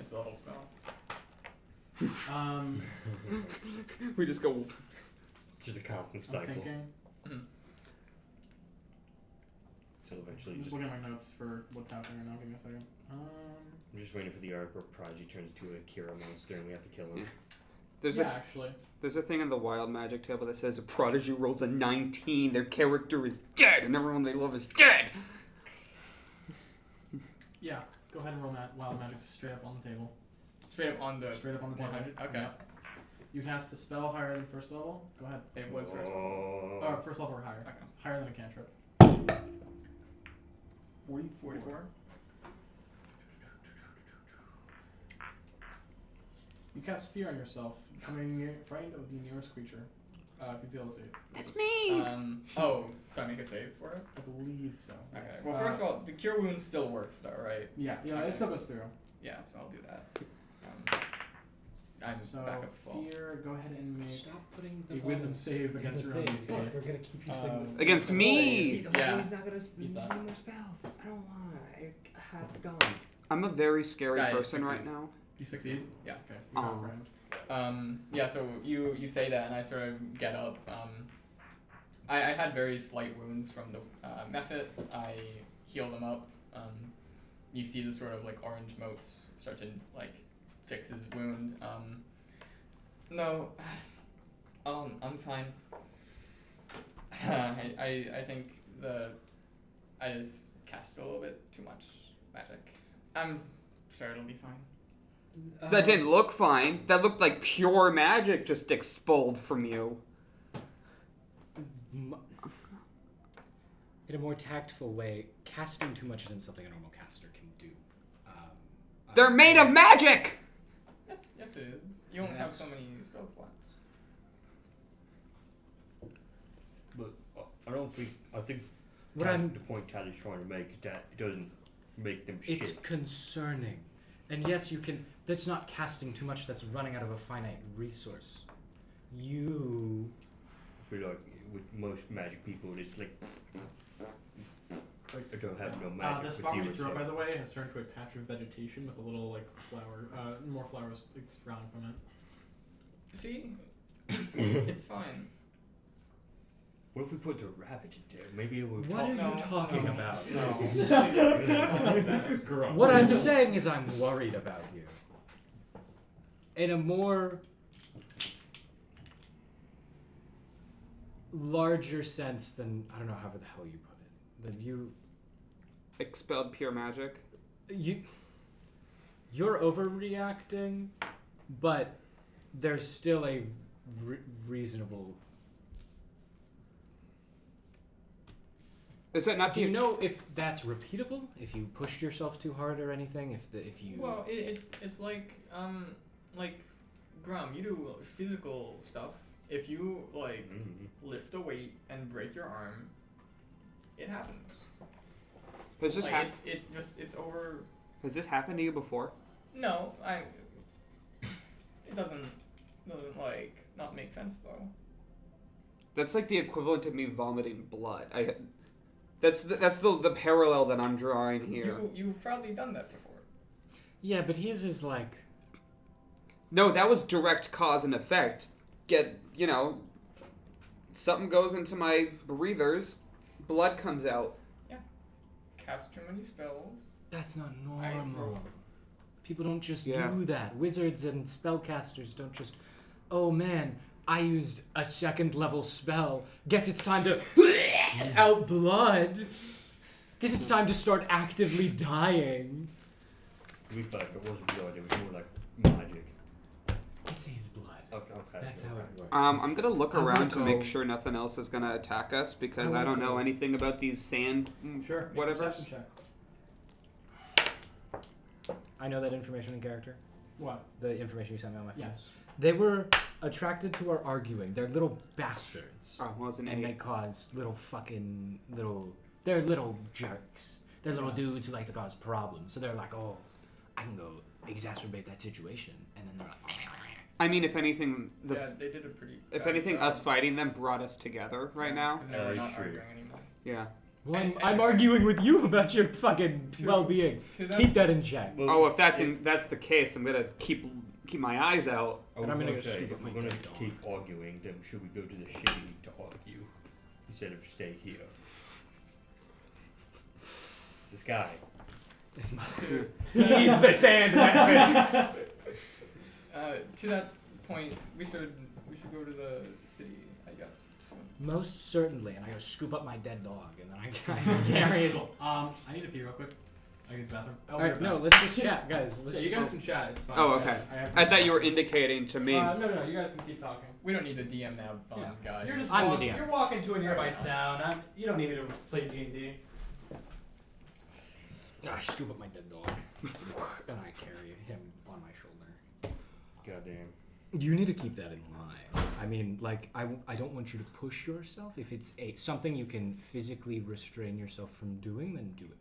It's the whole spell. We just go. Just a constant I'm cycle. thinking. So eventually, I'm just just, looking at my notes for what's happening right now. Give me a second. I'm just waiting for the arc where Prodigy turns into a Kira monster and we have to kill him. There's Yeah, actually. there's a thing in the wild magic table that says a prodigy rolls a 19, their character is dead, and everyone they love is dead. Yeah. Go ahead and roll wild magic straight up on the table. Straight up on the Straight up on the table. 100? Okay. Yeah. You cast a spell higher than first level. Go ahead. It was first. Or first level or higher. Okay. Higher than a cantrip. 44. You cast fear on yourself, becoming frightened of the nearest creature. If you fail to save. That's me. Oh, so I make a save for it? I believe so. Okay. yes. Well, first of all, the cure wound still works, though, right? Yeah, Okay. it still goes through. Yeah, so I'll do that. I'm So back up to full. fear, go ahead and make Stop putting the a wisdom balls save in against the your own thing. DC. We're gonna keep you saying Against me. Yeah. He's not gonna use Eat that. any more spells. I don't want. I had gone. I'm a very scary Guy person right succeeds. now. He succeeds? Yeah. Okay. You got Aw. friend. Yeah, so you say that, and I sort of get up. I had very slight wounds from the method. I heal them up. You see the sort of like orange motes start to like fix his wound. No, I'm fine. I think I just cast a little bit too much magic. I'm sure it'll be fine. That didn't look fine. That looked like pure magic just expelled from you. In a more tactful way, casting too much isn't something a normal caster can do. They're made of magic! Yes, it is. You only have so many spell slots. But I don't think. I think What the I'm- point Tallie's trying to make is that it doesn't make them It's shit. concerning. And yes, you can. That's not casting too much, that's running out of a finite resource. You. I feel like with most magic people, it's like I don't have no magic The with spot you where you and threw it, Tim. by the way, has turned to a patch of vegetation with a little like flower, more flowers sprouting from it. See, it's fine. What if we put the rabbit in there? Maybe it would What talk. are No, you talking no. about? No. Grumm. What I'm saying is I'm worried about you. In a more larger sense than, I don't know however the hell you put it. That Expelled pure magic. you're overreacting, but there's still a reasonable. Is that not Do the you know if that's repeatable? If you pushed yourself too hard or anything? If you. Well, it's like Grumm, you do physical stuff. If you like lift a weight and break your arm, it happens. Has this Like, it's over. Has this happened to you before? No, it doesn't like not make sense though. That's like the equivalent of me vomiting blood. That's the parallel that I'm drawing here. You've probably done that before. Yeah, but his is like. No, that was direct cause and effect. Something goes into my breathers, blood comes out. Cast too many spells. That's not I normal. broke. People don't just Yeah. do that. Wizards and spellcasters don't just. Oh man, I used a 2nd level spell. Guess it's time to out blood. Guess it's time to start actively dying. To be fair, it wasn't blood, it was more like magic. It's his blood. Okay. That's how it works. I'm gonna look I wanna around to make go- sure nothing else is gonna attack us because I I wanna don't know go- anything about these sand. Sure. make a Whatever. perception check. I know that information in character. What? The information you sent me on my phone. Yes. They were attracted to our arguing. They're little bastards. Oh, well, it's an And they 8. cause they're little jerks. They're little Yeah. dudes who like to cause problems. So they're like, oh, I can go exacerbate that situation. And then they're like, I mean, if anything, Yeah, they did a pretty. if bad anything, job. us fighting them brought us together right now. Because now we're not True. arguing anymore. Yeah. well, And- I'm arguing with you about your fucking well-being. To that, Keep that in check. Well, Oh, if that's the case, I'm gonna keep my eyes out. I was And I'm gonna gonna go say, scoop if up we're my gonna dead dog. keep arguing, then should we go to the city to argue instead of stay here? This guy. It's my- to, He's the sand weapon. to that point, we should go to the city, I guess. So. Most certainly. And I go scoop up my dead dog. And then I carry his... Cool. I need to pee real quick. I use the bathroom. All right, no, let's just chat, guys. Let's Yeah, you just- guys can chat. It's fine. Oh, okay. I thought you were indicating to me. No. You guys can keep talking. We don't need the DM to have fun, Yeah. guys. You're just I'm the walking, DM. You're walking to a nearby Alright. town. You don't need me to play D&D. I scoop up my dead dog. And I carry him on my shoulder. Goddamn. You need to keep that in mind. I mean, like, I don't want you to push yourself. If it's something you can physically restrain yourself from doing, then do it.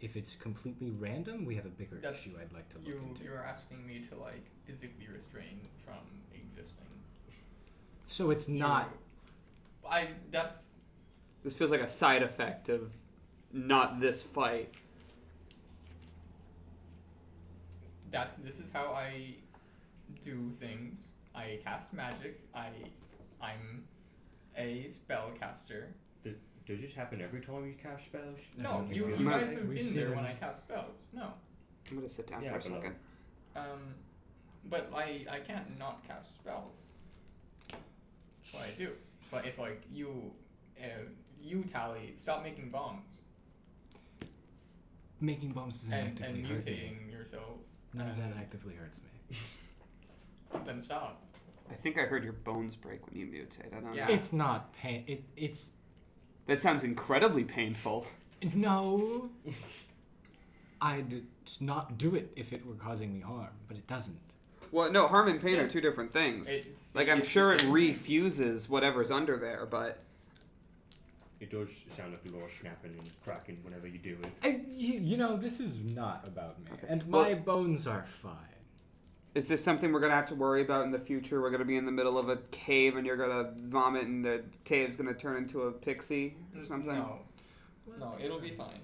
If it's completely random, we have a bigger That's- issue I'd like to look into. You're asking me to like physically restrain from existing. So it's not... That's This feels like a side effect of not this fight. this is how I do things. I cast magic. I'm a spellcaster. Does this happen every time you cast spells? No, If you you're- guys have We've been seen there him. when I cast spells. No. I'm gonna sit down Yeah, for a but, second. But I can't not cast spells. That's what I do. It's like you Tallie, stop making bombs Making bombs doesn't and actively hurt me. mutating yourself. None of that actively hurts me. Then stop. I think I heard your bones break when you mutate. I don't Yeah. know. It's not pain. It's... That sounds incredibly painful. No. I'd not do it if it were causing me harm, but it doesn't. Well, no, harm and pain are Yes. two different things. It's Like, I'm it's sure the it same thing. refuses whatever's under there, but It does sound like a lot of snapping and cracking whenever you do it. You know, this is not about me. Okay. And Well- my bones are fine. is this something we're going to have to worry about in the future? We're going to be in the middle of a cave and you're going to vomit and the cave's going to turn into a pixie or something? No. No, it'll be fine.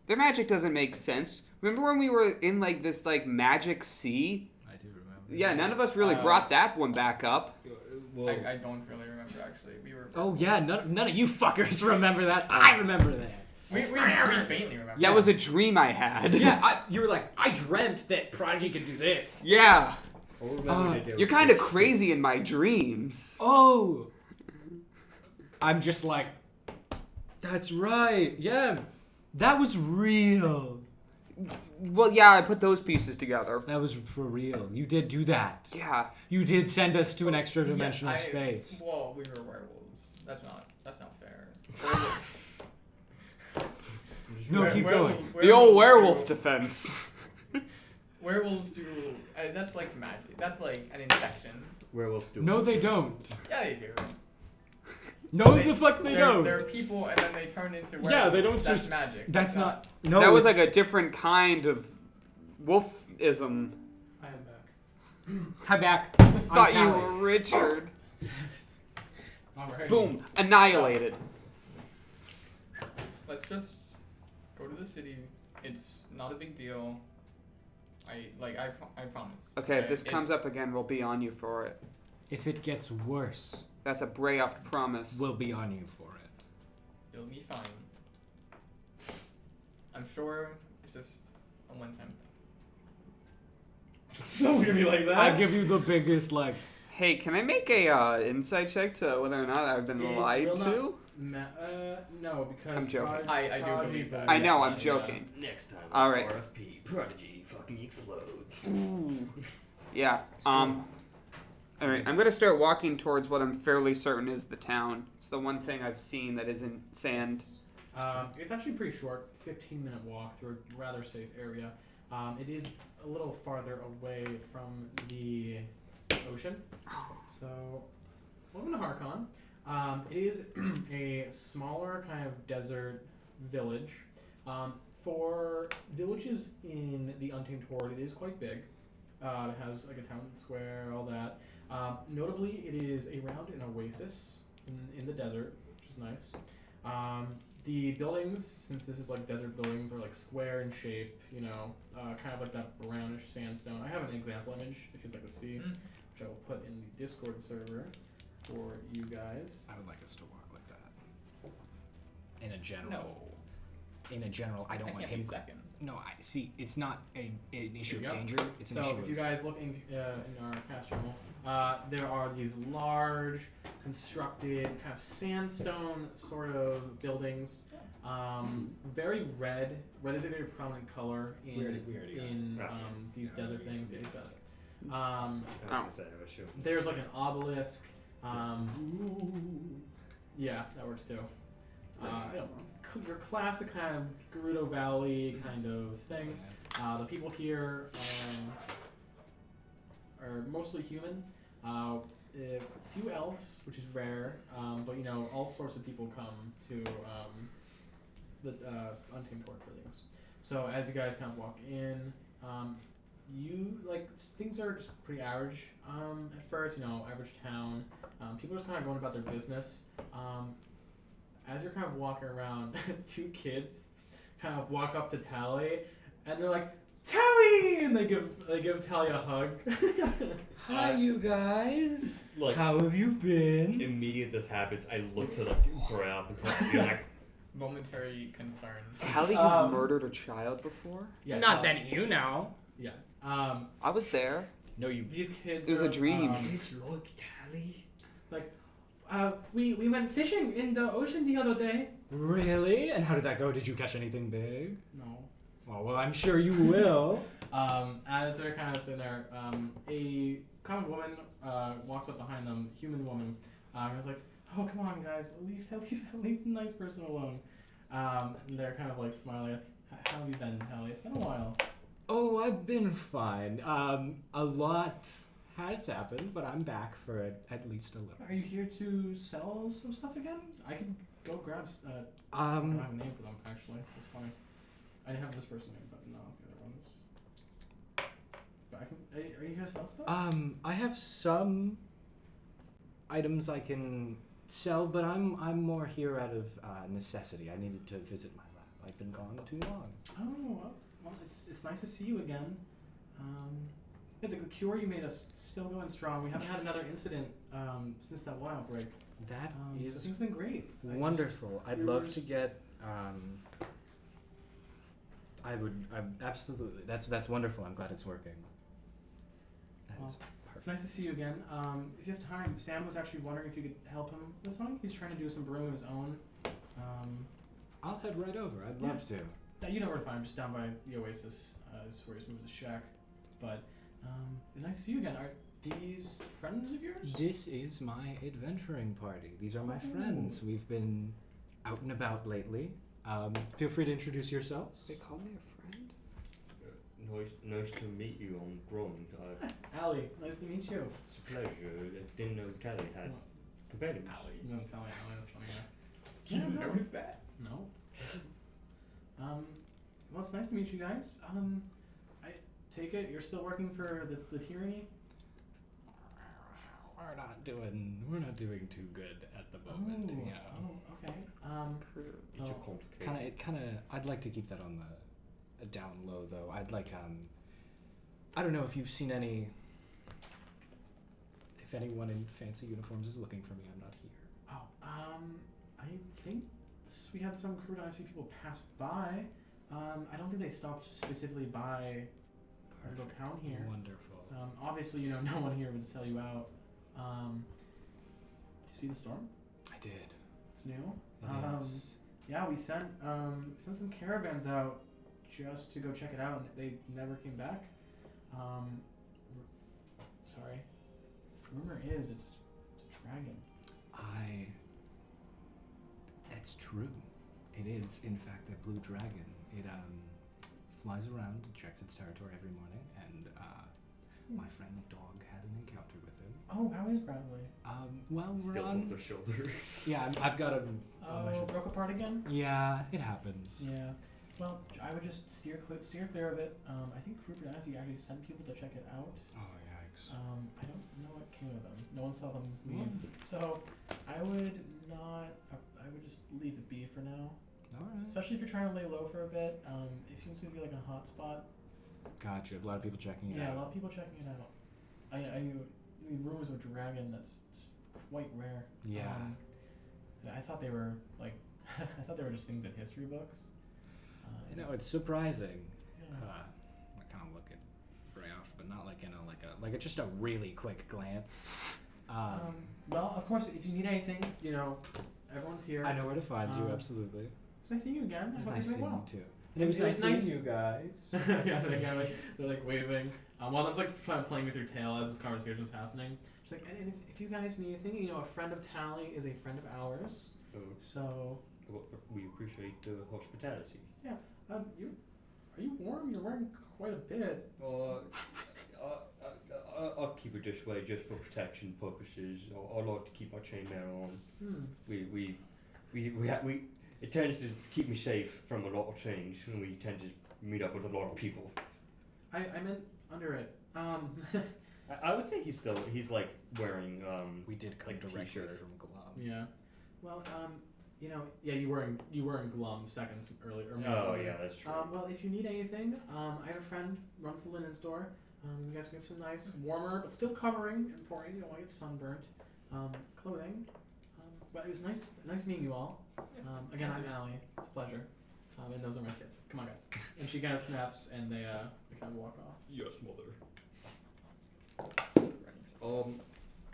Their magic doesn't make sense. Remember when we were in like this like magic sea? I do remember. Yeah, none of us really brought that one back up. Well, I don't really remember actually. We were. Oh yeah, none of you fuckers remember that. I remember that. We faintly remember. That was a dream I had. Yeah, you were like, I dreamt that Prodigy could do this. Yeah. You're You're kind of crazy in my dreams. Oh. I'm just like, that's right. Yeah, that was real. Well, yeah, I put those pieces together. That was for real. You did do that. Yeah. You did send us to an extra dimensional space. Well, we were werewolves. That's not fair. Werewolves. No, keep going. The old werewolf defense. Werewolves do. That's like magic. That's like an infection. werewolves do. No, they don't. Yeah, they do. No, the fuck they they're, don't. They're people, and then they turn into werewolves. Yeah, they don't That's just- magic. That's not. No, That was like a different kind of wolfism. I am back. Hi back. I I'm thought you Tallie. were Richard. Alright. Boom. Annihilated. Let's just go to the city. It's not a big deal. I promise. Okay, if this It's- comes up again, we'll be on you for it. If it gets worse, That's a Brayoff promise. we'll be on you for it. It'll be fine. I'm sure it's just a one-time thing. Don't look at me like that. I give you the biggest like. Hey, can I make a insight check to whether or not I've been It lied will to? No, because I'm joking. I do believe that. I know, yes, I'm yeah. joking. Next time, All right. RFP Prodigy fucking explodes. Ooh. Yeah. All right. I'm gonna start walking towards what I'm fairly certain is the town. It's the one thing I've seen that isn't sand. It's actually pretty short, 15-minute walk through a rather safe area. It is a little farther away from the ocean. So, welcome to Harkon. It is a smaller kind of desert village. For villages in the Untamed Horde, it is quite big. It has like a town square, all that. Notably, it is around an oasis in the desert, which is nice. The buildings, since this is like desert buildings, are like square in shape, you know, kind of like that brownish sandstone. I have an example image if you'd like to see, which I will put in the Discord server for you guys. I would like us to walk like that. In a general. No. In a general, I don't want can't him. be second. No, I see. It's not an issue of There you go. danger. It's an So issue if you of. guys look in our cast journal, there are these large, constructed, kind of sandstone sort of buildings. Very red. Red is a very prominent color in We already got in it. these desert things. Yeah, he's got it. I was gonna say, I wish you. There's like an obelisk. Yeah, that works too. You know, your classic kind of Gerudo Valley kind of thing. The people here are mostly human. A few elves, which is rare, but you know, all sorts of people come to the Untamed Horde for things. So as you guys kind of walk in, you like things are just pretty average at first. You know, average town. People are just kind of going about their business. As you're kind of walking around, two kids kind of walk up to Tallie, and they're like, "Tallie!" and they give Tallie a hug. Hi, you guys. Like, How have you been? immediate this happens, I look to like Brown and be like, Momentary concern. Tallie has murdered a child before? Yeah, Not that you know. Yeah. I was there. No, you. These kids. It was are, a dream. "It's like Tallie." We went fishing in the ocean the other day. Really? And how did that go? Did you catch anything big? No. Oh, well, I'm sure you will. As they're kind of sitting there, a kind of woman walks up behind them, human woman. And was like, "Oh, come on, guys, leave the nice person alone." And they're kind of like smiling. How have you been, Tallie? It's been a while. Oh, I've been fine. A lot has happened, but I'm back for at least a little. Are you here to sell some stuff again? I can go grab. I don't have a name for them actually. That's funny. I didn't have this person name, but no, the other ones. But I can. Are you here to sell stuff? I have some items I can sell, but I'm more here out of necessity. I needed to visit my lab. I've been gone too long. Oh, well, it's nice to see you again. Yeah, the cure you made us still going strong. We haven't had another incident since that wild break. That So is things have been great. wonderful. I'd we love were- to get. I'm absolutely. That's wonderful. I'm glad it's working. That Well, is It's nice to see you again. If you have time, Sam was actually wondering if you could help him with something. He's trying to do some brewing of his own. I'll head right over. I'd Yeah. love to. Yeah, you know where to find him, just down by the Oasis. It's where he's moved his shack. But it's nice to see you again. Are these friends of yours? This is my adventuring party. These are my Oh. friends. We've been out and about lately. Feel free to introduce yourselves. They call me a friend? Nice to meet you on Grumm. Allie, nice to meet you. It's a pleasure. I didn't know Tallie had companions. Allie. No, tell me, Allie, that's funny. You Yeah, no. notice that? No. Well, it's nice to meet you guys. I take it you're still working for the tyranny? We're not doing too good at the moment. Oh, Yeah. oh, okay. It's a Oh, complicated. I'd like to keep that on the down low though. I'd like I don't know if you've seen if anyone in fancy uniforms is looking for me. I'm not here. Oh, I think we had some crew and I see people pass by. I don't think they stopped specifically by our little town here. Wonderful. Obviously, no one here would sell you out. Did you see the storm? I did. It's new. It is. Yeah, we sent some caravans out just to go check it out, and they never came back. Sorry. Rumor is it's a dragon. It's true. It is, in fact, a blue dragon. It flies around, checks its territory every morning, and my friendly dog had an encounter with him. Oh, how is Bradley? Well, we're Still on. on their shoulder. Yeah, I've got him. on my Oh, shoulder. broke apart again? Yeah, it happens. Yeah. Well, I would just steer clear of it. I think Rupert actually sent people to check it out. Oh, yikes. I don't know what came of them. No one saw them leave. So I would not. I would just leave it be for now. Alright. Especially if you're trying to lay low for a bit. It seems to be like a hot spot. Gotcha. A lot of people checking it Yeah, a out. lot of people checking it out. The rumors of dragon, that's quite rare. Yeah. I thought they were like, I thought they were just things in history books. It's surprising. Yeah. I kind of look at Brayoff, but not like like a just a really quick glance. Well, of course, if you need anything, everyone's here. I know where to find you. Um, Absolutely. It's nice seeing you again. I It's hope nice you're seeing doing well. you too. And it was nice seeing you guys. Yeah, they're like waving. One of them's like playing with your tail as this conversation's happening. She's like, and if you guys need anything, a friend of Tallie is a friend of ours. So, We appreciate the hospitality. are you warm? You're wearing quite a bit. I'll keep it this way just for protection purposes. I like to keep my chainmail on. It tends to keep me safe from a lot of things, and we tend to meet up with a lot of people. I meant under it. I would say he's like wearing We did come like directly t-shirt. from Glum. Yeah. Well, yeah, you wearing Glum seconds earlier. Or minutes Oh earlier. yeah, that's true. Well, if you need anything, I have a friend runs the linen store. You guys can get some nice, warmer but still covering important. You don't want to get sunburnt clothing. But it was nice meeting you all. Again, I'm Allie. It's a pleasure. And those are my kids. Come on, guys. And she kind of snaps, and they kind of walk off. Yes, mother.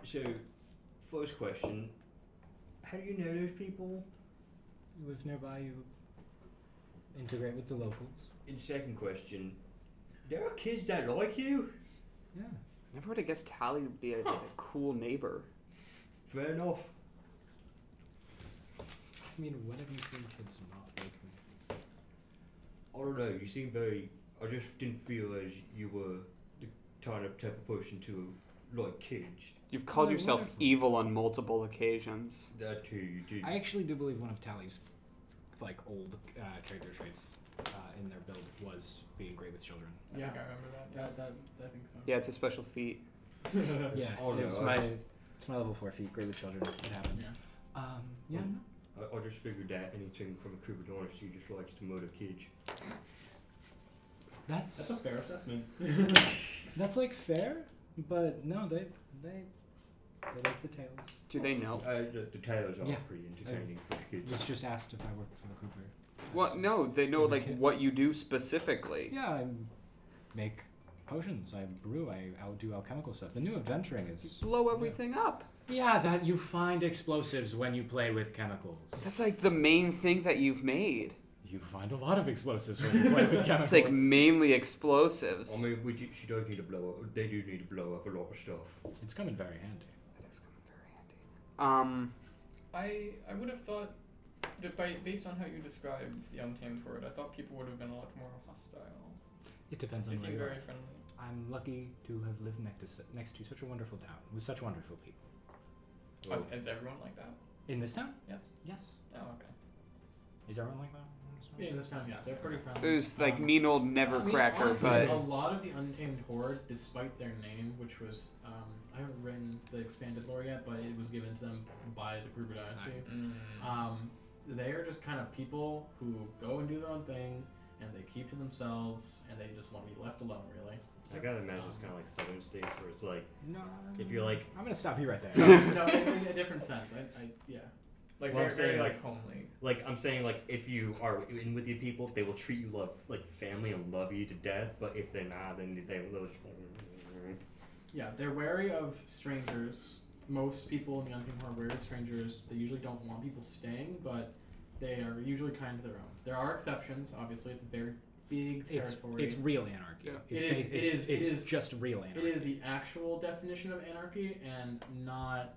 So, first question: how do you know those people? You live nearby. You integrate with the locals. And second question: there are kids that like you. Yeah. Never would have guessed Tallie would be a cool neighbor. Fair enough. I mean, when have you seen kids not like me? I don't know. You seem very. I just didn't feel as you were the type of person to like kids. You've called Oh, yourself wonderful. evil on multiple occasions. That too, you did. I actually do believe one of Tallie's old character traits in their build was being great with children. I think I remember that. I think so. Yeah, it's a special feat. Yeah, Oh, no, it's I my just- it's my level 4 feat. Great with children. It happens. Yeah. Yeah. I just figured that anything from a troubadour, she just likes to murder kids. That's That's a fair assessment. that's like fair, but no, they like the tails. Do they know? The tailors are Yeah. pretty entertaining for kids. Just asked if I worked for the Cooper. Well, no, they know like Okay. what you do specifically. Yeah, I make potions. I brew. I do alchemical stuff. The new adventuring is. Blow everything up. Yeah, that you find explosives when you play with chemicals. That's like the main thing that you've made. You find a lot of explosives when you play with chemicals. It's like mainly explosives. I mean, she does need to blow up. They do need to blow up a lot of stuff. It's coming very handy. That is coming very handy. I would have thought that based on how you described the Untamed Horde, I thought people would have been a lot more hostile. It depends They on where seem you very are. friendly. I'm lucky to have lived next to such a wonderful town with such wonderful people. Well, Is everyone like that? In this town? Yes. Yes. Oh, okay. Is everyone like that? in this town? Yeah, this time, yeah, they're pretty friendly. There's like mean old Nevercracker, honestly, but a lot of the Untamed Horde, despite their name, which was I haven't written the expanded lore yet, but it was given to them by the Kruger Dynasty. They are just kind of people who go and do their own thing, and they keep to themselves, and they just want to be left alone, really. I gotta imagine it's kind of like Southern states where it's like, No. if you're like, I'm gonna stop you right there. No, in a different sense. Yeah. Like Well, I'm very saying, like homely. like I'm saying, like if you are in with your people, they will treat you like family and love you to death. But if they're not, then they'll just. Yeah, they're wary of strangers. Most people in the Untamed Horde are wary of strangers. They usually don't want people staying, but they are usually kind to their own. There are exceptions, obviously. It's a very big territory. It's real anarchy. Yeah. It's It is just real anarchy. It is the actual definition of anarchy and not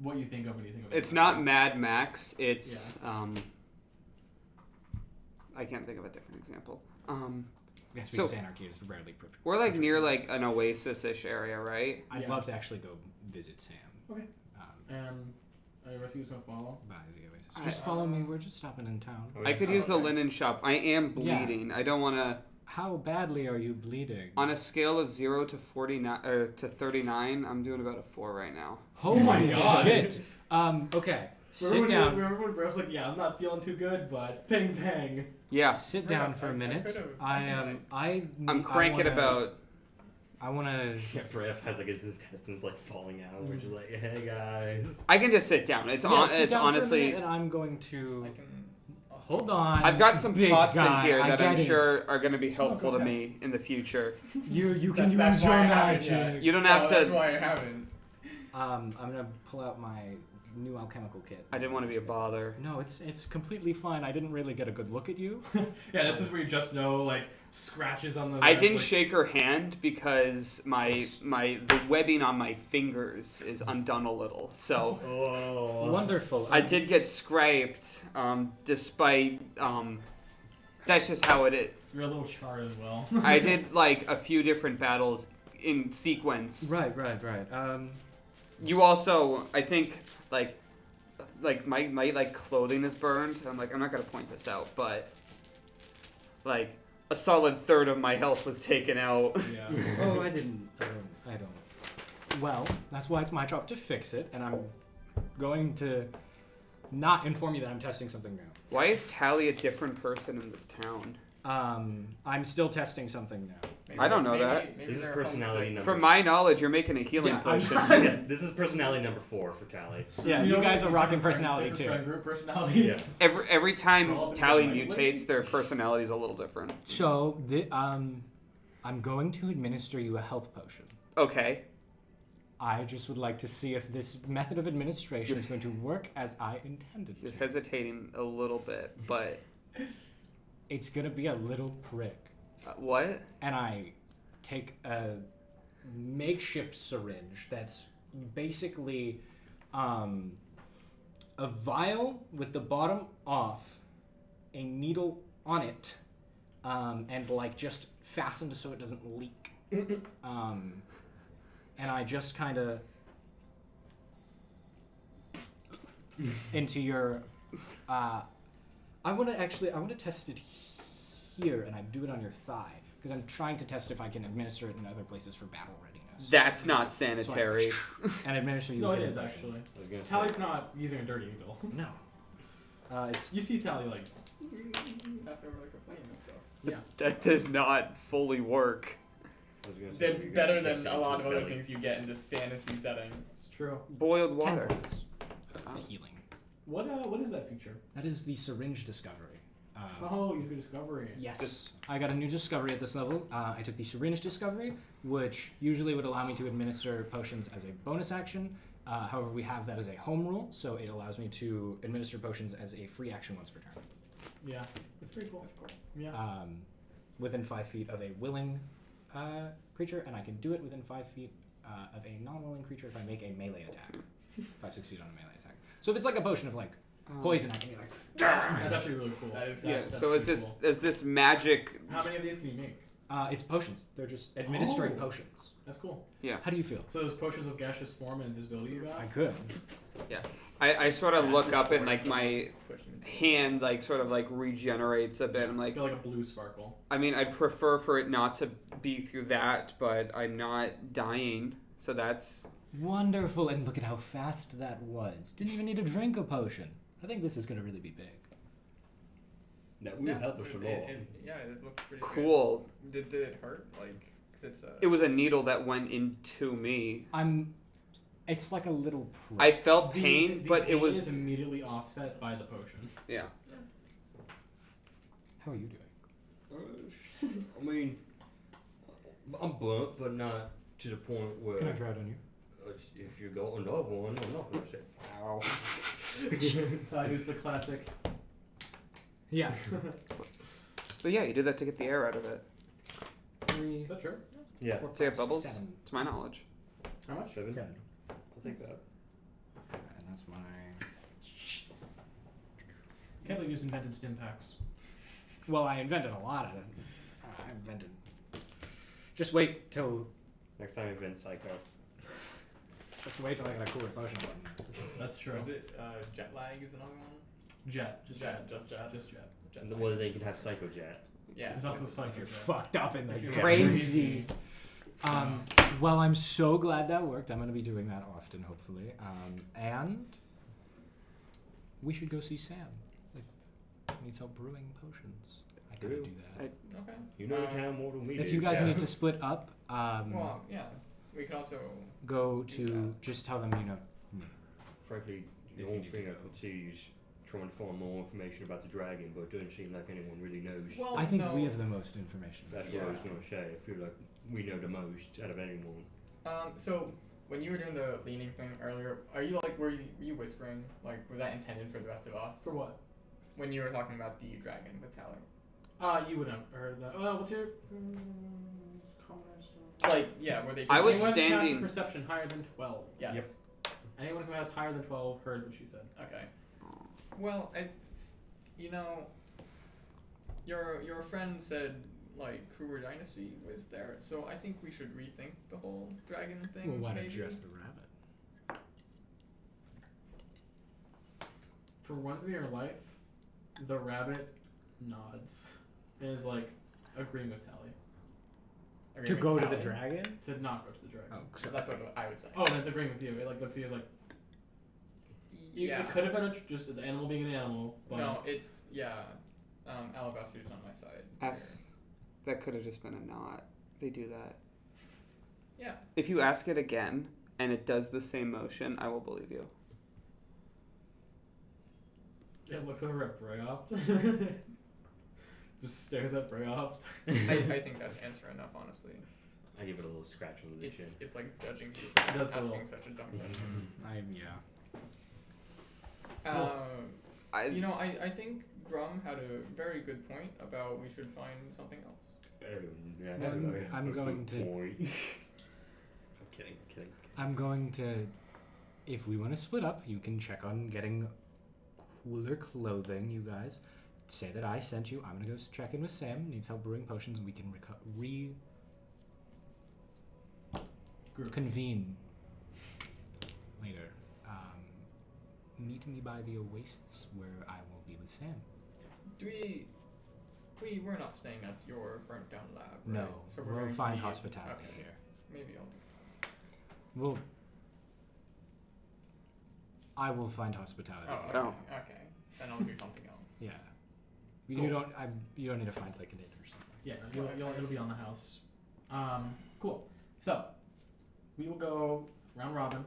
what you think of when you think of it's anarchy. not Mad Max. It's I can't think of a different example. That's So- because anarchy is rarely portrayed. We're like near like an oasis-ish area, right? I'd Yeah. love to actually go visit Sam. Okay. Um, And the rest of you gonna follow? by the oasis. Just follow me. We're just stopping in town. I could use the linen shop. I am bleeding. I don't want to. How badly are you bleeding? On a scale of 0 to 49 or to 39, I'm doing about a 4 right now. Oh my God. shit. Okay. Sit down. Remember when Bro was like, yeah, I'm not feeling too good, but ping pang. Yeah, Sit down for a minute. I'm cranking about. I want to. Yeah, Breath has like his intestines like falling out. We're just like, hey guys. I can just sit down. It's sit down honestly. for a minute and I'm going to. I can. Hold on. I've got some big pots guy. in here I that get I'm it. sure are going to be helpful to me in the future. You can That's use why your I haven't yet. magic. You don't have That's to. why I haven't. I'm gonna pull out my new alchemical kit. I didn't want to be a bother. No, it's completely fine. I didn't really get a good look at you. Yeah, this is where you just know, like, scratches on the... I didn't like, shake her hand because the webbing on my fingers is undone a little. So Oh. Wonderful. I did get scraped, despite that's just how it is. You're a little charred as well. I did like a few different battles in sequence. Right. You also, I think, like my like clothing is burned. I'm not gonna point this out, but like a solid third of my health was taken out. Yeah. Oh, I don't. Well, that's why it's my job to fix it, and I'm going to not inform you that I'm testing something new. Why is Tallie a different person in this town? I'm still testing something now. Maybe, I don't know that. Maybe This is they're personality homesick. number. From my knowledge, you're making a healing Yeah, I'm- potion. Yeah, this is personality number 4 for Tallie. Yeah, you guys are rocking personality different too. friend group personalities. Yeah. Every time We're all been Tallie doing nicely. mutates, their personality's a little different. So, I'm going to administer you a health potion. Okay. I just would like to see if this method of administration is going to work as I intended You're to. hesitating a little bit, but It's going to be a little prick. what? And I take a makeshift syringe that's basically a vial with the bottom off, a needle on it, and like just fastened so it doesn't leak. And I just kind of into your. I want to test it here, and I do it on your thigh because I'm trying to test if I can administer it in other places for battle readiness. That's not sanitary. And administer you. No, with it a is potion. actually. I was gonna say. Tally's not using a dirty needle. No. It's You see Tally like, That's over like a flame and stuff. yeah. That does not fully work. I was gonna say It's you're better gonna than inject a it lot into of his other belly. things you get in this fantasy setting. It's true. Boiled 10 water. points Oh. of healing. What is that feature? That is the syringe discovery. Oh, you could discover it. Yes, I got a new discovery at this level. I took the syringe discovery, which usually would allow me to administer potions as a bonus action. However, we have that as a home rule, so it allows me to administer potions as a free action once per turn. Yeah, it's pretty cool. That's cool. Yeah. Within 5 feet of a willing creature, and I can do it within 5 feet of a non-willing creature if I make a melee attack. If I succeed on a melee attack. So if it's like a potion of like poison, I can be like, That's actually really cool. That is Yeah. That's So is pretty this cool. is this magic? How many of these can you make? it's potions. They're just administering Oh. potions. That's cool. How do you feel? So those potions of gaseous form and invisibility you got? I could. I sort of look up and like my Pushing. hand like sort of like regenerates a bit. I'm like, It's got like a blue sparkle. I mean, I'd prefer for it not to be through that, but I'm not dying, so that's Wonderful, and look at how fast that was. Didn't even need to drink a potion. I think this is going to really be big. That will help us a lot. Yeah, it looked pretty cool. good. Did it hurt? Like, 'cause it's a. It was a needle that went into me. It's like a little prick. I felt pain, The but pain it was is immediately offset by the potion. yeah. How are you doing? I mean, I'm burnt, but not to the point where Can I try it on you? if you got another one, I'm not gonna say ow. I use the classic. Yeah. But yeah, you did that to get the air out of it. 3, Is that true? Yeah, 4, To get bubbles, 7. to my knowledge. How much? 7. 7. I'll take that. And that's my... Can't believe you just invented stim packs. Well, I invented a lot of it. I invented... Just wait till... Next time you've been psycho. Just wait till I get a cooler potion button. That's true. Was it jet lag? Is another one? Jet. Just jet. Just jet. Just jet. Jet And lag. whether they can have psycho jet. Yeah. There's also If Cypher you're Jet. fucked up in the If you're crazy... Well, I'm so glad that worked. I'm going to be doing that often, hopefully. And we should go see Sam if he needs help brewing potions. I gotta do that. Okay. You know the town more than we If do. you guys Yeah. need to split up, Well, yeah. We could also. go to just tell them Frankly, the If you only need thing to I go. can see is trying to find more information about the dragon, but it doesn't seem like anyone really knows. Well, I think no. we have the most information. That's Yeah. what I was going to say. I feel like we know the most out of anyone. So when you were doing the leaning thing earlier, are you like were you whispering? Like, was that intended for the rest of us? For what? When you were talking about the dragon with Tallie. You would have heard that. What's your Like, yeah, were they? I was Anyone who has a standing. perception higher than 12. Yes. Yep. Anyone who has higher than 12 heard what she said. Okay. Well, your friend said like Kruger Dynasty was there, so I think we should rethink the whole dragon thing. Well, why not maybe. just the rabbit? For once in your life, the rabbit nods and is like agreeing with Tallie Agreeing To with go to the Tallie? dragon? to not go to the dragon. Oh, So that's what I was saying. Oh, and it's agreeing with you. It like looks at you as like yeah. it could have been just the animal being an animal, but No, it's Alabaster's on my side. S. That could have just been a knot. They do that. Yeah. If you ask it again and it does the same motion, I will believe you. it looks over at Brayoft. Just stares at Brayoft. I think that's answer enough, honestly. I give it a little scratch on the chin. It's like judging you It for does a asking little. such a dumb question. I think Grumm had a very good point about we should find something else. I'm going to- I'm kidding. I'm going to... If we want to split up, you can check on getting cooler clothing, you guys. Say that I sent you. I'm going to go check in with Sam. Needs help brewing potions. We can convene later. Meet me by the oasis where I will be with Sam. We're not staying at your burnt down lab, right? No, So we'll going to find be- hospitality okay. here. Maybe I'll do Well, I will find hospitality. Oh, okay. Oh. Okay. Then I'll do something else. Yeah. Cool. You don't. You don't need to find like an inn or something. Yeah, it'll be on the house. Cool. So, we will go round robin.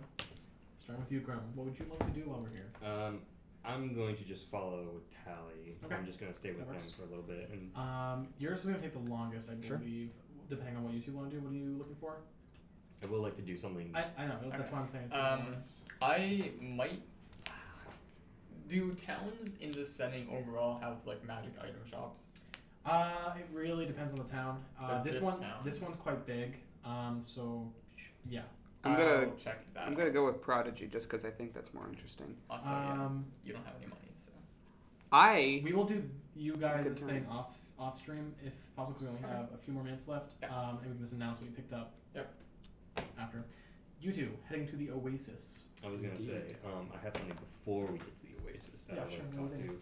Starting with you, Grumm. What would you like to do while we're here? I'm going to just follow with Tallie. Okay. I'm just gonna stay with That them works. for a little bit, and Yours is gonna take the longest, I Sure. believe. Depending on what you two want to do. What are you looking for? I will like to do something. I know. That's Okay. why I'm saying it's Um, the longest. I might. Do towns in this setting overall have like magic item shops? It really depends on the town. Does This this one, town? this one's quite big. Yeah. I'm I'll gonna check that. I'm gonna go with Prodigy just because I think that's more interesting. Also, yeah, you don't have any money, so. We will do you guys Good this time. thing off stream if possible, because we only Okay. have a few more minutes left. Yeah. And we can just announce what we picked up. Yep. After. You two heading to the Oasis. I was gonna say, I have something before we get to the Oasis that Yeah, I'd sure, like to what talk do you to.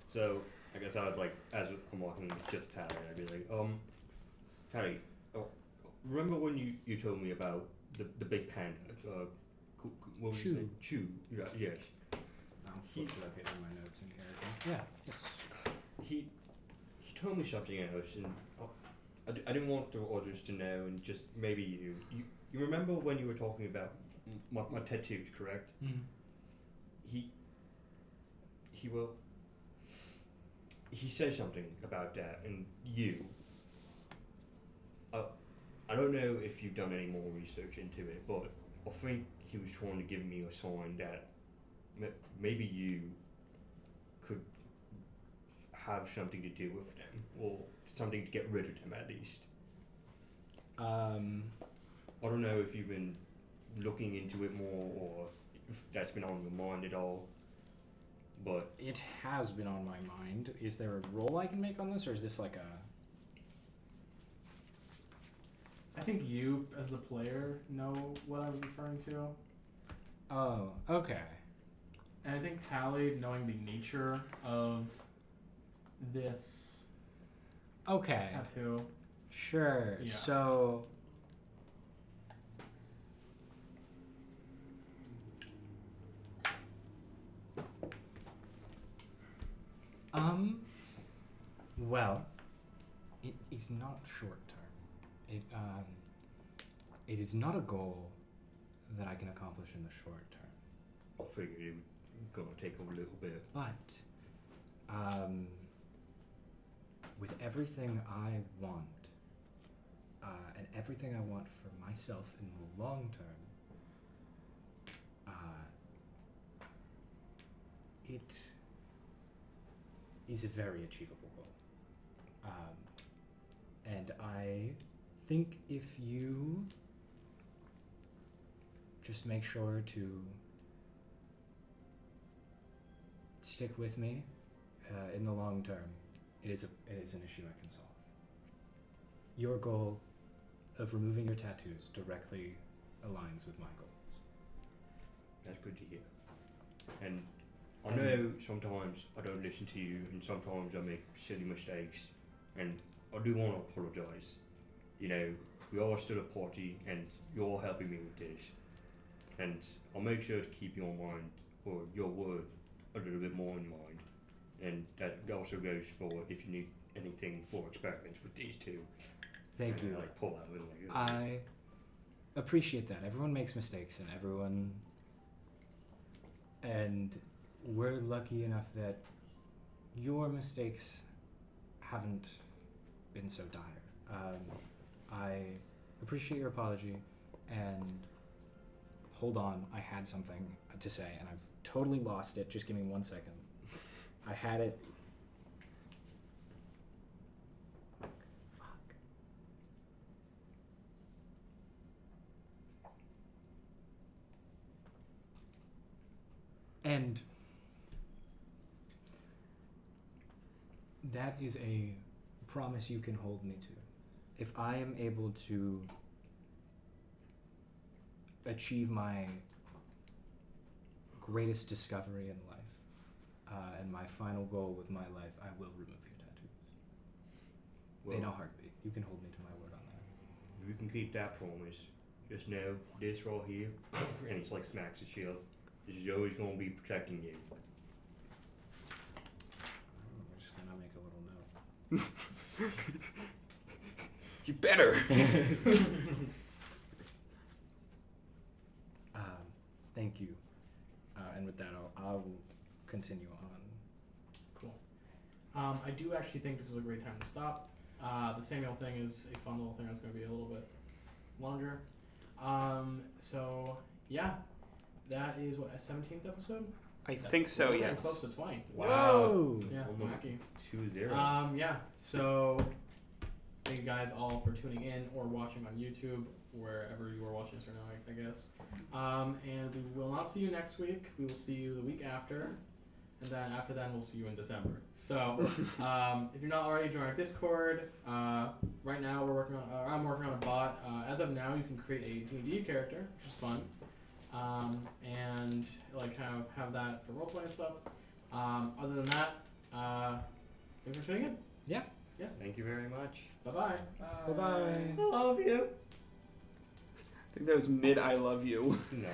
So, I guess I would like, as I'm walking with just Tallie, I'd be like, Tallie, remember when you told me about the big panda? What was his name? Chew. Yeah, yes. I'll flip it up here in my notes in character. Yeah. Yes. He told me something else, and I didn't want the others to know, and just maybe you remember when you were talking about my tattoos, correct? Mm-hmm. He said something about that, and you. I don't know if you've done any more research into it, but I think he was trying to give me a sign that maybe you could have something to do with them, or something to get rid of them at least. I don't know if you've been looking into it more, or if that's been on your mind at all, but It has been on my mind. Is there a roll I can make on this, or is this like a? I think you, as the player, know what I'm referring to. Oh, okay. And I think Tallie, knowing the nature of this Okay. tattoo. Sure. Yeah. So. Well, it is not short term. It is not a goal that I can accomplish in the short term. I figured it was gonna take a little bit. But, with everything I want, and everything I want for myself in the long term, it is a very achievable goal. And I think if you just make sure to stick with me in the long term, it is an issue I can solve. Your goal of removing your tattoos directly aligns with my goals. That's good to hear. And I know sometimes I don't listen to you, and sometimes I make silly mistakes, and I do want to apologise. You know, we are still a party, and you're helping me with this, and I'll make sure to keep your mind, or your word, a little bit more in mind, and that also goes for if you need anything for experiments with these two. Thank and you. Like pull out and like. I appreciate that. Everyone makes mistakes, and we're lucky enough that your mistakes haven't been so dire. I appreciate your apology, and hold on, I had something to say, and I've totally lost it. Just give me 1 second. I had it. Fuck. And that is a promise you can hold me to. If I am able to achieve my greatest discovery in life, and my final goal with my life, I will remove your tattoos. Well, In a heartbeat. You can hold me to my word on that. if we can keep that promise, just know this right here, and he like smacks his shield. This is always gonna be protecting you. We're just gonna make a little note. You better. Thank you. And with that, I'll continue on. Cool. I do actually think this is a great time to stop. The Samuel thing is a fun little thing that's going to be a little bit longer. So, yeah, that is what, a 17th episode? I think so, We're getting yes. close to 20. Whoa! Yeah, Almost wacky. 2-0. Yeah, so thank you guys all for tuning in or watching on YouTube, wherever you are watching this right now, I guess. And we will not see you next week. We will see you the week after. And then after that, we'll see you in December. So, if you're not already joined our Discord, right now I'm working on a bot. As of now, you can create a D&D character, which is fun, and like have that for roleplay and stuff. Other than that, thanks for tuning in. Yeah. Thank you very much. Bye-bye. Bye-bye. I love you. I think that was mid I love you. No.